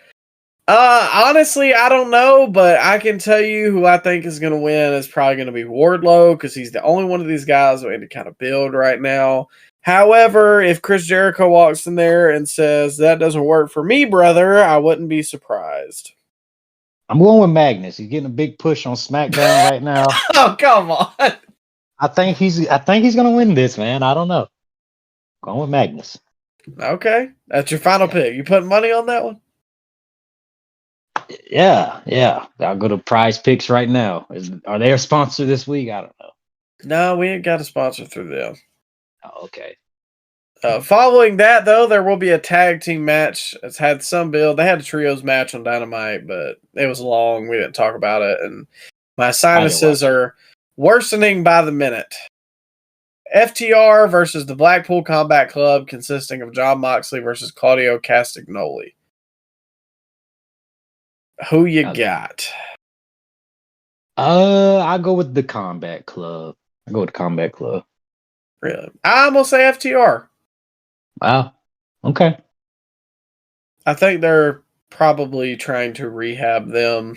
honestly, I don't know, but I can tell you who I think is going to win is probably going to be Wardlow because he's the only one of these guys we need to kind of build right now. However, if Chris Jericho walks in there and says, that doesn't work for me, brother, I wouldn't be surprised. I'm going with Magnus. He's getting a big push on SmackDown right now. Oh, come on. I think he's going to win this, man. I don't know. Going with Magnus. Okay. That's your final pick. You putting money on that one? Yeah. I'll go to Prize Picks right now. Are they a sponsor this week? I don't know. No, we ain't got a sponsor through them. Oh, okay. Following that, though, there will be a tag team match. It's had some build. They had a trios match on Dynamite, but it was long. We didn't talk about it, and my sinuses are worsening by the minute. FTR versus the Blackpool Combat Club, consisting of Jon Moxley versus Claudio Castagnoli. Who you got? I go with the Combat Club. Really? I'm gonna say FTR. Wow. Okay. I think they're probably trying to rehab them.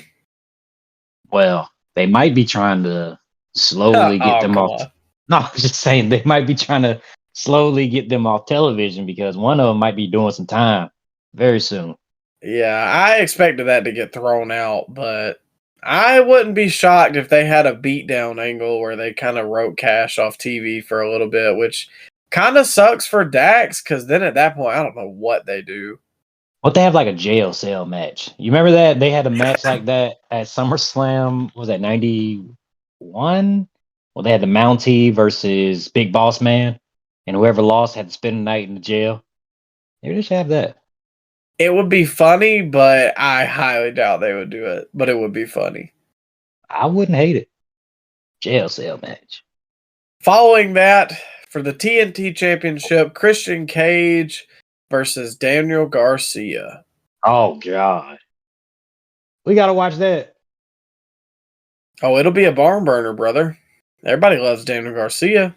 Well, they might be trying to slowly get them off. No, I was just saying they might be trying to slowly get them off television because one of them might be doing some time very soon. Yeah, I expected that to get thrown out, but I wouldn't be shocked if they had a beatdown angle where they kind of wrote Cash off TV for a little bit, which kind of sucks for Dax because then at that point, I don't know what they do. What they have like a jail cell match. You remember that? They had a match like that at SummerSlam. Was that 91? Well, they had the Mountie versus Big Boss Man, and whoever lost had to spend the night in the jail. Maybe they should have that. It would be funny, but I highly doubt they would do it. But it would be funny. I wouldn't hate it. Jail cell match. Following that, for the TNT Championship, Christian Cage versus Daniel Garcia. Oh, God. We got to watch that. Oh, it'll be a barn burner, brother. Everybody loves Daniel Garcia.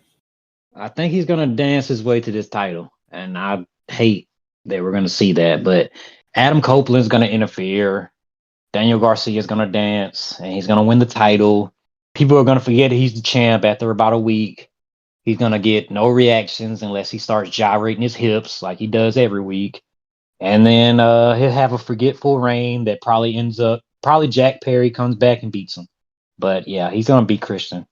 I think he's going to dance his way to this title. And I hate that we're going to see that. But Adam Copeland's going to interfere. Daniel Garcia is going to dance. And he's going to win the title. People are going to forget he's the champ after about a week. He's going to get no reactions unless he starts gyrating his hips like he does every week. And then he'll have a forgetful reign that probably ends up... Probably Jack Perry comes back and beats him. But yeah, he's going to beat Christian.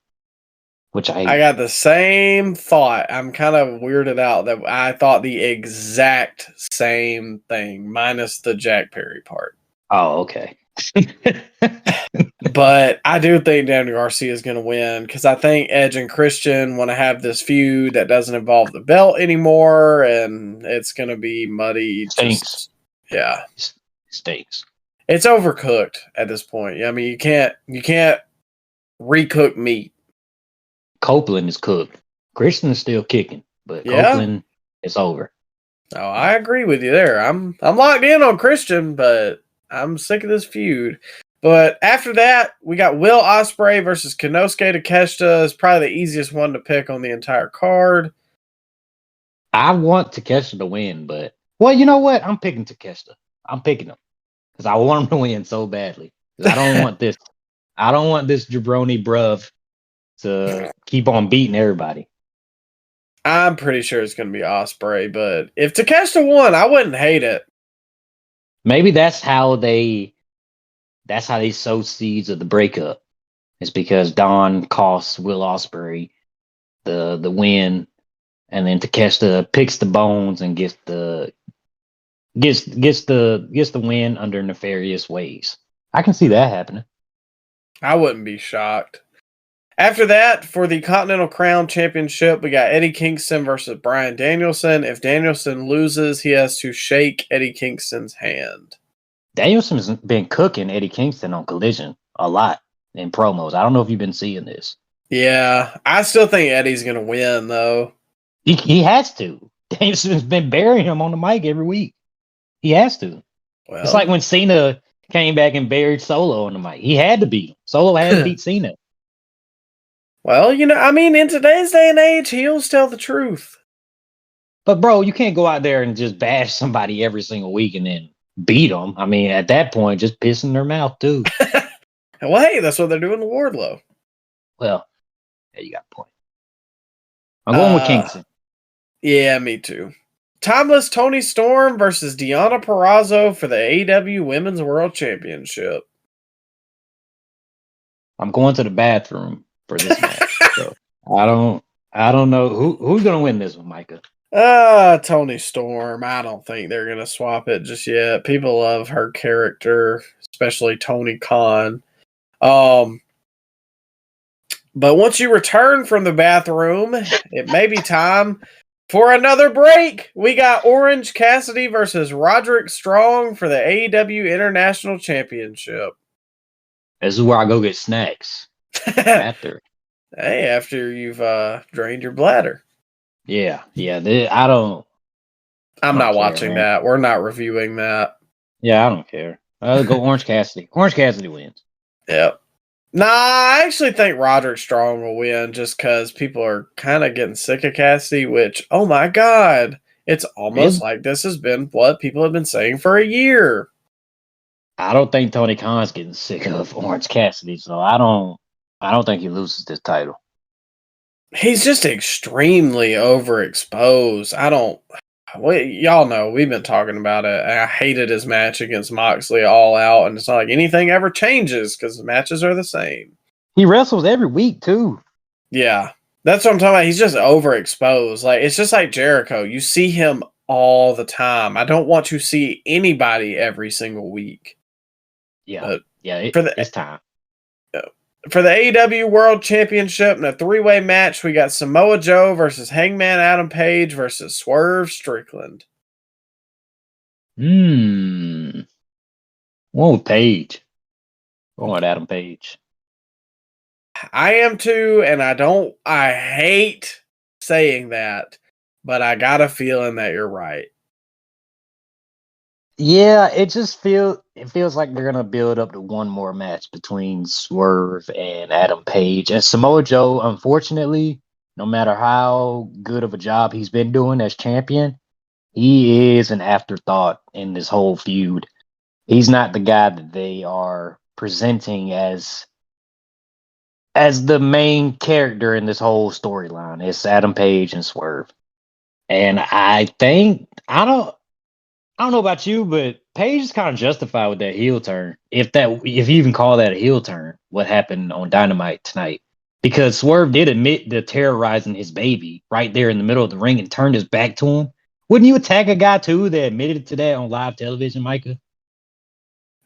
Which I got the same thought. I'm kind of weirded out that I thought the exact same thing, minus the Jack Perry part. Oh, okay. But I do think Daniel Garcia is going to win because I think Edge and Christian want to have this feud that doesn't involve the belt anymore, and it's going to be muddy. Stinks. Yeah. Stinks. It's overcooked at this point. I mean, you can't recook meat. Copeland is cooked. Christian is still kicking, but Copeland is over. Oh, I agree with you there. I'm locked in on Christian, but I'm sick of this feud. But after that, we got Will Ospreay versus Konosuke Takeshita. Is probably the easiest one to pick on the entire card. I want Takeshita to win, but Well, you know what? I'm picking Takeshita. I'm picking him because I want him to win so badly. 'Cause I don't want this. I don't want this jabroni bruv to keep on beating everybody. I'm pretty sure it's going to be Osprey, but if Takeshita won, I wouldn't hate it. Maybe that's how they sow seeds of the breakup. It's because Don costs Will Ospreay the win, and then Takeshita picks the bones and gets the win under nefarious ways. I can see that happening. I wouldn't be shocked. After that, for the Continental Crown Championship, we got Eddie Kingston versus Bryan Danielson. If Danielson loses, he has to shake Eddie Kingston's hand. Danielson's been cooking Eddie Kingston on Collision a lot in promos. I don't know if you've been seeing this. Yeah, I still think Eddie's going to win, though. He has to. Danielson's been burying him on the mic every week. He has to. Well, It's like when Cena came back and buried Solo on the mic. He had to beat him. Solo had to beat Cena. well, in today's day and age, heels tell the truth. But bro, you can't go out there and just bash somebody every single week and then beat them. I mean, at that point, just piss in their mouth too. Well, hey, that's what they're doing to Wardlow. Well, yeah, you got a point. I'm going with Kingston. Yeah, me too. Timeless Tony Storm versus Deonna Purrazzo for the AEW Women's World Championship. I'm going to the bathroom for this match. So I don't know who's gonna win this one, Micah. Tony Storm. I don't think they're gonna swap it just yet. People love her character, especially Tony Khan. But once you return from the bathroom, it may be time for another break. We got Orange Cassidy versus Roderick Strong for the AEW International Championship. This is where I go get snacks after. Hey, after you've drained your bladder. Yeah. I'm not care, watching man. that. We're not reviewing that. Yeah, I don't care. I'll go Orange Cassidy. Orange Cassidy wins. Yep. Nah, I actually think Roderick Strong will win just because people are kind of getting sick of Cassidy, which, oh my God, it's almost like this has been what people have been saying for a year. I don't think Tony Khan's getting sick of Orange Cassidy, so I don't think he loses this title. He's just extremely overexposed. Y'all know, we've been talking about it. I hated his match against Moxley All Out, and it's not like anything ever changes because the matches are the same. He wrestles every week, too. Yeah, that's what I'm talking about. He's just overexposed. Like, it's just like Jericho. You see him all the time. I don't want to see anybody every single week. Yeah, it's time. For the AEW World Championship in a three-way match, we got Samoa Joe versus Hangman Adam Page versus Swerve Strickland. One with Page. Going with Adam Page. I am too, and I hate saying that, but I got a feeling that you're right. Yeah, it feels like they're gonna build up to one more match between Swerve and Adam Page. And Samoa Joe, unfortunately, no matter how good of a job he's been doing as champion, he is an afterthought in this whole feud. He's not the guy that they are presenting as the main character in this whole storyline. It's Adam Page and Swerve. And I don't know about you, but Paige is kind of justified with that heel turn. If you even call that a heel turn, what happened on Dynamite tonight. Because Swerve did admit to terrorizing his baby right there in the middle of the ring and turned his back to him. Wouldn't you attack a guy too that admitted to that on live television, Micah?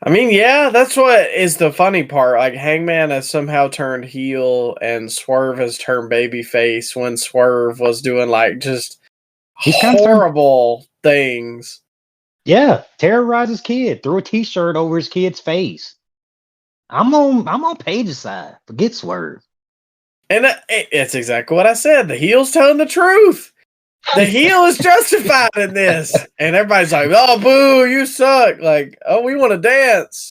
I mean, yeah, that's what is the funny part. Like, Hangman has somehow turned heel and Swerve has turned babyface when Swerve was doing like just horrible things. Yeah, terrorize his kid. Threw a t-shirt over his kid's face. I'm on Paige's side. Forget Swerve. And it's exactly what I said. The heel's telling the truth. The heel is justified in this. And everybody's like, oh, boo, you suck. Like, oh, we want to dance.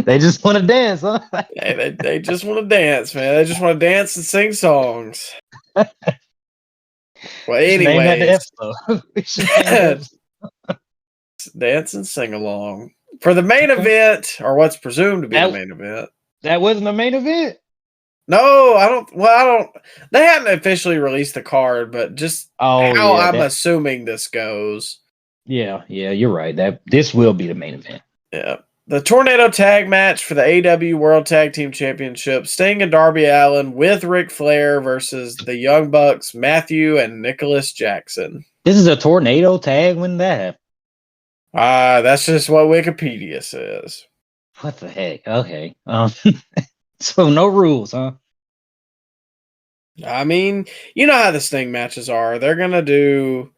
They just want to dance, huh? They just want to dance, man. They just want to dance and sing songs. Well, We should name that the anyways, episode. We should name that dance and sing along for the main Okay. event, or what's presumed to be the That- main event. That wasn't the main event. No, I don't. Well, I don't. They haven't officially released the card, but just Oh how yeah, I'm assuming this goes. yeah, you're right. This will be the main event. Yeah. The Tornado Tag match for the AEW World Tag Team Championship. Sting and Darby Allin with Ric Flair versus the Young Bucks, Matthew and Nicholas Jackson. This is a tornado tag. When that happened? That's just what Wikipedia says. What the heck? Okay. So no rules, huh? I mean, you know how the Sting matches are. They're going to do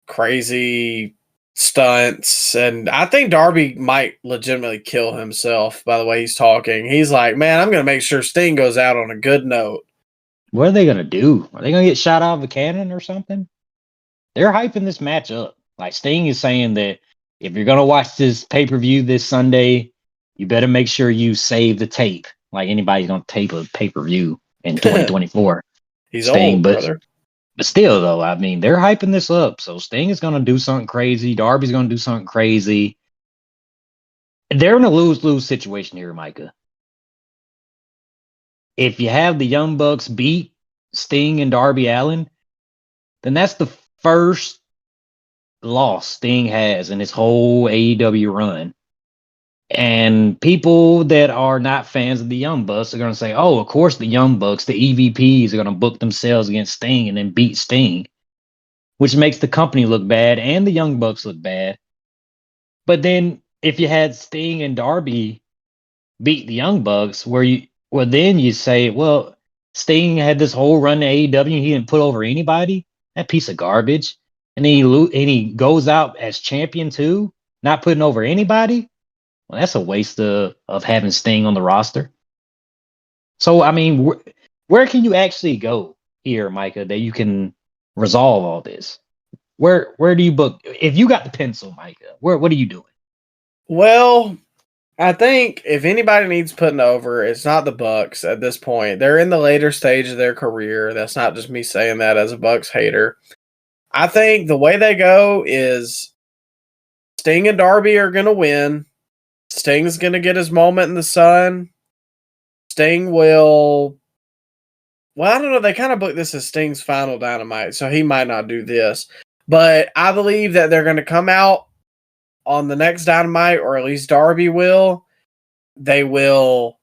crazy stunts, and I think Darby might legitimately kill himself by the way he's talking. He's like, man, I'm going to make sure Sting goes out on a good note. What are they gonna do? Are they gonna get shot out of a cannon or something? They're hyping this match up. Like Sting is saying that if you're gonna watch this pay-per-view this Sunday, you better make sure you save the tape. Like anybody's gonna tape a pay-per-view in 2024. He's Sting, old, brother. But still, though, I mean, they're hyping this up. So Sting is going to do something crazy. Darby's going to do something crazy. They're in a lose-lose situation here, Micah. If you have the Young Bucks beat Sting and Darby Allin, then that's the first loss Sting has in his whole AEW run. And people that are not fans of the Young Bucks are going to say, oh, of course the Young Bucks, the EVPs, are going to book themselves against Sting and then beat Sting, which makes the company look bad and the Young Bucks look bad. But then if you had Sting and Darby beat the Young Bucks, then you say, well, Sting had this whole run to AEW and he didn't put over anybody, that piece of garbage. And then he goes out as champion too, not putting over anybody. Well, that's a waste of having Sting on the roster. So, I mean, where can you actually go here, Micah, that you can resolve all this? Where do you book? If you got the pencil, Micah, what are you doing? Well, I think if anybody needs putting over, it's not the Bucks at this point. They're in the later stage of their career. That's not just me saying that as a Bucks hater. I think the way they go is Sting and Darby are going to win. Sting's going to get his moment in the sun. Sting will... Well, I don't know. They kind of booked this as Sting's final Dynamite, so he might not do this. But I believe that they're going to come out on the next Dynamite, or at least Darby will. They will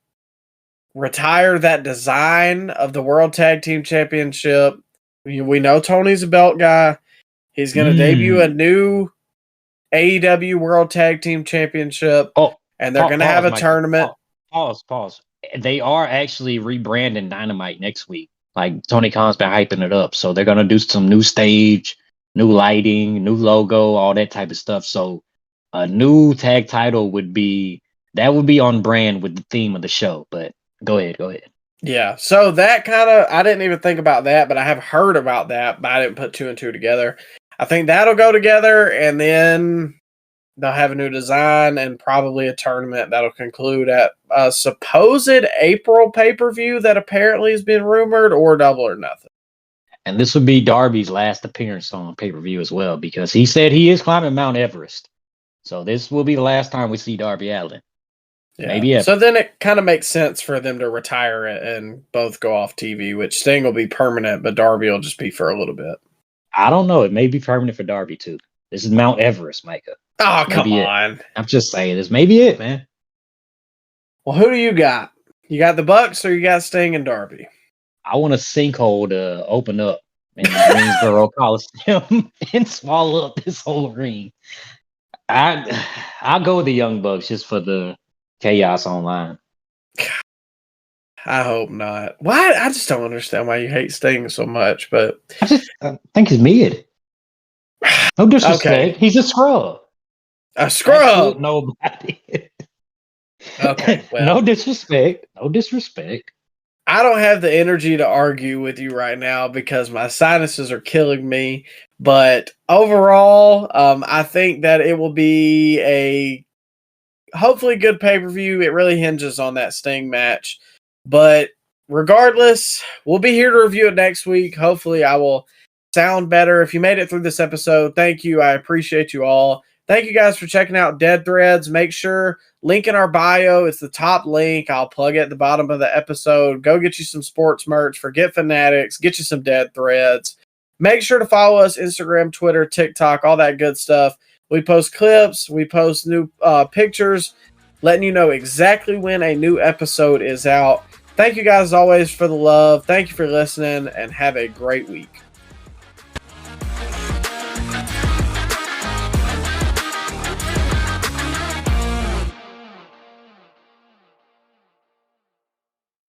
retire that design of the World Tag Team Championship. We know Tony's a belt guy. He's going to debut a new AEW World Tag Team Championship, and they're going to have a tournament. Pause. They are actually rebranding Dynamite next week. Like Tony Khan's been hyping it up, so they're going to do some new stage, new lighting, new logo, all that type of stuff. So a new tag title would be on brand with the theme of the show. But go ahead. Yeah, so that kind of, I didn't even think about that, but I have heard about that, but I didn't put two and two together. I think that'll go together, and then they'll have a new design and probably a tournament that'll conclude at a supposed April pay-per-view that apparently has been rumored, or Double or Nothing. And this would be Darby's last appearance on pay-per-view as well, because he said he is climbing Mount Everest. So this will be the last time we see Darby Allin. Yeah. Maybe ever. So then it kind of makes sense for them to retire it and both go off TV, which Sting will be permanent, but Darby will just be for a little bit. I don't know. It may be permanent for Darby too. This is Mount Everest, Micah. Oh, come on. I'm just saying, this may be it, man. Well, who do you got? You got the Bucks or you got Sting and Darby? I want a sinkhole to open up in Greensboro Coliseum and swallow up this whole ring. I'll go with the Young Bucks just for the chaos online. I hope not. Why? I just don't understand why you hate Sting so much. But I think he's mid. No disrespect. Okay. He's a scrub. A scrub. Nobody. Okay. Well, No disrespect. I don't have the energy to argue with you right now because my sinuses are killing me. But overall, I think that it will be a hopefully good pay-per-view. It really hinges on that Sting match. But regardless, we'll be here to review it next week. Hopefully, I will sound better. If you made it through this episode, thank you. I appreciate you all. Thank you guys for checking out Dead Threads. Make sure, link in our bio. It's the top link. I'll plug it at the bottom of the episode. Go get you some sports merch. Forget Fanatics. Get you some Dead Threads. Make sure to follow us, Instagram, Twitter, TikTok, all that good stuff. We post clips. We post new pictures, letting you know exactly when a new episode is out. Thank you guys as always for the love. Thank you for listening, and have a great week.